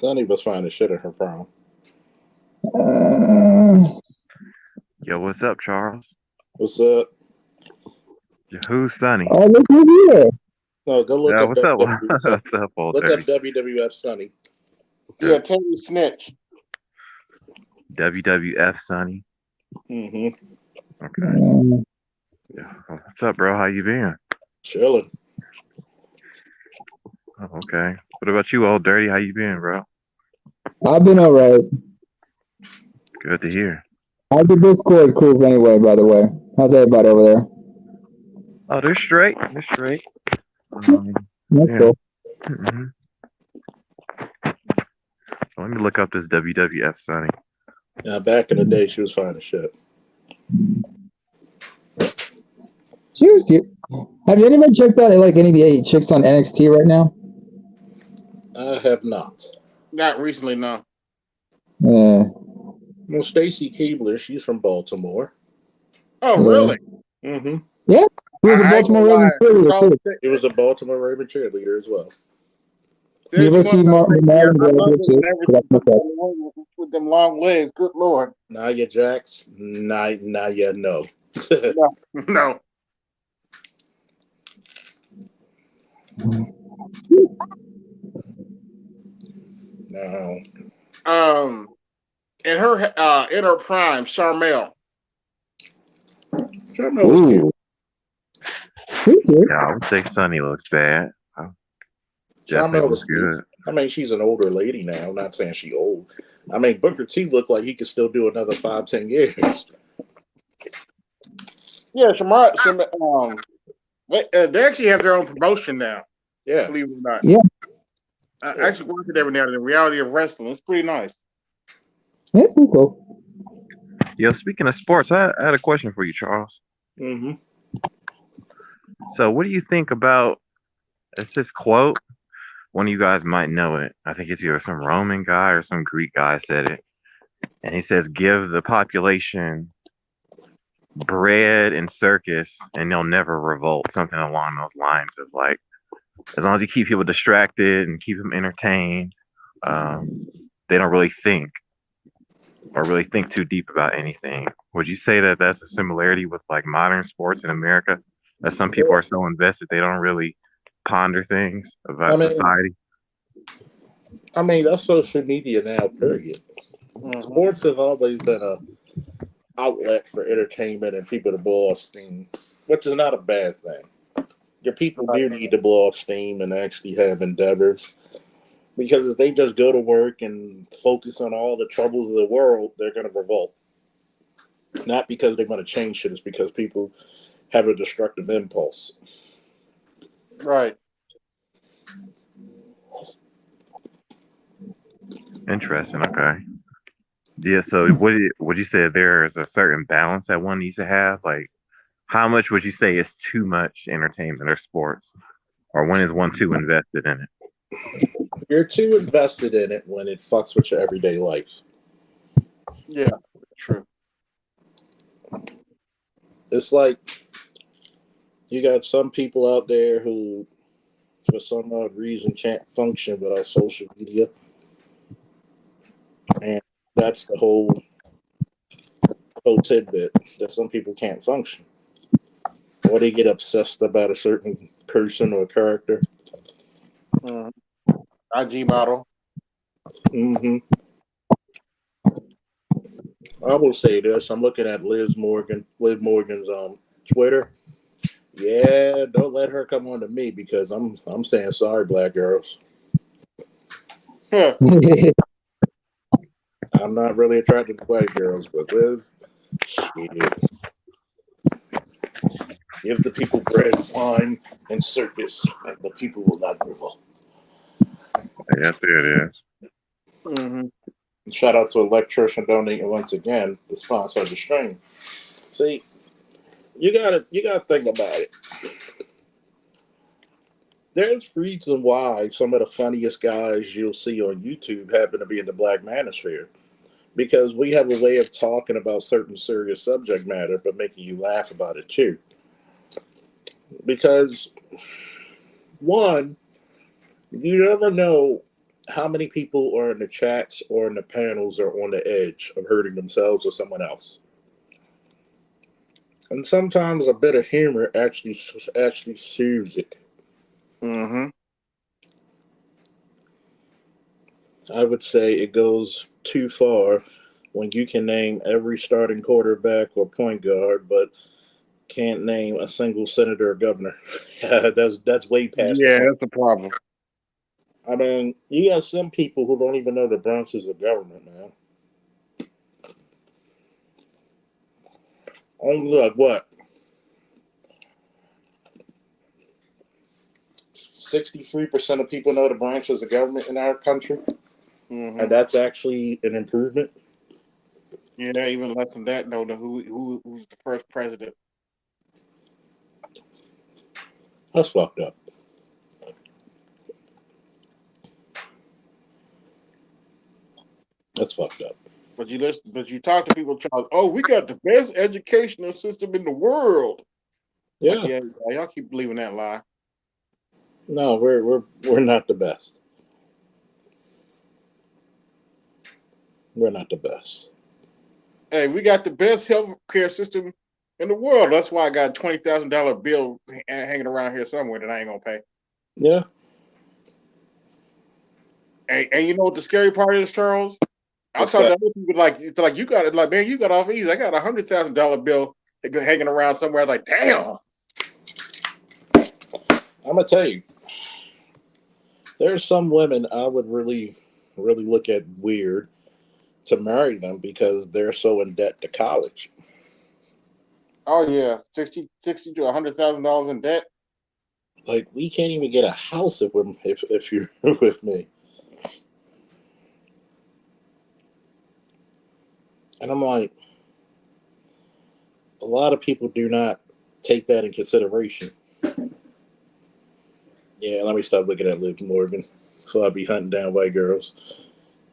Sonny was fine as shit in her prom. Yo, what's up, Charles? What's up? Who's Sonny? Oh, look who's here. No, go look Yeah, up what's up? WWF Sonny. What's up, old Look up dirty? WWF Sonny. Yeah, Terry Snitch. WWF Sonny. Mm-hmm. Okay. Yeah. What's up, bro? How you been? Chilling. Oh, okay. What about you, old dirty? How you been, bro? I've been alright. Good to hear. How's the Discord crew anyway, by the way? How's everybody over there? Oh, they're straight. They're straight. That's Yeah. cool. Mm-hmm. Let me look up this WWF Sonny. Now, back in the day, she was fine as shit. She was cute. Have you anybody checked out like any of the chicks on NXT right now? I have not. Not recently, no. Yeah. Well, Stacy Keebler, she's from Baltimore. Oh, Yeah. really? Mm-hmm. Yeah. He was a Baltimore Ravens cheerleader too. He was a Baltimore Raven cheerleader as well. You ever see Martin Martin too? With them long legs, good lord. Nia Jax, Nia, no. No. No. In her prime, Charmel. Charmel was cute. Yeah, I would say Sonny looks bad. Definitely Charmel was looks cute. good. I mean, she's an older lady now. I'm not saying she's old. I mean, Booker T looked like he could still do another 5-10 years. Yeah, they actually have their own promotion now. Yeah. Believe it or not. Yeah. I actually watch it every now and then. The reality of wrestling. It's pretty nice. Yeah, it's pretty cool. Yo, speaking of sports, I had a question for you, Charles. Mm-hmm. So, what do you think about? It's this quote. One of you guys might know it. I think it's either some Roman guy or some Greek guy said it. And he says, give the population bread and circus and they'll never revolt. Something along those lines of like, as long as you keep people distracted and keep them entertained, they don't really think or really think too deep about anything. Would you say that that's a similarity with like modern sports in America? That some people are so invested they don't really ponder things about society? I mean, that's social media now, period. Mm-hmm. Sports have always been a outlet for entertainment and people to blow off steam, which is not a bad thing. Your people do need to blow off steam and actually have endeavors. Because if they just go to work and focus on all the troubles of the world, they're going to revolt. Not because they want to change shit, it's because people have a destructive impulse. Right. Interesting. Okay. Yeah. So, would you say there is a certain balance that one needs to have? Like, how much would you say is too much entertainment or sports, or when is one too invested in it? You're too invested in it when it fucks with your everyday life. Yeah, true. It's like you got some people out there who, for some odd reason, can't function without social media. And that's the whole tidbit that some people can't function. Or they get obsessed about a certain person or character. IG model. Mm-hmm. I will say this. I'm looking at Liv Morgan's Twitter. Yeah, don't let her come on to me because I'm saying sorry, black girls. I'm not really attracted to white girls, but Liv, shit. Give the people bread and wine and circus, and the people will not revolt. Yes, it is. Mm-hmm. Shout out to Electrician donating once again, the sponsor of the stream. See, you gotta think about it. There's reason why some of the funniest guys you'll see on YouTube happen to be in the black manosphere. Because we have a way of talking about certain serious subject matter, but making you laugh about it too. Because one, you never know how many people are in the chats or in the panels are on the edge of hurting themselves or someone else. And sometimes a bit of humor actually soothes it. Mm-hmm. I would say it goes too far when you can name every starting quarterback or point guard, but can't name a single senator or governor. That's way past the Yeah, point. that's a problem. I mean, you got some people who don't even know the Bronx is a government, man. Only like what? 63% of people know the Bronx is a government in our country, Mm-hmm. and that's actually an improvement. Yeah, even less than that. Know who's the first president? That's fucked up. That's fucked up. But you listen, but you talk to people, Charles. Oh, we got the best educational system in the world. Like, Yeah. yeah, y'all keep believing that lie. No, we're not the best. We're not the best. Hey, we got the best health care system in the world. That's why I got a $20,000 bill hanging around here somewhere that I ain't gonna pay. Yeah. And you know what the scary part is, Charles? I'll What's talk to that? other people like it's like you got it, like man, you got off easy. I got $100,000 bill hanging around somewhere. Like, damn. I'm gonna tell you, there's some women I would really look at weird to marry them because they're so in debt to college. Oh yeah, 60 to $100,000 in debt. Like we can't even get a house if you're with me. And I'm like, a lot of people do not take that in consideration. Yeah, let me stop looking at Liv Morgan. So I'll be hunting down white girls.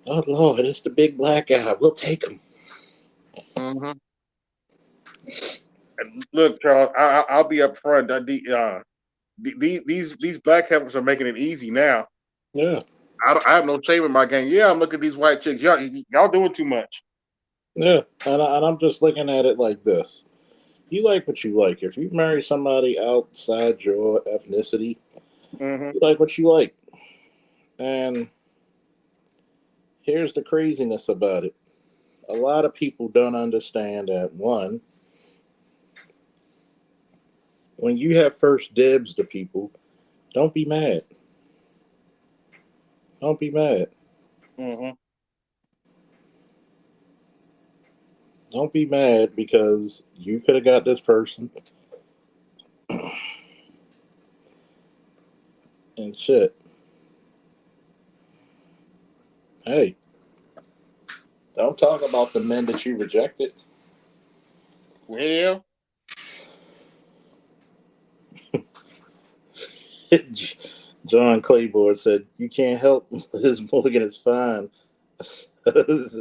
Oh Lord, it's the big black guy. We'll take him. Mm-hmm. And look, Charles, I'll be up front. These black heifers are making it easy now. Yeah, I have no shame in my game. Yeah, I'm looking at these white chicks. Y'all doing too much. yeah. And I'm just looking at it like this. You like what you like. If you marry somebody outside your ethnicity, Mm-hmm. you like what you like. And here's the craziness about it. A lot of people don't understand that one, when you have first dibs to people, don't be mad. Don't be mad. Mm-hmm. Don't be mad because you could have got this person and shit. Hey, don't talk about the men that you rejected. Well, John Claiborne said, "You can't help Liz Morgan is fine."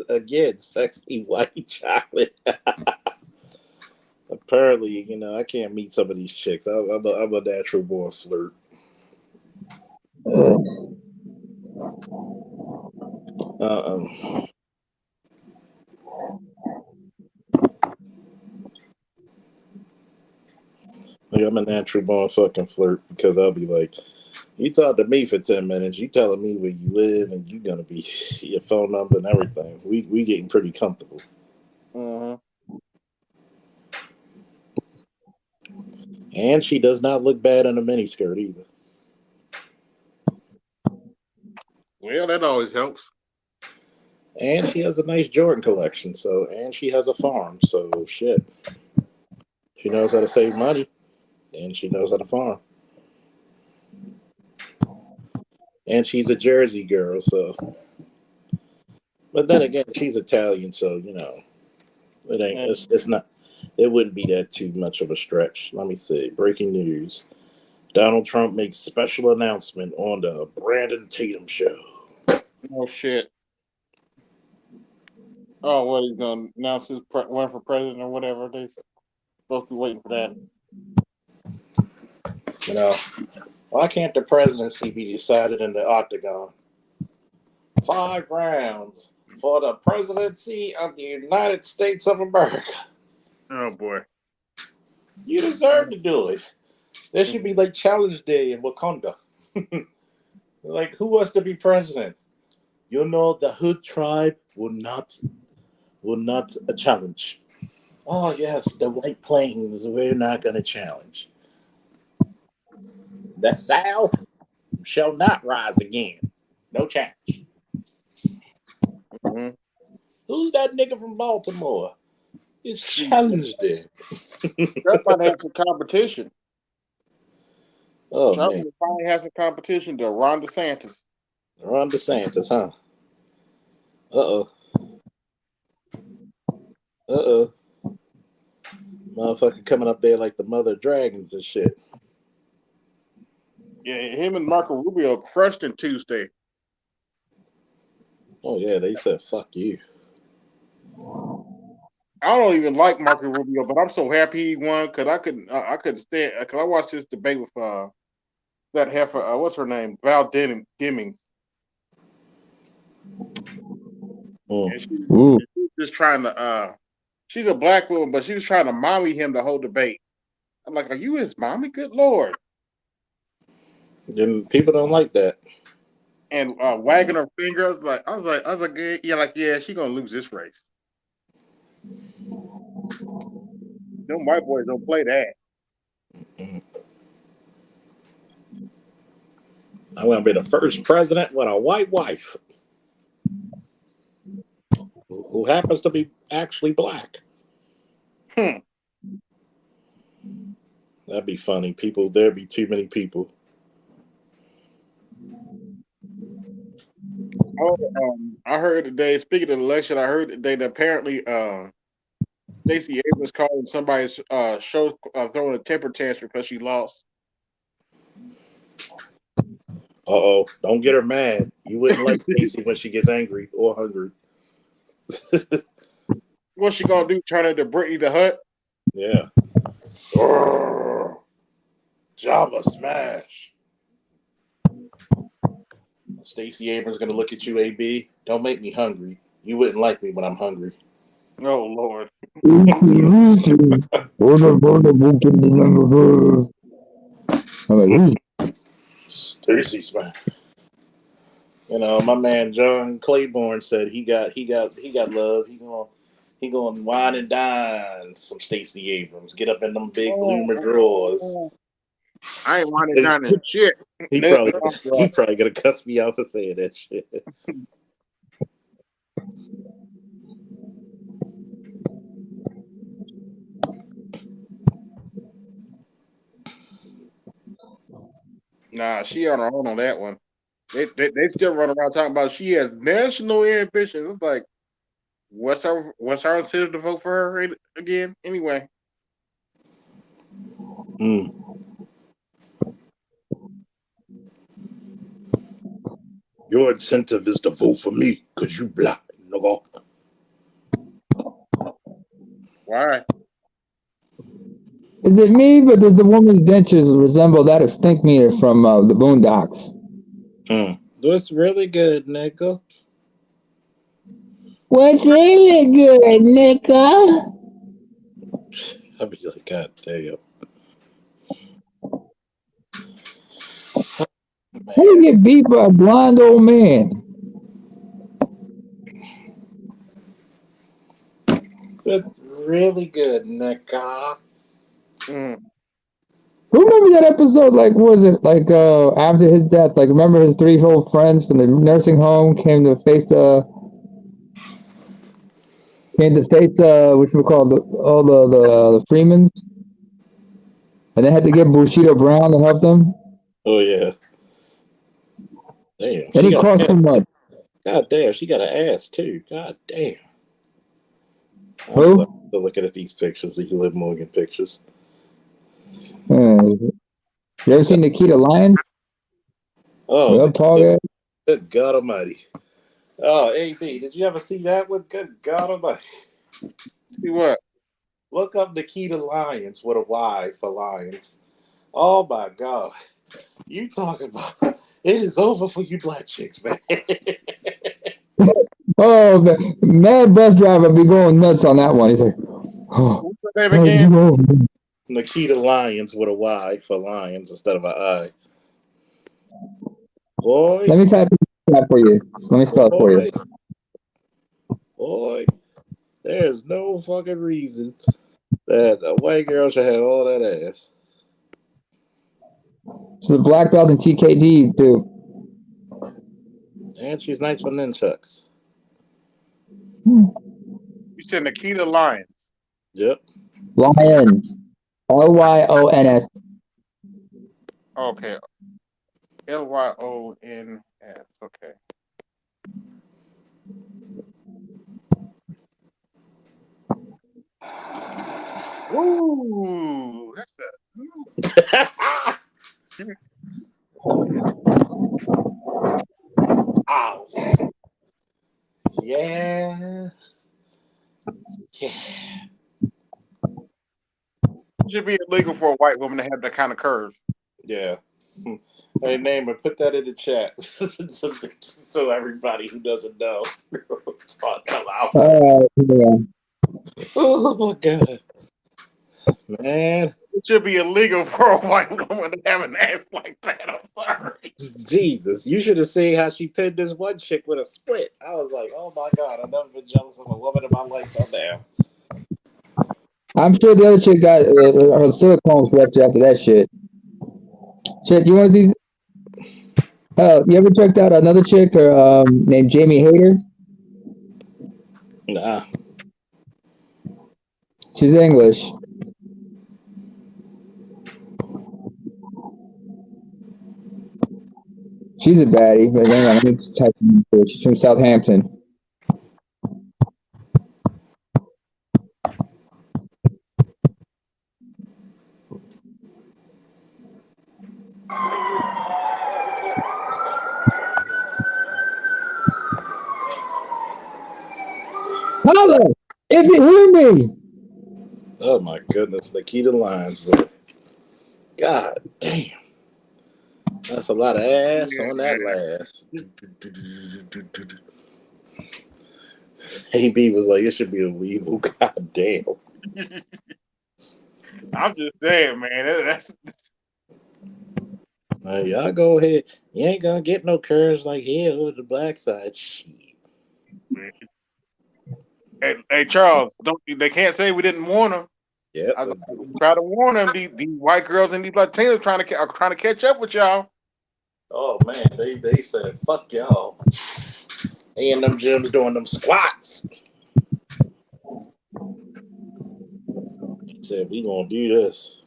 Again, sexy white chocolate. Apparently, I can't meet some of these chicks. I'm a natural born flirt. Uh-uh. Like, I'm a natural born fucking flirt because I'll be like, you talk to me for 10 minutes. You telling me where you live and you gonna be your phone number and everything. We getting pretty comfortable. mm-hmm. And she does not look bad in a miniskirt either. Well, that always helps. And she has a nice Jordan collection. And she has a farm. So shit. She knows how to save money and she knows how to farm. and she's a Jersey girl. So, but then again, she's Italian, so it ain't. Yeah. It's not. It wouldn't be that too much of a stretch. Let me see. Breaking news: Donald Trump makes special announcement on the Brandon Tatum show. No shit. Oh, what he's gonna announce his run for president or whatever? They supposed to be waiting for that. Why can't the presidency be decided in the octagon? 5 rounds for the presidency of the United States of America. Oh boy. You deserve to do it. There should be like Challenge Day in Wakanda. Like, who wants to be president? The Hood tribe will not challenge. Oh yes, the White Plains, we're not going to challenge. The South shall not rise again. No challenge. Mm-hmm. Who's that nigga from Baltimore? It's Challenge Day. Trump might have some competition. Oh Trump man, will finally have some competition to Ron DeSantis. Ron DeSantis, huh? Uh-oh. Motherfucker coming up there like the mother of dragons and shit. Yeah, him and Marco Rubio crushed in Tuesday. Oh yeah, they said fuck you. I don't even like Marco Rubio, but I'm so happy he won because I couldn't stand. Because I watched this debate with that heifer. What's her name? Val Demings. And she was just trying to. She's a black woman, but she was trying to mommy him the whole debate. I'm like, are you his mommy? Good lord! And people don't like that. And wagging her finger, I was like, yeah, she gonna lose this race. Them white boys don't play that. I want to be the first president with a white wife who happens to be actually black. That'd be funny. There'd be too many people. Oh, I heard today. Speaking of the election, I heard today that apparently Stacey Abrams calling somebody's show throwing a temper tantrum because she lost. Don't get her mad. You wouldn't like Stacey when she gets angry or hungry. What's she gonna do? Turn into Brittany the Hut? Yeah. Jabba smash. Stacey Abrams gonna look at you, AB. Don't make me hungry. You wouldn't like me when I'm hungry. Oh Lord. Stacey smash. My man John Claiborne said he got love. He gonna wine and dine some Stacey Abrams. Get up in them big bloomer drawers. I ain't winding down that shit. He probably gonna cuss me out for saying that shit. Nah, she on her own on that one. They still run around talking about she has national ambitions. It's like, what's our incentive to vote for her again? Anyway. Your incentive is to vote for me because you black, nigga. Why? Is it me, but does the woman's dentures resemble that of Stink Meter from the Boondocks? What's really good, nigga? What's really good, nigga? I'd be like, God damn. How do you get beat by a blind old man? That's really good, nigga. Remember that episode? Like, what was it like after his death? Like, remember his 3 old friends from the nursing home came to face which we call all the Freemans, and they had to get Bushido Brown to help them. Oh yeah. Damn, And she he got costs an so ass. much. God damn, she got an ass too. God damn. I'm sorry. Who? Still looking at these pictures, these Liv Morgan pictures. You ever seen Nikita Lyons? Oh, Well, Paul Nikita. guy. Good God Almighty. Oh, AB, did you ever see that one? Good God Almighty. See what? Look up Nikita Lyons with a Y for Lions. Oh my God. You talking about it is over for you black chicks, man. Oh, man. Mad bus driver be going nuts on that one. He's like, oh, What's her name how's again? it going? Nikita Lyons with a Y for Lions instead of an I. Boy, Let me type that for you. Let me spell it for you. boy, boy. There's no fucking reason that a white girl should have all that ass. She's a black belt in TKD, too. And she's nice for nunchucks. You said Nikita Lyons. Yep. Lyons. Lyons. Okay. Lyons. Okay. Ooh, that's Ow. Yeah. Yeah. it should be illegal for a white woman to have that kind of curves. Yeah. Hey, name it. Put that in the chat so everybody who doesn't know talk out loud. Yeah. Oh my God, man. It should be illegal for a white woman to have an ass like that. I'm sorry. Jesus, you should have seen how she pinned this one chick with a split. I was like, oh my God, I've never been jealous of a woman in my life so damn. I'm sure the other chick got her silicones ruptured after that shit. Shit, you want to see? You ever checked out another chick named Jamie Hayter? Nah. She's English. She's a baddie. But hang on, let me type in for her. She's from Southampton. Holla! If you hear me! Oh my goodness, Nikita Lyons, bro. God damn. That's a lot of ass on that last. AB was like, it should be illegal. God damn. I'm just saying, man. That's Y'all go ahead. You ain't gonna get no curves like here with the black side. Shit. hey, Charles. Don't they can't say we didn't warn them. Yep. I try to warn them. These white girls and these Latinos are trying to catch up with y'all. Oh man, they said fuck y'all. They in them gyms doing them squats. He said we gonna do this.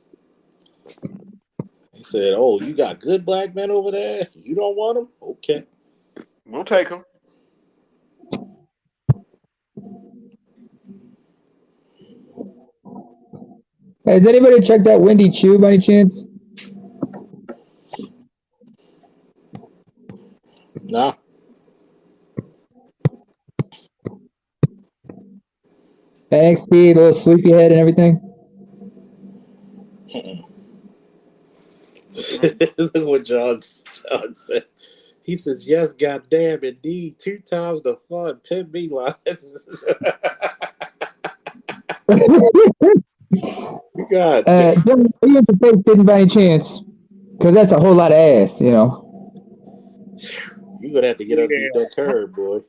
He said, "Oh, you got good black men over there. You don't want them? Okay, We'll take them." Hey, has anybody checked out Wendy Chu by any chance? nah." NXT, little sleepyhead and everything. Look what John said. He says, "Yes, goddamn, indeed, 2 times the fun. Pin me lines." God damn. Don't use the face didn't by any chance, because that's a whole lot of ass, you know. You gonna have to get underneath Yeah. that curve, boy.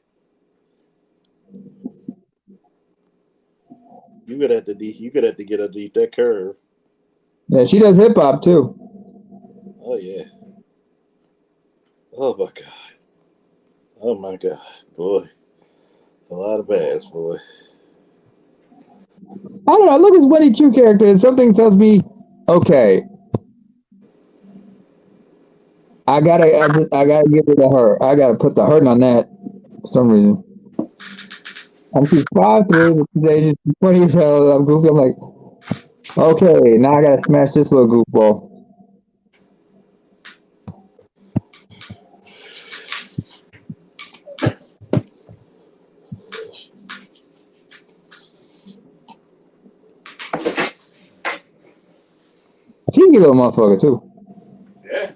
You gonna have to get underneath that curve. Yeah, she does hip hop too. Oh yeah. Oh my God. Oh my God, boy. It's a lot of ass, boy. I don't know. Look at this Wendy Chu character, and something tells me, okay, I gotta give it to her. I gotta put the hurting on that for some reason. She's 5'3", but she's funny as hell. I'm goofy. I'm like, okay, now I gotta smash this little goofball. Cheeky little motherfucker too. Yeah.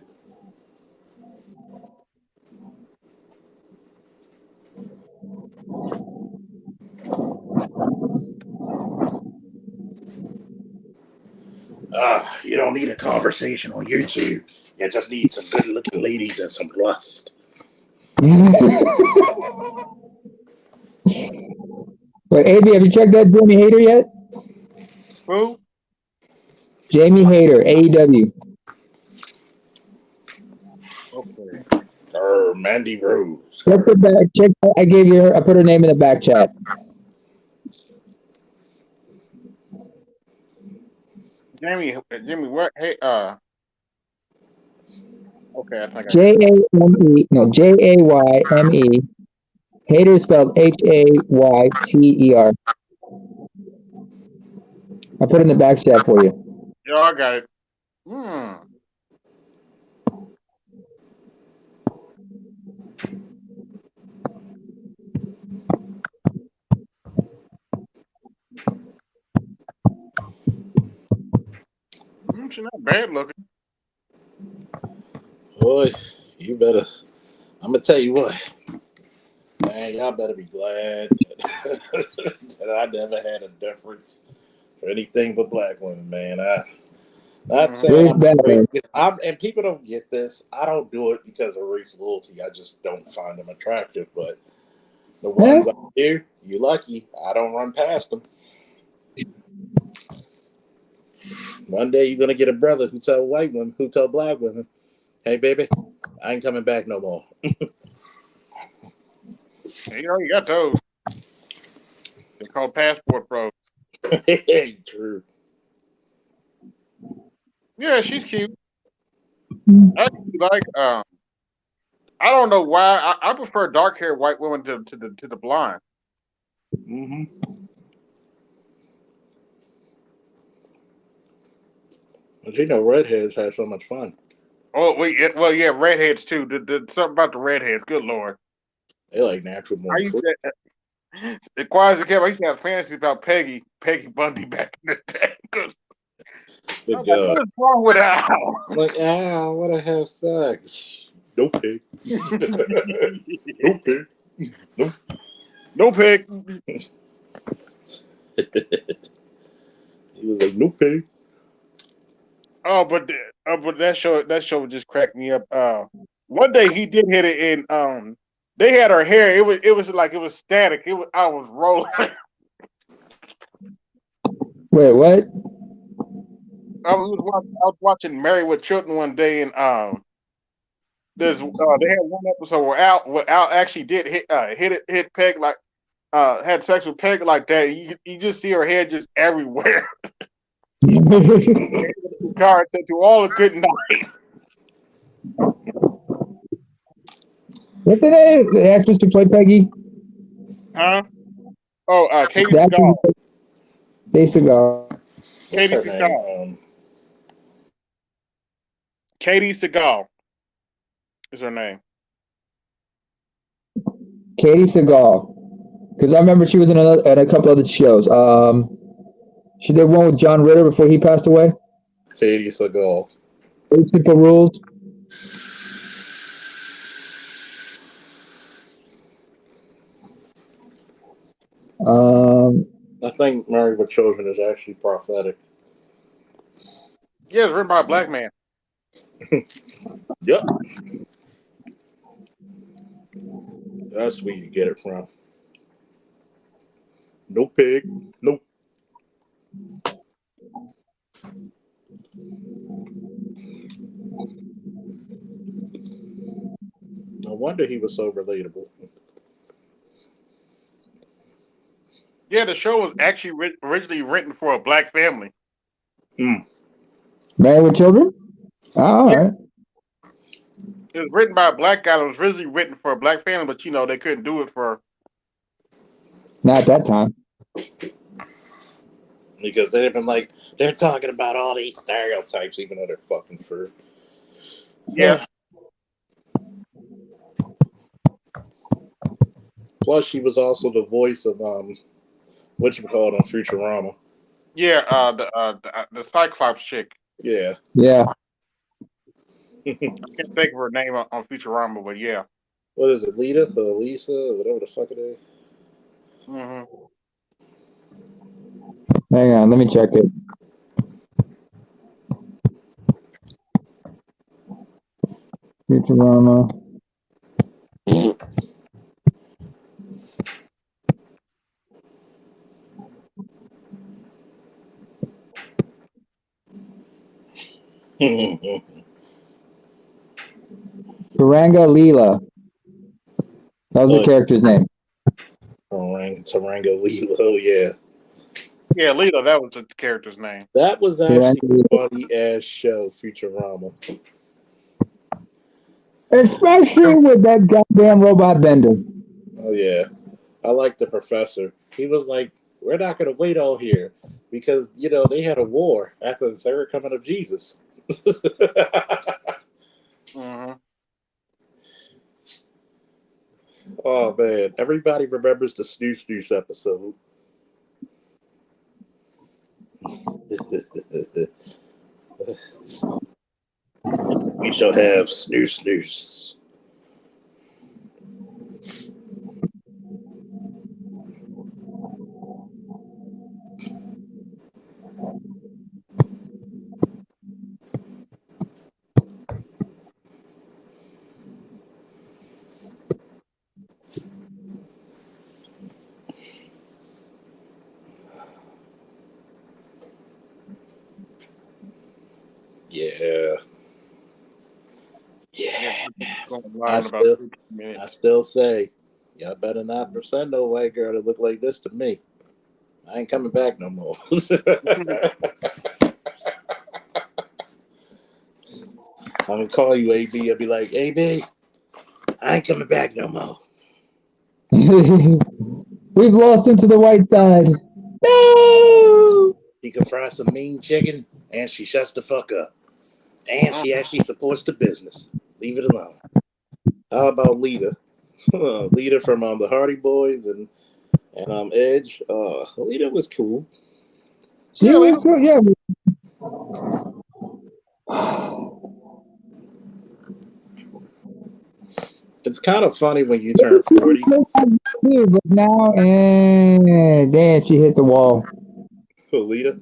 You don't need a conversation on YouTube. You just need some good looking ladies and some lust. Wait, AB, have you checked that Jamie Hayter yet? Who? Jamie Hayter, AEW. Okay. Or Mandy Rose. Check the back. Check. I gave you. I put her name in the back chat. Jimmy, what? Hey, okay, I think I got it. JAME. No, JAYME. Hayter spelled HAYTER. I put it in the back chat for you. Yo, I got it. Hmm. She's not bad looking. Boy, you better. I'm gonna tell you what. Man, y'all better be glad that I never had a deference for anything but black women, man. Not saying Where's Batman? and people don't get this. I don't do it because of race loyalty. I just don't find them attractive. But the ones I do, you lucky. I don't run past them. One day you're gonna get a brother who tell white women, who tell black women, "Hey, baby, I ain't coming back no more." You got those. They're called passport pros. True. Yeah, she's cute. Actually, like, I don't know why. I prefer dark haired white women to the blonde. Mm-hmm. But you know, redheads have so much fun. Oh, well, yeah, redheads too. Something about the redheads. Good lord. They like natural I born used fruit. to, as quiet as it kept, I used to have fantasies about Peggy Bundy back in the day. I Good was like, God. what is wrong with Al? Like, I want to have sex. No pig. No pig. No. No pig. He was like, no pig. Oh, but that show just cracked me up. One day he did hit it, and they had her hair. It was like it was static. I was rolling. Wait, what? I was watching Married with Children one day, and they had one episode where Al actually did hit Peg like had sex with Peg like that. You just see her hair just everywhere. Card said to all a good night. What's the name? The actress who played Peggy? Huh? Oh, Katie The actress Seagal. who played Stay Seagal. What's Katie her name? Seagal. Katie Seagal is her name. Katie Seagal. Because I remember she was in a couple other shows. She did one with John Ritter before he passed away. Katie Seagal. Eight Simple Rules. I think Married with Children is actually prophetic. Yeah, it's written by a black man. Yep. That's where you get it from. No pig. Nope. No wonder he was so relatable. Yeah, the show was actually originally written for a black family. Hmm. Married with Children? Oh, all right. It was written by a black guy. It was originally written for a black family, but they couldn't do it for. Not at that time. Because they've been like, they're talking about all these stereotypes, even though they're fucking true. Yeah. Plus, she was also the voice of whatchamacallit on Futurama. Yeah, the Cyclops chick. Yeah. Yeah. I can't think of her name on Futurama, but yeah. What is it, Lita or Lisa, or whatever the fuck it is? Mm-hmm. Hang on, let me check it. Futurama. Taranga Leela. That was the character's name. Taranga Lilo, yeah. Yeah, Lita, that was the character's name. That was actually a funny ass show, Futurama. Especially with that goddamn robot bender. Oh yeah. I like the professor. He was like, we're not gonna wait all here because they had a war after the third coming of Jesus. Mm-hmm. Oh man, everybody remembers the Snooze Snooze episode. We shall have Snooze Snooze. Yeah. Yeah. I still say, y'all better not send no white girl to look like this to me. I ain't coming back no more. I'm gonna call you AB. I'll be like, AB, I ain't coming back no more. We've lost into the white side. No! She can fry some mean chicken, and she shuts the fuck up. And she actually supports the business. Leave it alone. How about Lita? Lita from the Hardy Boys and Edge. Lita was cool. She was cool, yeah. It's kind of funny when you turn 40. But now, damn, she hit the wall. Who, Lita?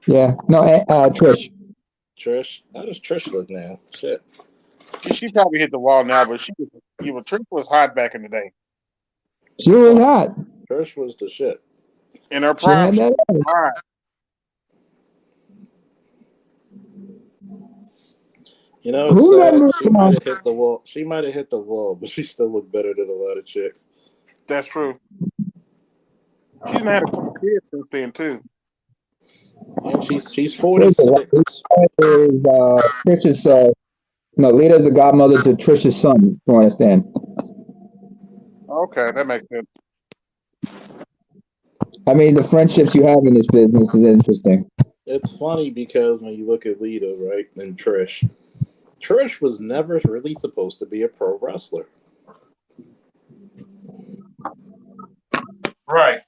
Yeah. No, Trish. Trish? How does Trish look now? Shit. She probably hit the wall now, but Trish was hot back in the day. She was hot. Trish was the shit. In her prime, she was hot. It's sad. She might have hit the wall. She might have hit the wall, but she still looked better than a lot of chicks. That's true. She's had a couple kids since then too. And she's 46. Trish's Lita's the godmother to Trish's son. If you understand? Okay, that makes sense. I mean, the friendships you have in this business is interesting. It's funny because when you look at Lita, right, and Trish was never really supposed to be a pro wrestler. Right.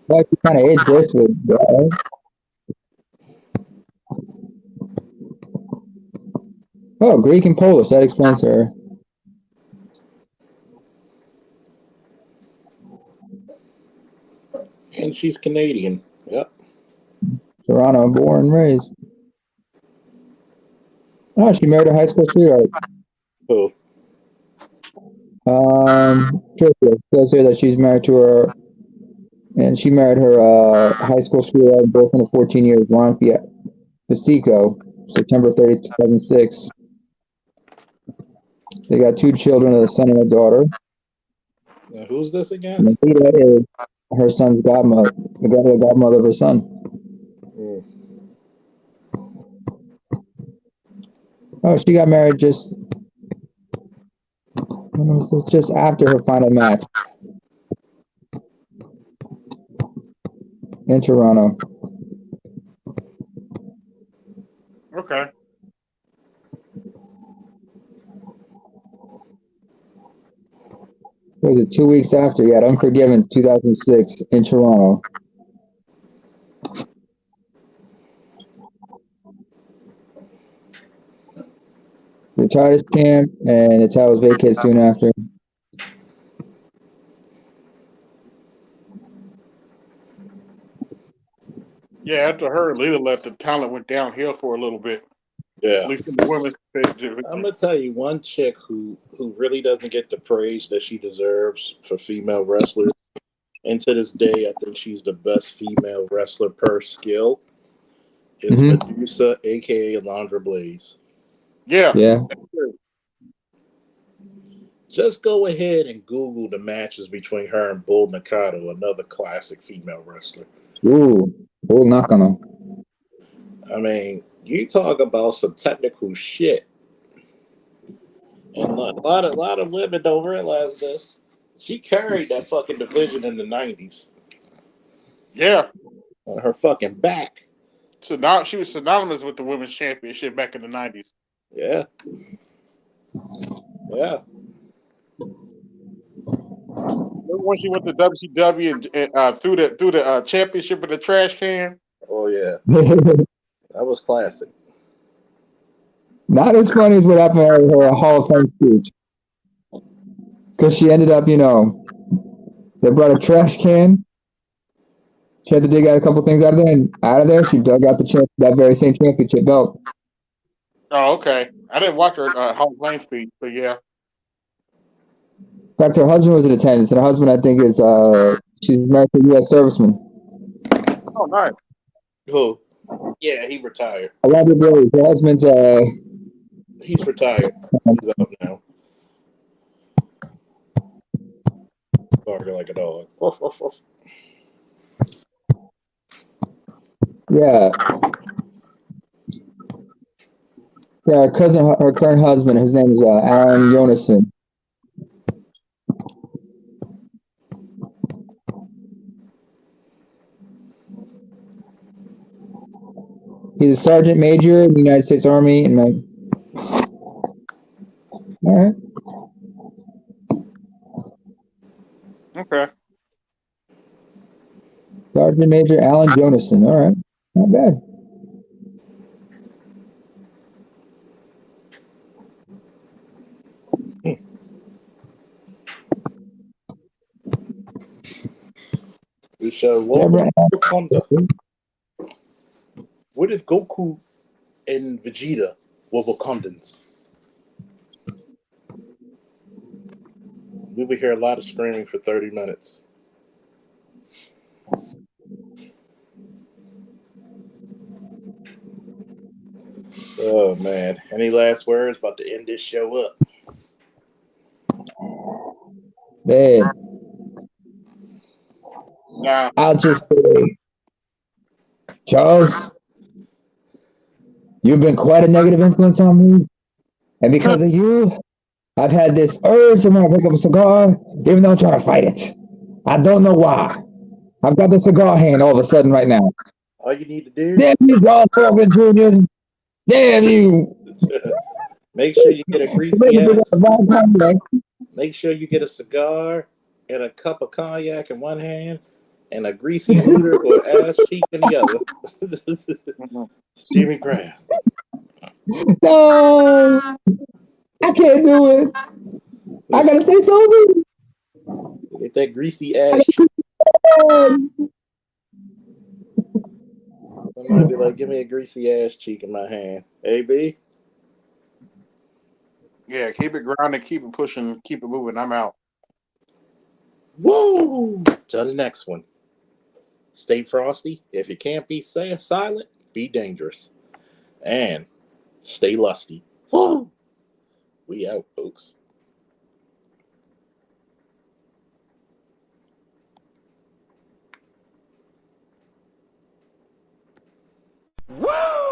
Like you kind of age gracefully, right? Oh, Greek and Polish. That explains her. And she's Canadian. Yep. Toronto, born and raised. Oh, she married a high school sweetheart. Who? Trisha says here that she's married to her, and she married her high school sweetheart, boyfriend of 14 years, Ron Pasico, September 30, 2006. They got 2 children, a son and a daughter. Now, who's this again? Nikita is her son's godmother, the godmother of her son. Mm. Oh, she got married just after her final match in Toronto. Okay. Was it 2 weeks after? Yeah, Unforgiven 2006 in Toronto. Retired as champ, and the title was vacated soon after. Yeah, after her, Lita left, the talent went downhill for a little bit. At Yeah. least in the women's I'm division. gonna tell you one chick who really doesn't get the praise that she deserves for female wrestlers. And to this day, I think she's the best female wrestler per skill. Is Mm-hmm. Medusa, aka Alundra Blaze. Yeah. Yeah. Just go ahead and Google the matches between her and Bull Nakano, another classic female wrestler. Ooh, Bull Nakano. I mean, you talk about some technical shit, and a lot of women don't realize this. She carried that fucking division in the '90s Yeah. on her fucking back. So now she was synonymous with the women's championship back in the 90s. Yeah, yeah. Remember when she went to WCW and threw the championship in the trash can? Oh yeah, that was classic. Not as funny as what happened at her Hall of Fame speech. Because she ended up, they brought a trash can. She had to dig out a couple things out of there, and out of there, she dug out that very same championship belt. Oh, okay. I didn't watch her Hall of Fame speech, but yeah. In fact, her husband was in attendance, and her husband, I think, she's married to a U.S. serviceman. Oh, nice. Who? Yeah, he retired. Alundra Blaze. Her husband's He's retired. He's up now. Barking like a dog. yeah. Yeah, her current husband, his name is Alan Jonason. He's a sergeant major in the United States Army. All right. Okay. Sergeant Major Alan Jonason. All right. Not bad. We shall welcome Deborah. Wakanda. What if Goku and Vegeta were Wakandans? We would hear a lot of screaming for 30 minutes. Oh man. Any last words about to end this show up? Man, Nah. I'll just say, Charles, you've been quite a negative influence on me. And because of you, I've had this urge to want to pick up a cigar, even though I'm trying to fight it. I don't know why. I've got the cigar hand all of a sudden right now. All you need to do, Damn you, Charles Logan Jr. Damn you. make sure you get a greasy ass. Make sure you get a cigar and a cup of cognac in one hand and a greasy looter or ass cheek in the other. Stephen Kraft. No, I can't do it. I gotta stay sober. Get that greasy ass cheek. Somebody be like, give me a greasy ass cheek in my hand. AB? Yeah, keep it grounded, keep it pushing, keep it moving. I'm out. Whoa! Till the next one. Stay frosty. If you can't be silent, be dangerous. And stay lusty. Woo! We out, folks. Woo!